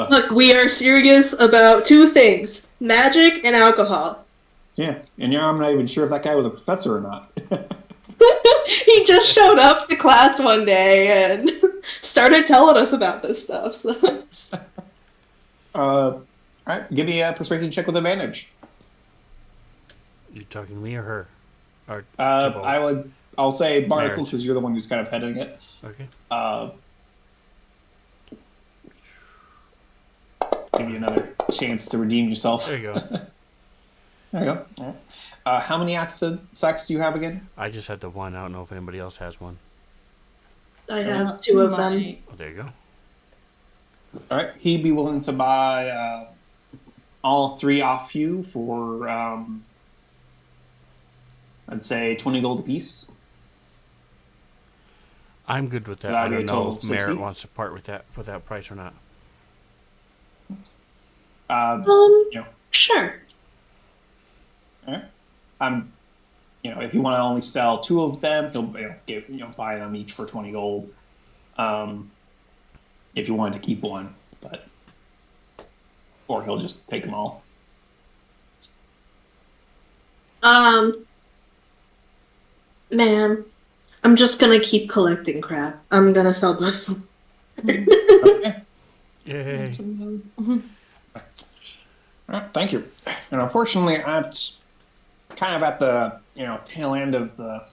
Look, we are serious about two things: magic and alcohol. Yeah, and I'm not even sure if that guy was a professor or not. He just showed up to class one day and started telling us about this stuff. So. All right, give me a persuasion check with advantage. You talking to me or her? Or I'll say Barnacle Marriage. because you're the one who's kind of heading it. Okay. give you another chance to redeem yourself. There you go. There you go. All right. How many sacks do you have again? I just had the one. I don't know if anybody else has one. I have 2 of them. Oh, there you go. All right. He'd be willing to buy all 3 off you for, I'd say, 20 gold apiece. I'm good with that. That'd I be don't a total know of if 60. Merritt wants to part with that for that price or not. Sure. All right. If you want to only sell 2 of them, he'll buy them each for 20 gold. If you wanted to keep one, or he'll just take them all. Man, I'm just gonna keep collecting crap. I'm gonna sell both of them. Okay. Yay. All right, thank you. And unfortunately, I'm kind of at the tail end of the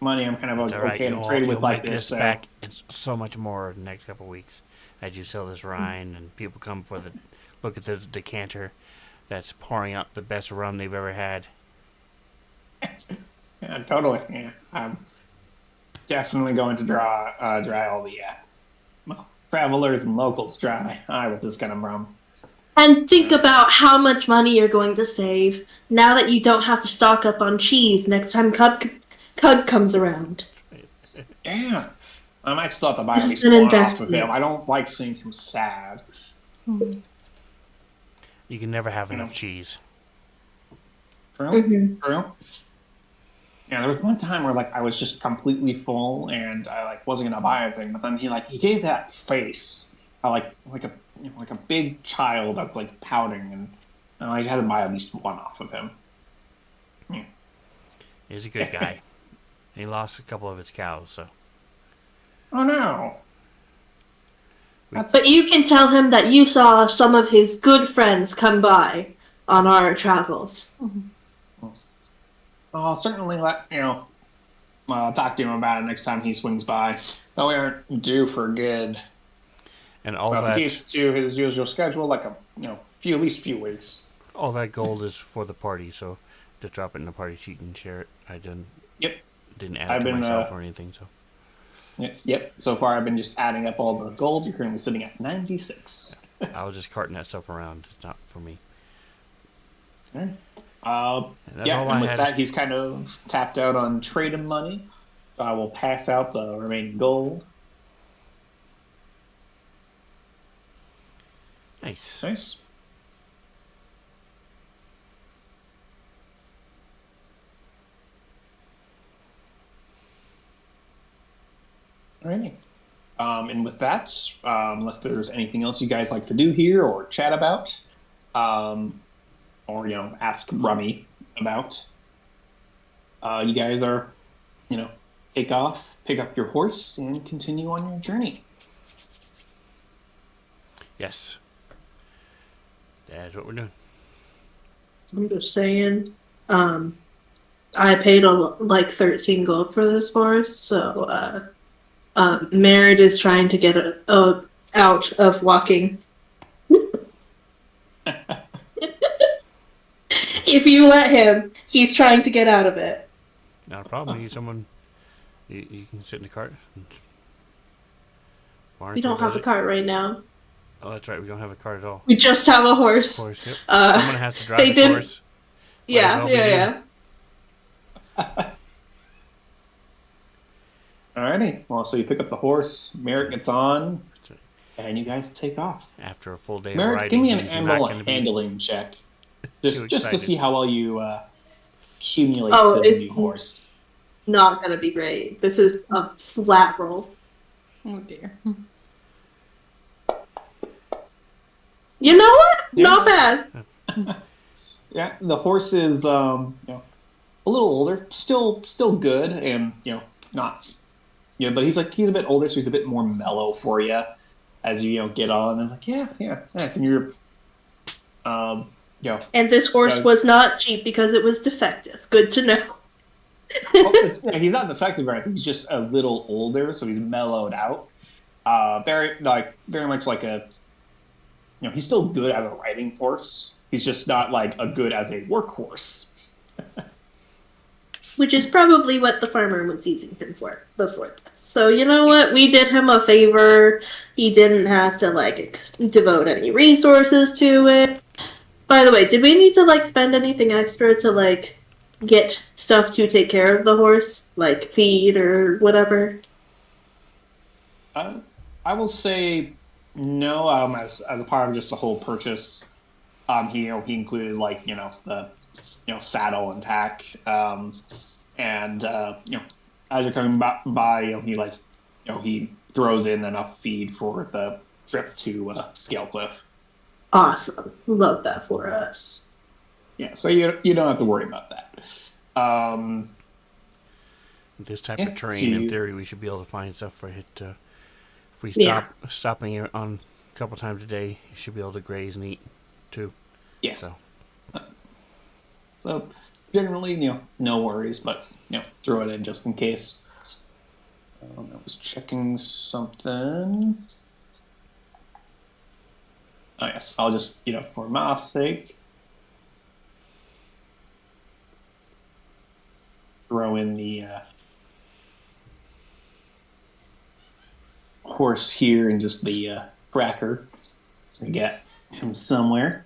money. I'm kind of It's all right. okay to trade with You'll like make this. this back and so much more in the next couple of weeks as you sell this Rhine and people come for the look at the decanter that's pouring out the best rum they've ever had. Yeah, totally. Yeah, I'm definitely going to dry all the travelers and locals dry with this kind of rum. And think about how much money you're going to save now that you don't have to stock up on cheese next time Cud comes around. Yeah. I might still have to buy at This least is an one off of investment. him. I don't like seeing him sad. You can never have enough cheese. True? Mhm. True? Yeah, there was one time where I was just completely full and I wasn't gonna buy anything, but then he gave that face, like a big child that's pouting, and I had to buy at least one off of him. He's a good guy. He lost a couple of his cows, so. Oh no! But you can tell him that you saw some of his good friends come by on our travels. I'll certainly talk to him about it next time he swings by. Though we aren't due for good. And all Well, if that he keeps to his usual schedule, at least few weeks. all that gold is for the party, so to drop it in the party sheet and share it. I didn't add it to myself or anything, so. Yep. So far, I've been just adding up all the gold. You're currently sitting at 96. I was just carting that stuff around. It's not for me. Okay. That's all I and with had. that, he's kind of tapped out on trading money. So I will pass out the remaining gold. Nice. Nice. Alrighty. And with that, unless there's anything else you guys like to do here or chat about, or ask Rummy about, you guys are, pick up your horse and continue on your journey. Yes. That's what we're doing. I'm just saying. I paid 13 gold for this horse, so Merritt is trying to get out of walking. If you let him, he's trying to get out of it. Not a problem. You need someone. You can sit in the cart. We don't have a cart right now. Oh, that's right. We don't have a cart at all. We just have a horse. Of course, yep. Someone has to drive the horse. Yeah. Alrighty. Well, so you pick up the horse. Merritt gets on, Right. and you guys take off. After a full day of Merritt, riding, give me an he's animal not going to be handling check, too just to excited. see how well you accumulate Oh, to the it's new horse. not gonna be great. This is a flat roll. Oh dear. You know what? Yeah. Not bad. Yeah, the horse is a little older, still good, and not but he's a bit older, so he's a bit more mellow for you as you get on. And it's yeah, nice, and you're And this horse was not cheap because it was defective. Good to know. yeah, he's not defective or anything. He's just a little older, so he's mellowed out. Very much like a he's still good as a riding horse. He's just not like a good as a workhorse. Which is probably what the farmer was using him for before this. So you know what? We did him a favor. He didn't have to like devote any resources to it. By the way, did we need to like spend anything extra to like get stuff to take care of the horse, like feed or whatever? I will say no. As a part of just the whole purchase, he included like the saddle and tack, and as you're coming by, he throws in enough feed for the trip to Scale Cliff. Awesome. Love that for us. Yeah, so you don't have to worry about that. This type Yeah, of terrain, so in theory, we should be able to find stuff for it. If we stopping it on a couple times a day, you should be able to graze and eat too. Yes. So generally, no worries, but throw it in just in case. I was checking something. Oh yes, I'll just for math's sake throw in the horse here and just the cracker to get him somewhere.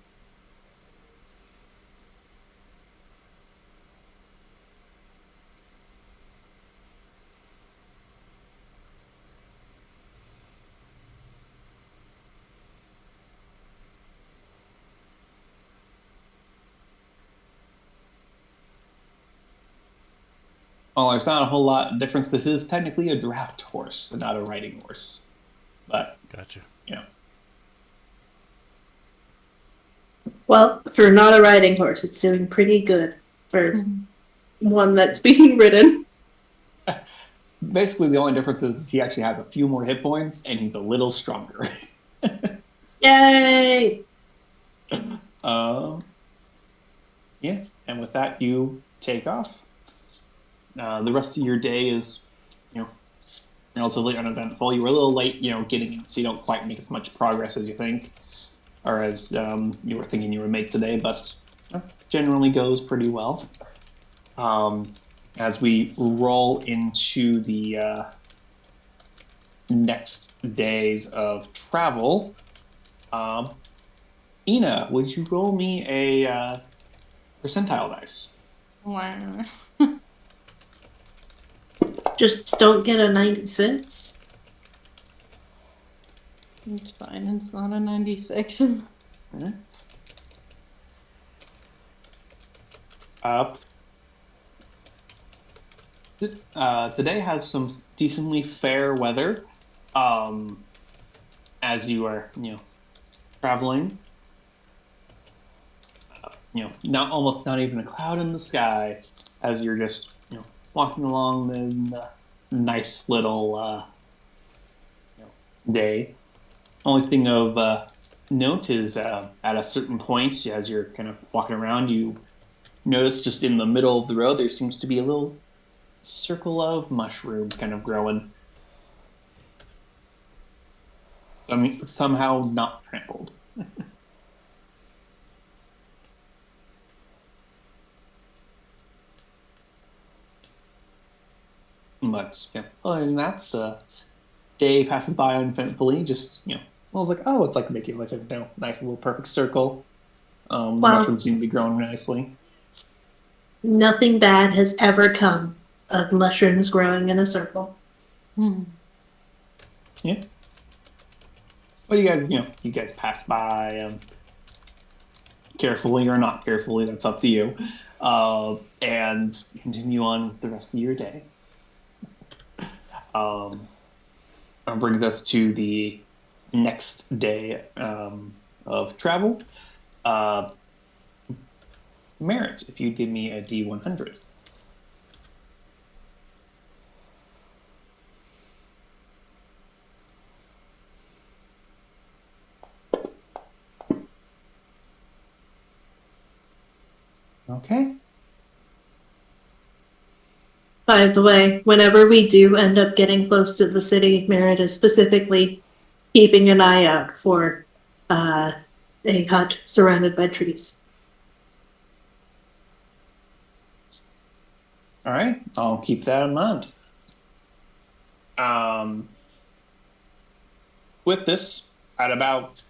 Oh, there's not a whole lot of difference. This is technically a draft horse and not a riding horse. But Gotcha. Well, for not a riding horse, it's doing pretty good for one that's being ridden. Basically, the only difference is he actually has a few more hit points and he's a little stronger. Yay! Yeah, and with that, you take off. The rest of your day is, relatively uneventful. You were a little late, getting in, so you don't quite make as much progress as you think, or as you were thinking you would make today, but generally goes pretty well. As we roll into the next days of travel, Ina, would you roll me a percentile dice? Wow. Just don't get a 96. It's fine. It's not a 96. Mm-hmm. Today has some decently fair weather. As you are, traveling. Not even a cloud in the sky, as you're just, walking along the nice little day. Only thing of note is at a certain point, as you're kind of walking around, you notice just in the middle of the road there seems to be a little circle of mushrooms kind of growing. I mean, somehow not trampled. But yeah, other than that, the day passes by uneventfully. Just well, it's like it's like making like a nice little perfect circle. Wow. Mushrooms seem to be growing nicely. Nothing bad has ever come of mushrooms growing in a circle. Yeah. Well, you guys pass by carefully or not carefully. That's up to you. And continue on the rest of your day. I'll bring us to the next day of travel. Merit, if you give me a D100. Okay. By the way, whenever we do end up getting close to the city, Merritt is specifically keeping an eye out for a hut surrounded by trees. All right, I'll keep that in mind. With this, at about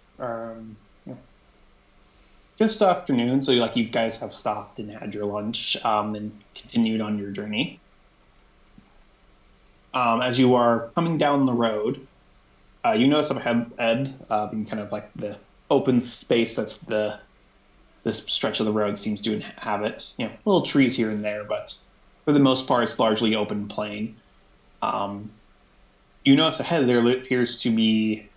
just afternoon, so like you guys have stopped and had your lunch, and continued on your journey. As you are coming down the road, you notice up ahead, in kind of like the open space that's this stretch of the road seems to inhabit. Little trees here and there, but for the most part, it's largely open plain. You notice ahead there appears to be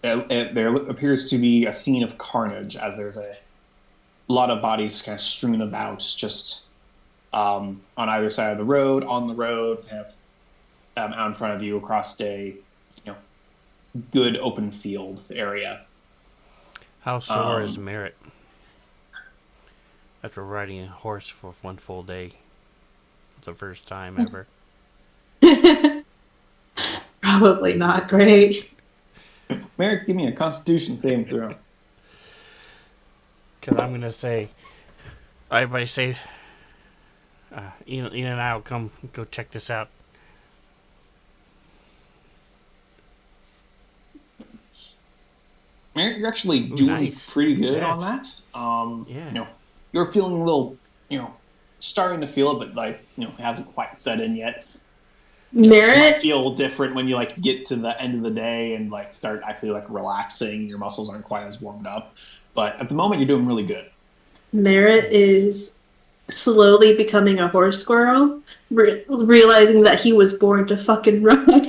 there appears to be a scene of carnage as there's a lot of bodies kind of strewn about just on either side of the road, on the road, kind of out in front of you across a good open field area. How sore is Merritt after riding a horse for one full day for the first time ever? Probably not great. Merrick, give me a Constitution saving throw. Because I'm going to say, everybody say, Ian and I will go check this out. Merrick, you're actually doing pretty good on that. Yeah. You're feeling a little, starting to feel it, but it hasn't quite set in yet. Merritt? It might feel different when you get to the end of the day and start actually relaxing. Your muscles aren't quite as warmed up, but at the moment you're doing really good. Merritt is slowly becoming a horse squirrel, realizing that he was born to fucking ride.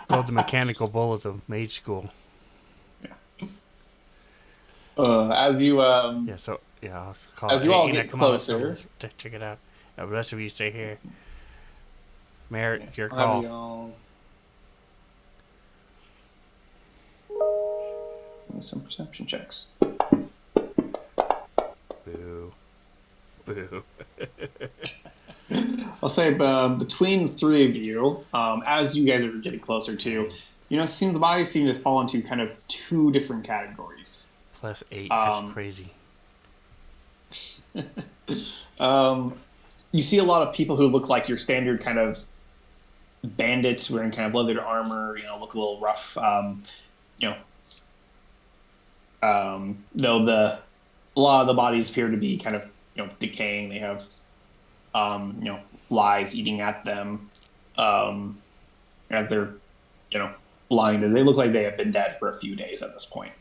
Rode the mechanical bull at the mage school. As you I'll call as it. you all Hey, get come closer, on, check it out. The rest of you stay here. Merritt, your I'll have call. you all give me some perception checks. Boo. Boo. I'll say between the three of you, as you guys are getting closer to, the bodies seem to fall into kind of two different categories. +8. That's crazy. You see a lot of people who look like your standard kind of bandits wearing kind of leathered armor, look a little rough. Though a lot of the bodies appear to be kind of decaying. They have flies eating at them, as they're lying there. They look like they have been dead for a few days at this point.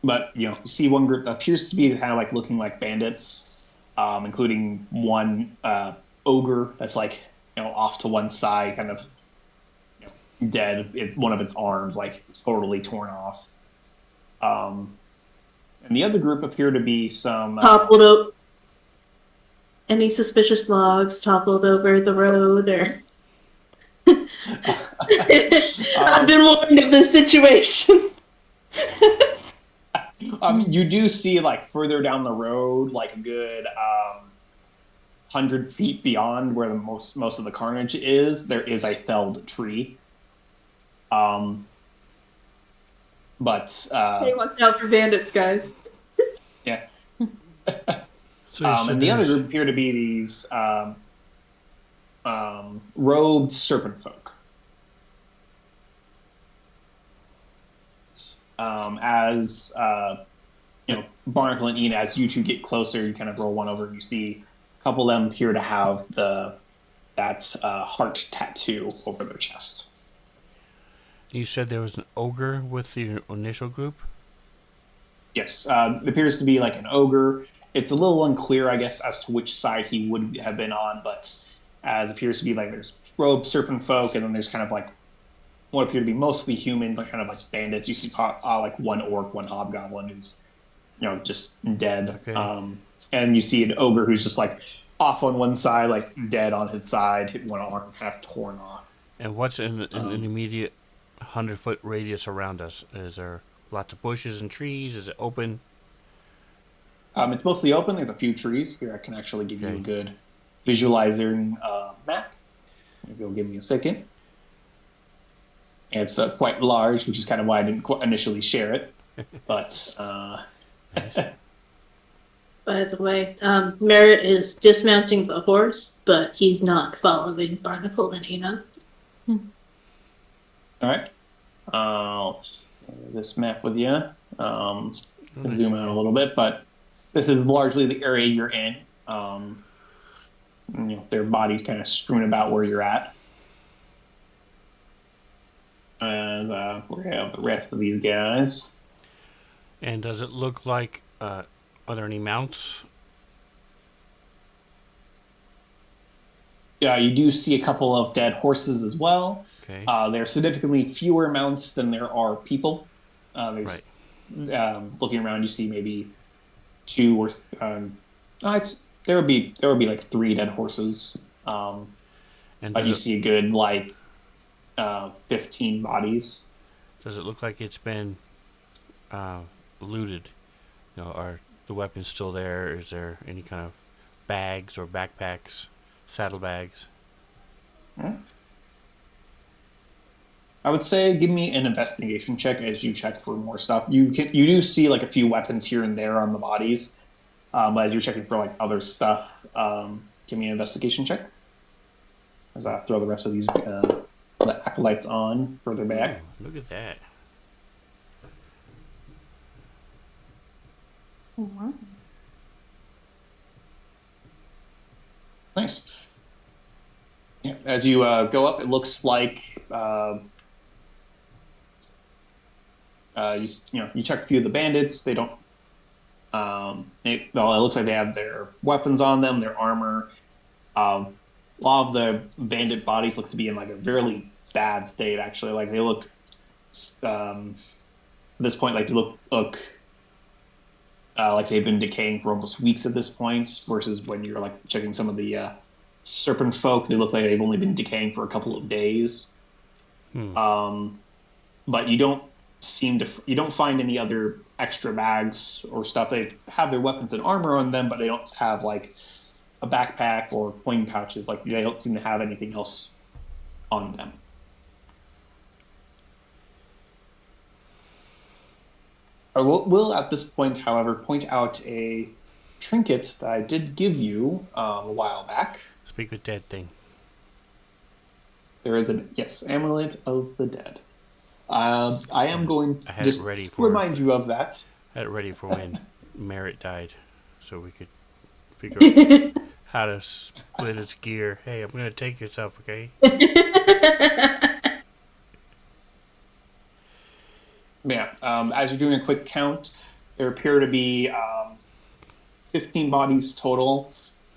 But you see one group that appears to be kind of looking like bandits, including one ogre that's off to one side, kind of dead. One of its arms totally torn off. And the other group appear to be some toppled up. Any suspicious logs toppled over the road, or I've been warned of this situation. You do see further down the road, a good 100 feet beyond where the most of the carnage is, there is a felled tree. But Hey, watch out for bandits, guys. Yeah. So and the other group appear to be these robed serpent folk. Barnacle and Ian, as you two get closer, you kind of roll one over and you see a couple of them appear to have that heart tattoo over their chest. You said there was an ogre with the initial group? Yes, it appears to be an ogre. It's a little unclear, I guess, as to which side he would have been on, but as appears to be there's robed serpent folk, and then there's kind of what appear to be mostly human, but kind of bandits. You see one orc, one hobgoblin who's just dead. Okay. And you see an ogre who's just off on one side, dead on his side, one arm kind of torn off. And what's in an immediate 100-foot radius around us? Is there lots of bushes and trees? Is it open? It's mostly open. There's a few trees. Here, I can actually give you a good visualizing map. Maybe you'll give me a second. It's quite large, which is kind of why I didn't initially share it. But Nice. By the way, Merritt is dismounting the horse, but he's not following Barnacle and Ina. all right, I'll share this map with you. Oh, Can nice. zoom out a Okay. little bit, but this is largely the area you're in. Their bodies kind of strewn about where you're at. And we have the rest of these guys. And does it look like, are there any mounts? Yeah, you do see a couple of dead horses as well. Okay. There are significantly fewer mounts than there are people. Right. There's looking around, you see maybe two or there would be like three dead horses. And But you see a good like 15 bodies. does it look like it's been uh, looted? Are the weapons still there? Is there any kind of bags or backpacks, saddlebags? Hmm? I would say give me an investigation check as you check for more stuff. You do see like a few weapons here and there on the bodies, but as you're checking for like other stuff, give me an investigation check. As I throw the rest of these the acolytes on further back. Ooh, look at that. Wow. Nice. Yeah, as you go up, it looks like you check a few of the bandits. They don't. It looks like they have their weapons on them, their armor. A lot of the bandit bodies looks to be in like a very bad state. Actually, like they look at this point, like they look like they've been decaying for almost weeks at this point. Versus when you're like checking some of the serpent folk, they look like they've only been decaying for a couple of days. Hmm. But you don't find any other extra bags or stuff. They have their weapons and armor on them, but they don't have like a backpack or coin pouches. Like they don't seem to have anything else on them. I will at this point, however, point out a trinket that I did give you a while back. Speak with dead thing. There is amulet of the dead. I am going to I had it just ready remind you of that. had it ready for when Merritt died, so we could figure out how to split its gear. Hey, I'm gonna take your stuff, okay? Yeah. As you're doing a quick count, there appear to be 15 bodies total,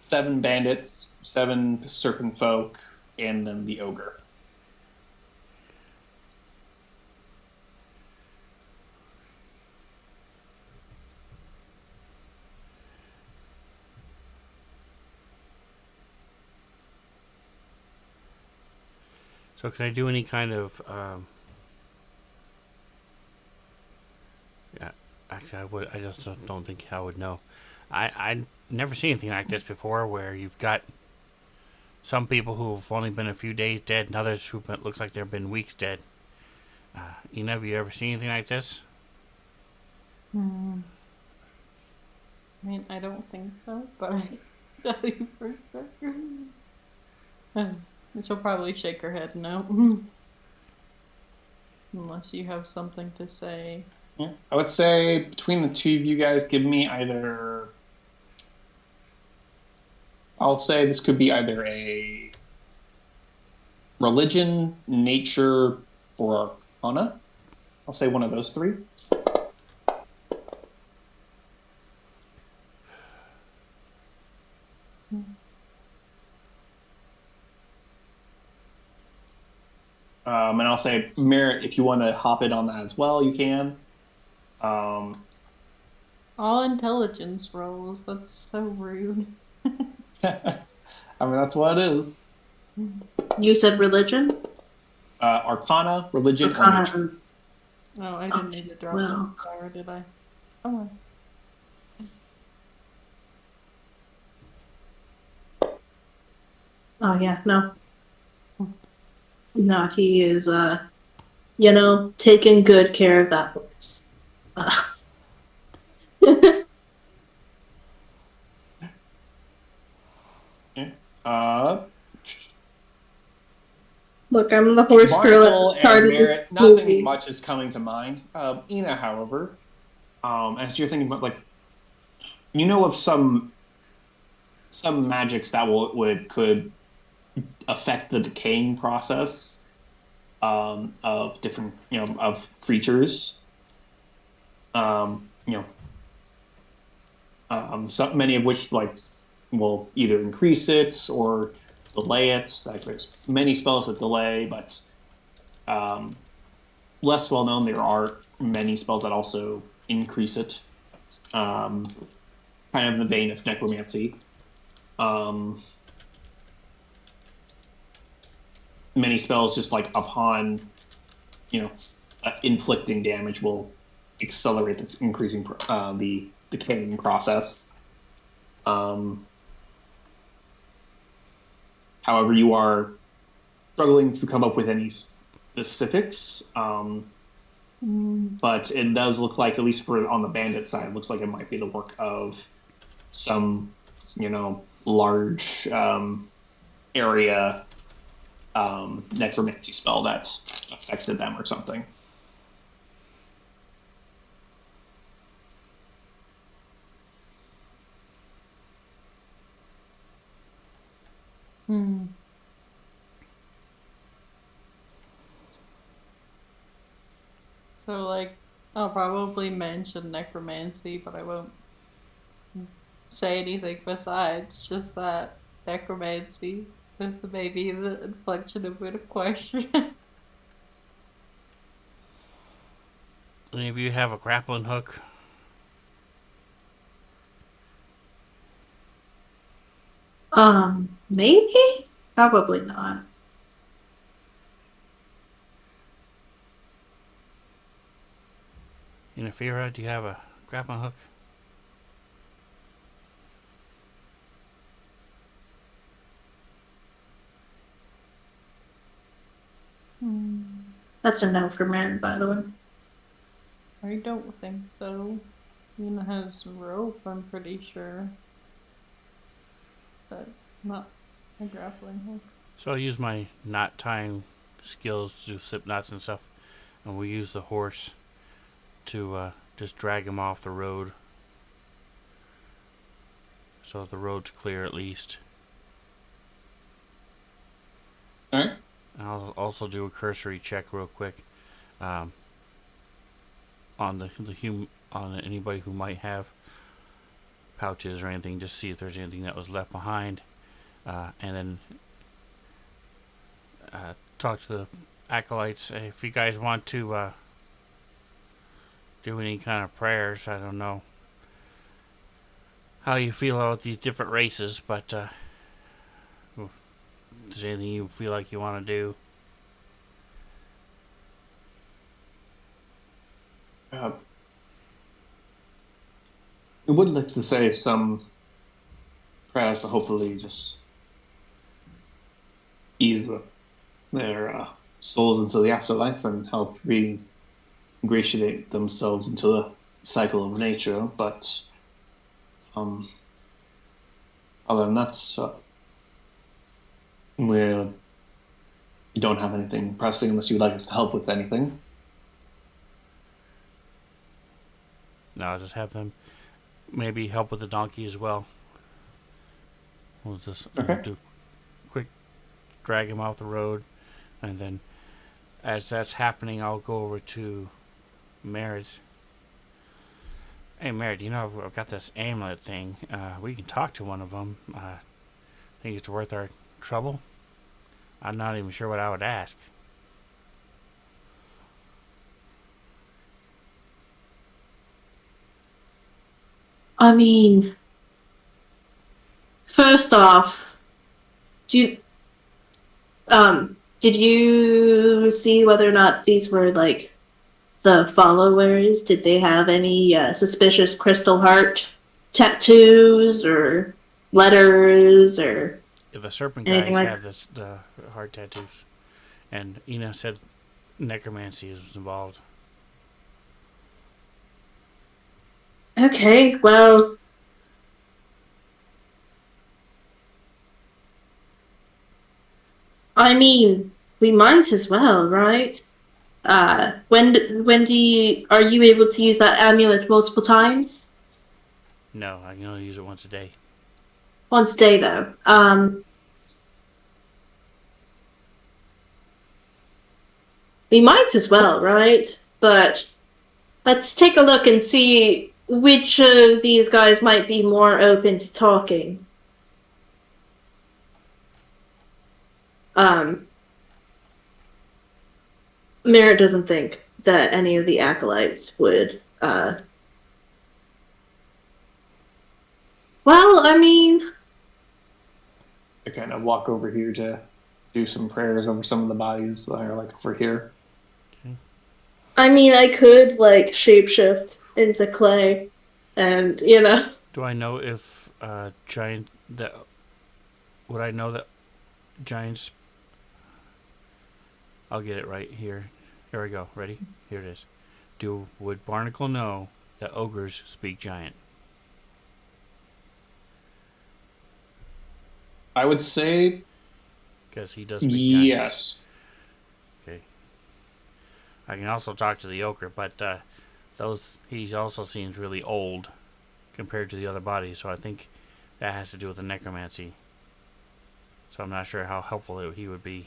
7 bandits, 7 serpent folk, and then the ogre. So can I do any kind of? Yeah, actually, I would. I just don't think I would know. I never seen anything like this before, where you've got some people who've only been a few days dead, and others who looks like they've been weeks dead. Have you ever seen anything like this? Hmm. I mean, I don't think so, but I tell you for sure. She'll probably shake her head no. Unless you have something to say. Yeah. I would say between the two of you guys, give me either. I'll say this could be either a religion, nature, or arcana. I'll say one of those three. And I'll say, Merritt, if you want to hop in on that as well, you can. All intelligence rolls. That's so rude. I mean, that's what it is. You said religion? Arcana, religion, or Arcana. nature. Oh, I didn't need to drop well. one power, did I? Oh. Oh yeah, no. No, he is taking good care of that horse. Okay. Look, I'm the horse girl at the Barnacle start and of this Merritt, nothing movie. much is coming to mind. Ina, however, as you're thinking about, like, you know of some magics that could affect the decaying process of different, of creatures. You know, so many of which like will either increase it or delay it. Like there's many spells that delay, but um, less well known. There are many spells that also increase it. Um, kind of in the vein of necromancy. Um, many spells just like upon inflicting damage will accelerate this increasing the decaying process. Um, however, you are struggling to come up with any specifics. But it does look like, at least for on the bandit side, it looks like it might be the work of some, large area necromancy spell that affected them or something. Hmm. So, like, I'll probably mention necromancy, but I won't say anything besides just that necromancy with maybe the inflection of a question. Any of you have a grappling hook? Maybe? Probably not. Inafira, do you have a grappling hook? That's a no for Maren, by the way. I don't think so. Una has rope, I'm pretty sure. But not a grappling hook. So I'll use my knot tying skills to do slip knots and stuff, and we use the horse to just drag him off the road, so the road's clear at least. All right. I'll also do a cursory check real quick on on anybody who might have pouches or anything, just see if there's anything that was left behind, and then talk to the acolytes. If you guys want to do any kind of prayers, I don't know how you feel about these different races, but if there's anything you feel like you want to do. I would like to say some prayers to hopefully just ease their souls into the afterlife and help ingratiate themselves into the cycle of nature. But other than that, we don't have anything pressing unless you'd like us to help with anything. No, I'll just have them maybe help with the donkey as well. We'll just do quick drag him off the road, and then as that's happening, I'll go over to Merritt. Hey, Merritt, I've got this amulet thing. We can talk to one of them. Think it's worth our trouble? I'm not even sure what I would ask. I mean, first off, do did you see whether or not these were like the followers? Did they have any suspicious crystal heart tattoos or letters or The serpent anything guys like have the heart tattoos, and Ina said necromancy is involved. Okay, well, I mean, we might as well, right? When do you are you able to use that amulet multiple times? No, I can only use it once a day. Once a day, though. We might as well, right? But let's take a look and see which of these guys might be more open to talking. Merritt doesn't think that any of the acolytes would. Well, I mean, I kind of walk over here to do some prayers over some of the bodies that are like over here. I could like shapeshift into clay, and Do I know if giant that? Would I know that giants? I'll get it right here. Here we go. Ready? Here it is. Would Barnacle know that ogres speak giant? I would say Because he does speak giant. yes. Okay. I can also talk to the ogre, but he also seems really old compared to the other bodies, so I think that has to do with the necromancy. So I'm not sure how helpful he would be.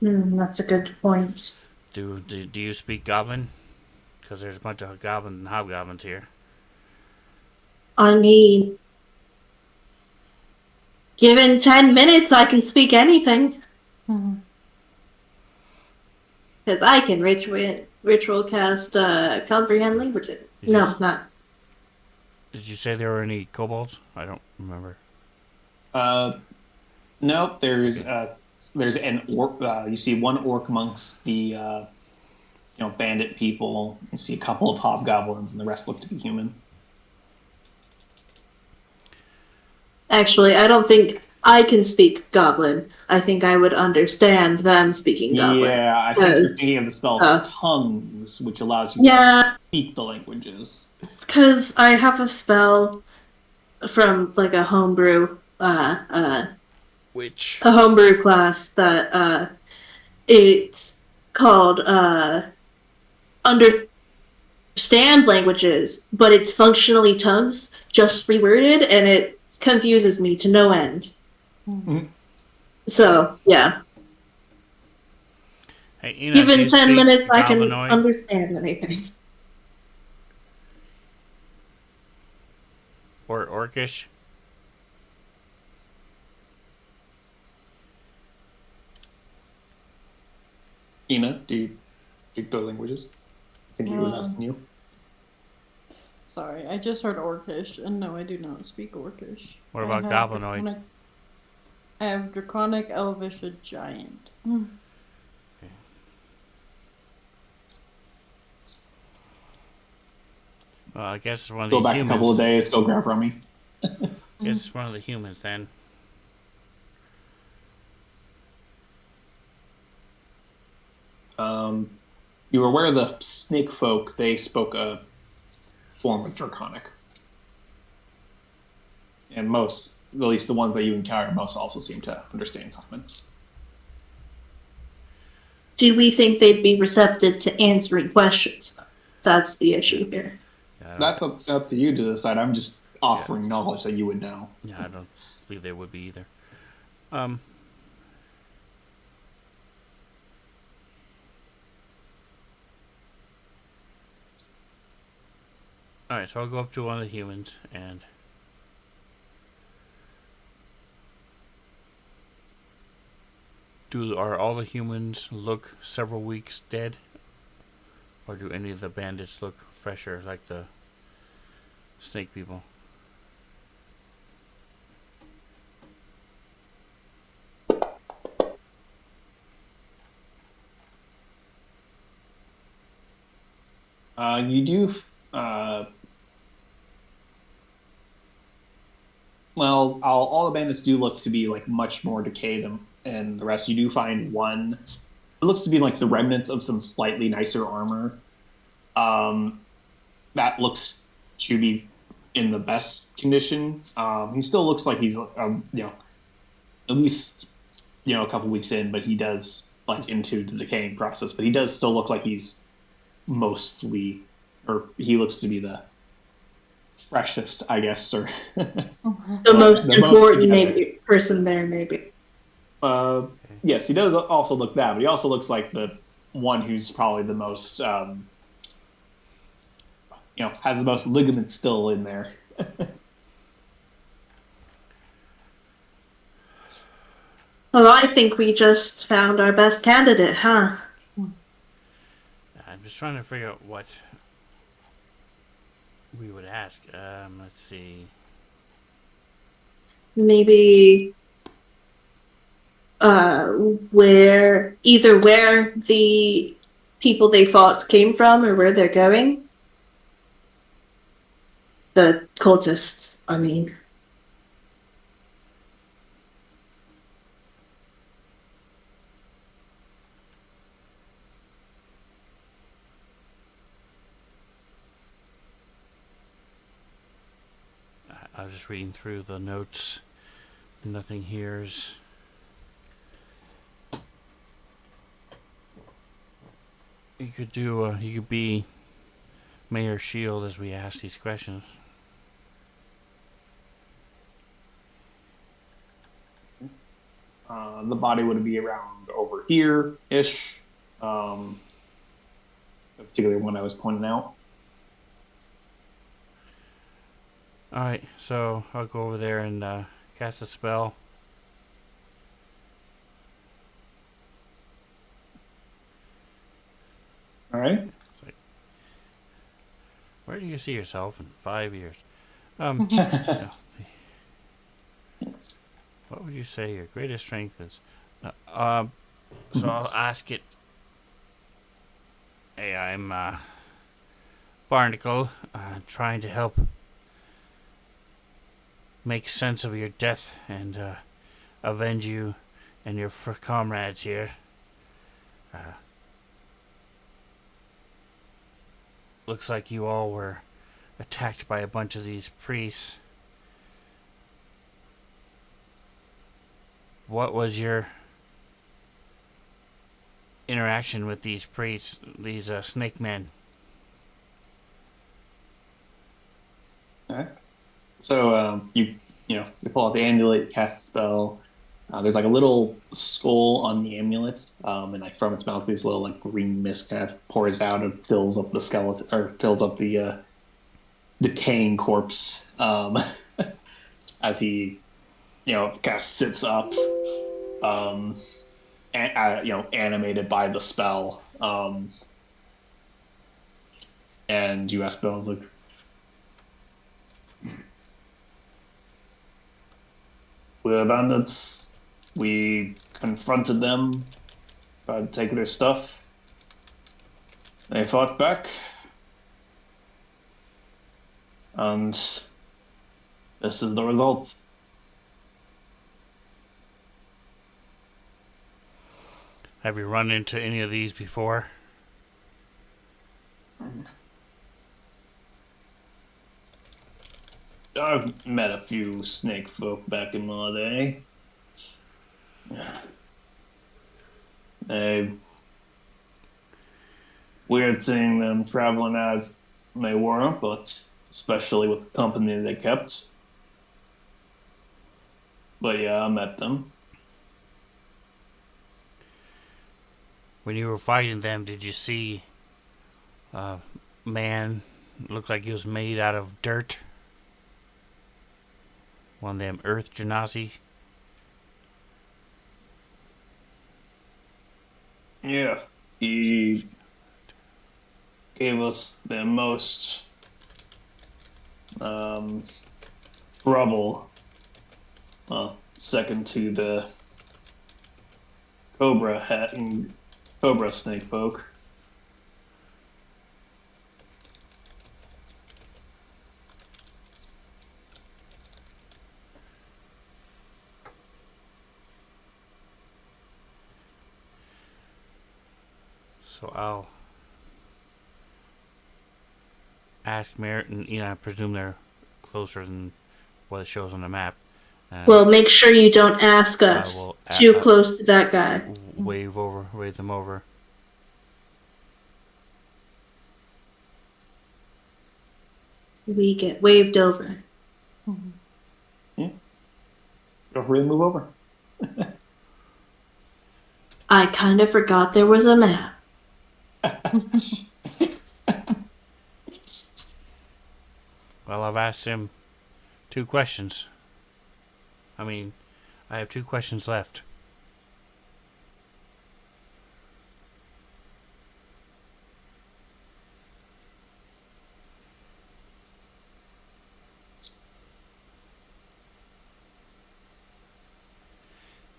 That's a good point. Do you speak goblin? Because there's a bunch of goblins and hobgoblins here. I mean, given 10 minutes, I can speak anything. Because I can ritual cast comprehend languages. Not. Did you say there were any kobolds? I don't remember. Nope. There's Okay. there's an orc. You see one orc amongst the bandit people. You see a couple of hobgoblins, and the rest look to be human. Actually, I don't think I can speak Goblin. I think I would understand them speaking Goblin. Yeah, I think you're thinking of the spell tongues, which allows you to speak the languages. Because I have a spell from like a homebrew Which? a homebrew class that it's called understand languages, but it's functionally tongues, just reworded, and it confuses me to no end. Mm-hmm. So yeah. Hey, Ina, Given 10 minutes, I can Goblinoid? understand anything. Or orcish? Ina, do you speak the languages? I think he was asking you. Sorry, I just heard Orcish, and no, I do not speak Orcish. What about Goblinoid? I have Draconic, Elvish, and Giant. Okay. Well, I guess it's one of these humans. Go back a couple of days, go grab from me. I guess it's one of the humans then. You were aware the snake folk, they spoke a form of Draconic. And most, at least the ones that you encounter, most also seem to understand Common. Do we think they'd be receptive to answering questions? That's the issue here. Yeah, That's up to you to decide. I'm just offering knowledge that you would know. Yeah, I don't believe they would be either. Alright, so I'll go up to one of the humans and are all the humans look several weeks dead? Or do any of the bandits look fresher like the snake people? You do. Well, all the bandits do look to be like much more decayed than and the rest you do find one. It looks to be like the remnants of some slightly nicer armor. That looks to be in the best condition. He still looks like he's at least a couple weeks in, but he does like into the decaying process. But he does still look like he's mostly, or he looks to be the freshest, I guess, or The most the most important together. maybe person there, maybe. Yes, he does also look that, but he also looks like the one who's probably the most, has the most ligaments still in there. Well, I think we just found our best candidate, huh? I'm just trying to figure out what we would ask. Let's see. Maybe where the people they fought came from or where they're going. The cultists, I mean. I was just reading through the notes. Nothing here's. You could do. You could be Mayor Shield as we ask these questions. The body would be around over here ish. The particular one I was pointing out. Alright, so I'll go over there and cast a spell. All right. Where do you see yourself in 5 years? No. What would you say your greatest strength is? So I'll ask it. Hey, I'm Barnacle, trying to help make sense of your death and avenge you and your comrades here. Looks like you all were attacked by a bunch of these priests. What was your interaction with these priests, these snake men? Okay. So you pull out the amulet, cast a spell. There's like a little skull on the amulet, and like from its mouth, this little like green mist kind of pours out and fills up the skeleton or fills up the decaying corpse as he kind of sits up, animated by the spell. And you ask Bells like, we're bandits. We confronted them, tried to take their stuff. They fought back. And this is the result. Have you run into any of these before? I've met a few snake folk back in my day. A weird thing them traveling as they were, but especially with the company they kept. But yeah, I met them. When you were fighting them, did you see a man looked like he was made out of dirt? One of them earth genasi? Yeah, he gave us the most trouble. Second to the cobra hat and cobra snake folk. So I'll ask Merritt, and I presume they're closer than what it shows on the map. Well, make sure you don't ask I us will too close to that guy. wave them over. We get waved over. Yeah. Feel free to move over. I kind of forgot there was a map. Well, I've asked him 2 questions. I have 2 questions left.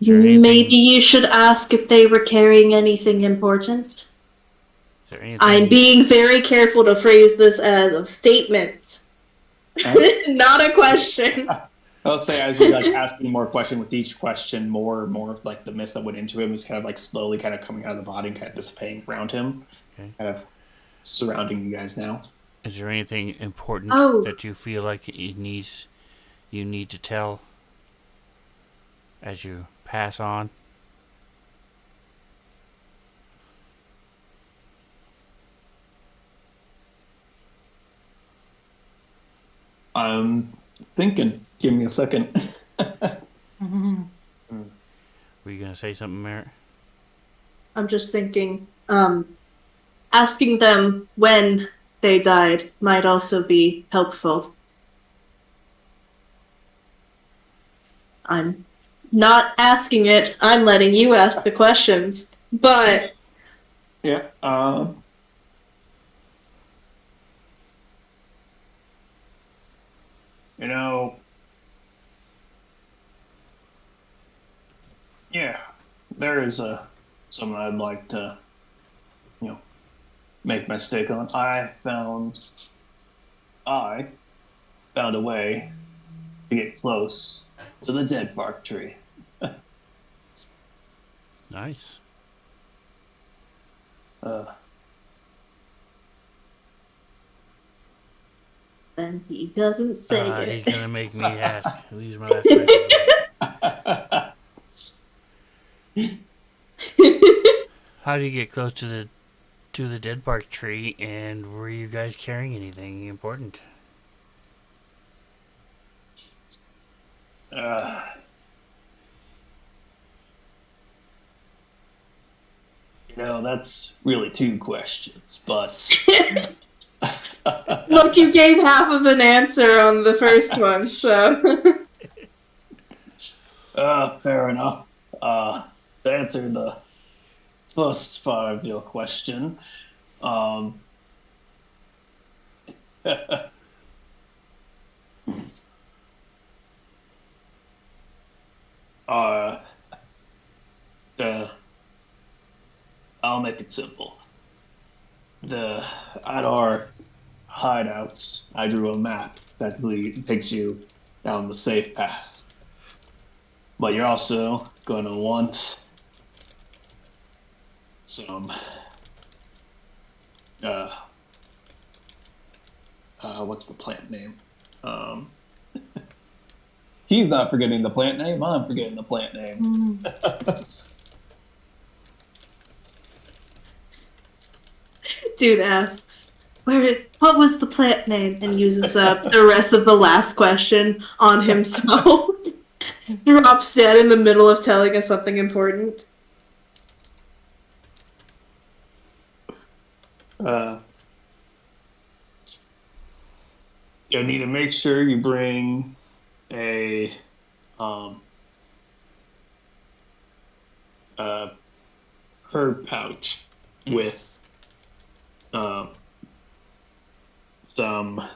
Maybe you should ask if they were carrying anything important. Is there anything? I'm being very careful to phrase this as a statement, not a question. I would say as you asking more question with each question, more of the mist that went into him is kind of slowly kind of coming out of the body and kind of dissipating around him, kind of surrounding you guys now. Is there anything important that you feel like you need to tell as you pass on? I'm thinking. Give me a second. Were you gonna say something, Merritt? I'm just thinking, asking them when they died might also be helpful. I'm not asking it, I'm letting you ask the questions, but... Yeah, yeah, there is something I'd like to, make my stake on. I found a way to get close to the dead bark tree. Nice. Then he doesn't say it. He's gonna make me ask. These are my last questions. How do you get close to the dead bark tree, and were you guys carrying anything important? That's really 2 questions, but... Look, you gave half of an answer on the first one, so... Fair enough. To answer the first part of your question, I'll make it simple. At our hideout, I drew a map that takes you down the safe pass. But you're also going to want some what's the plant name? He's not forgetting the plant name, I'm forgetting the plant name. Dude asks, what was the plant name? And uses up the rest of the last question on himself. Drops dead in the middle of telling us something important. You need to make sure you bring a herb pouch with some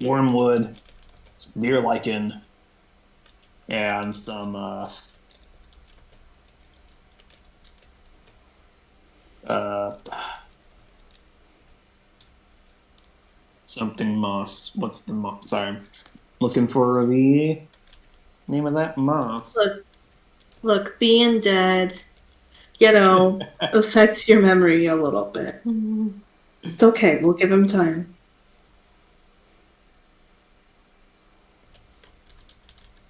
wormwood, some deer lichen, and some something moss. What's the moss? Sorry, I'm looking for the name of that moss. Look, being dead affects your memory a little bit. It's okay. We'll give him time.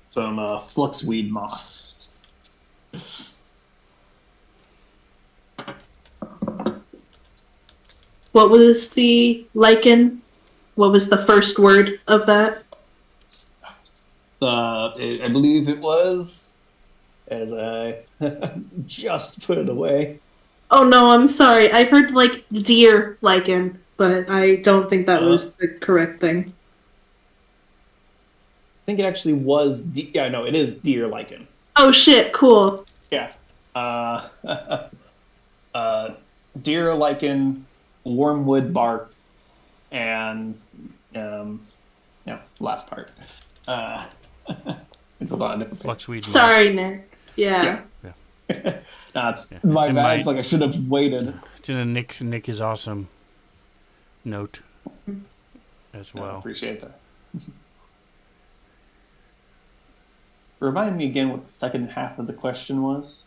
Some fluxweed moss. What was the lichen? What was the first word of that? I believe it was, as I just put it away. Oh no, I'm sorry. I heard like deer lichen, but I don't think that was the correct thing. I think it actually was. Yeah, no, it is deer lichen. Oh shit! Cool. Yeah. Uh, deer lichen, wormwood bark, and last part. Hold on, different page. Fluxweed moss. Sorry, Nick. Yeah. That's Yeah, my it's in bad. my- It's like I should have waited. It's in a Nick is awesome note as I well. appreciate that. Remind me again what the second half of the question was.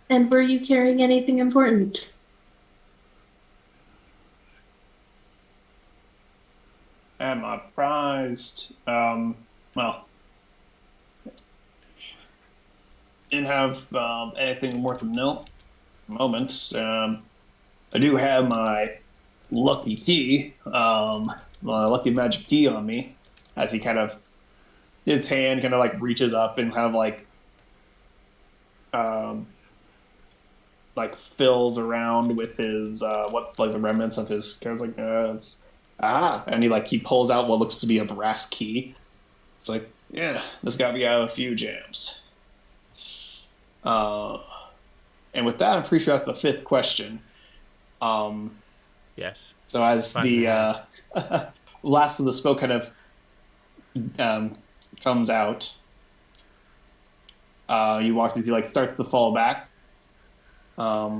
And were you carrying anything important? Am I prized? Well, didn't have anything worth of note at the moment. I do have my lucky key, my lucky magic key on me, as he kind of, his hand kind of like reaches up and kind of like fills around with his what like the remnants of his kind of like and he pulls out what looks to be a brass key. It's like, yeah, this got me out of a few jams. And with that, I'm pretty sure that's the fifth question. Yes. So as Five the and last of the spell kind of comes out, you watch as he like starts to fall back. But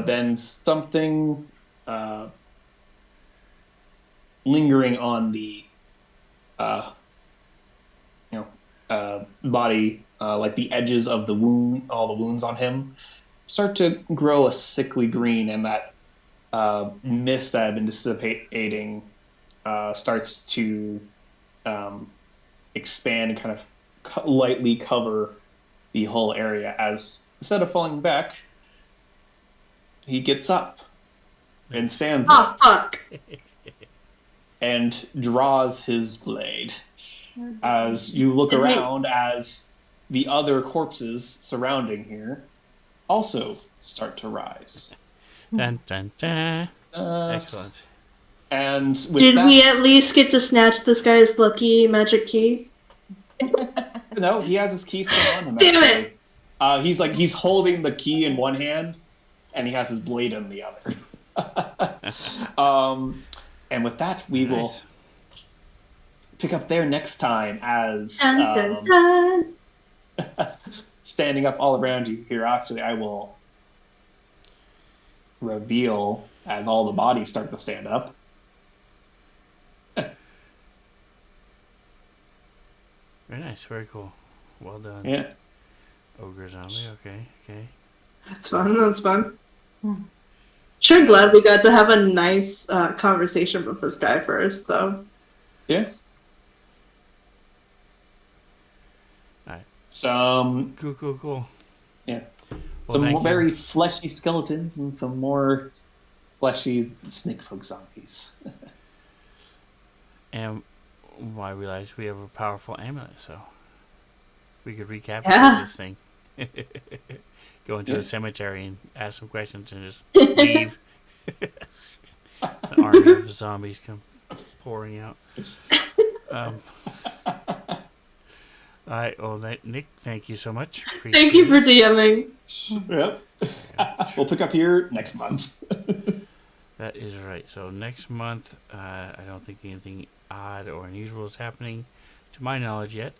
then something lingering on the body, like the edges of the wound, all the wounds on him, start to grow a sickly green, and that mist that had been dissipating starts to expand and kind of lightly cover the whole area, as instead of falling back, he gets up and stands Oh up fuck! and draws his blade. As you look around, as the other corpses surrounding here also start to rise. Dun, dun, dun. Excellent. And with Did that, we at least get to snatch this guy's lucky magic key? no, he has his key still on him. Damn actually. He's holding the key in one hand, and he has his blade in the other. And with that, we will pick up there next time as Dun, dun, dun. standing up all around you here. Actually, I will reveal as all the bodies start to stand up. Very nice. Very cool. Well done. Yeah. Ogre zombie. Okay. That's fun. That's fun. Sure, glad we got to have a nice conversation with this guy first, though. Yes. Alright. Some Cool. yeah. Well, Some thank more you. very fleshy skeletons and some more fleshy snake folk zombies. And I realized we have a powerful amulet, so we could recapture this thing. Go into a cemetery and ask some questions and just leave. An army of zombies come pouring out. Alright, well, Nick, thank you so much. Thank you for DMing. Yep. We'll pick up here next month. That is right. So next month, I don't think anything odd or unusual is happening, to my knowledge yet.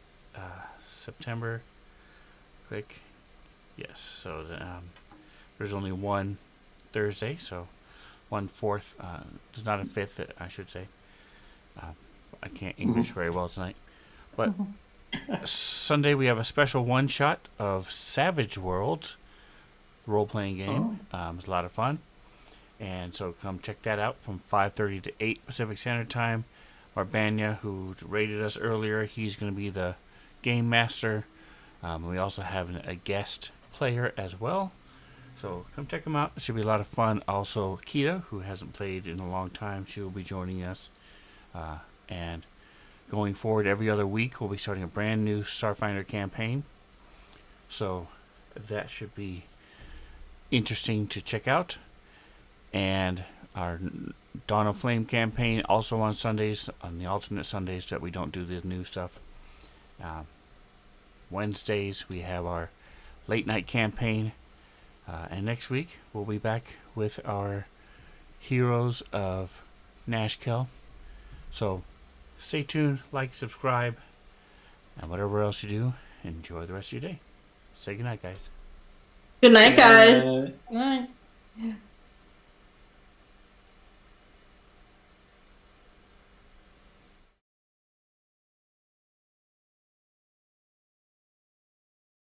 September. Click. Yes. So there's only one Thursday, so 1/4. There's not a 5th, I should say. I can't English very well tonight, but Sunday we have a special one shot of Savage Worlds role-playing game. It's a lot of fun. And so come check that out from 5:30 to 8 Pacific Standard Time. Barbania, who rated us earlier, he's going to be the game master. We also have a guest player as well. So come check them out. It should be a lot of fun. Also, Kita, who hasn't played in a long time, she will be joining us. And going forward, every other week, we'll be starting a brand new Starfinder campaign. So that should be interesting to check out. And our Dawn of Flame campaign also on Sundays, on the alternate Sundays that we don't do the new stuff. Wednesdays, we have our late night campaign. And next week, we'll be back with our Heroes of Nashkel. So stay tuned, like, subscribe, and whatever else you do, enjoy the rest of your day. Say goodnight, guys. Good night, guys. Uh, Right.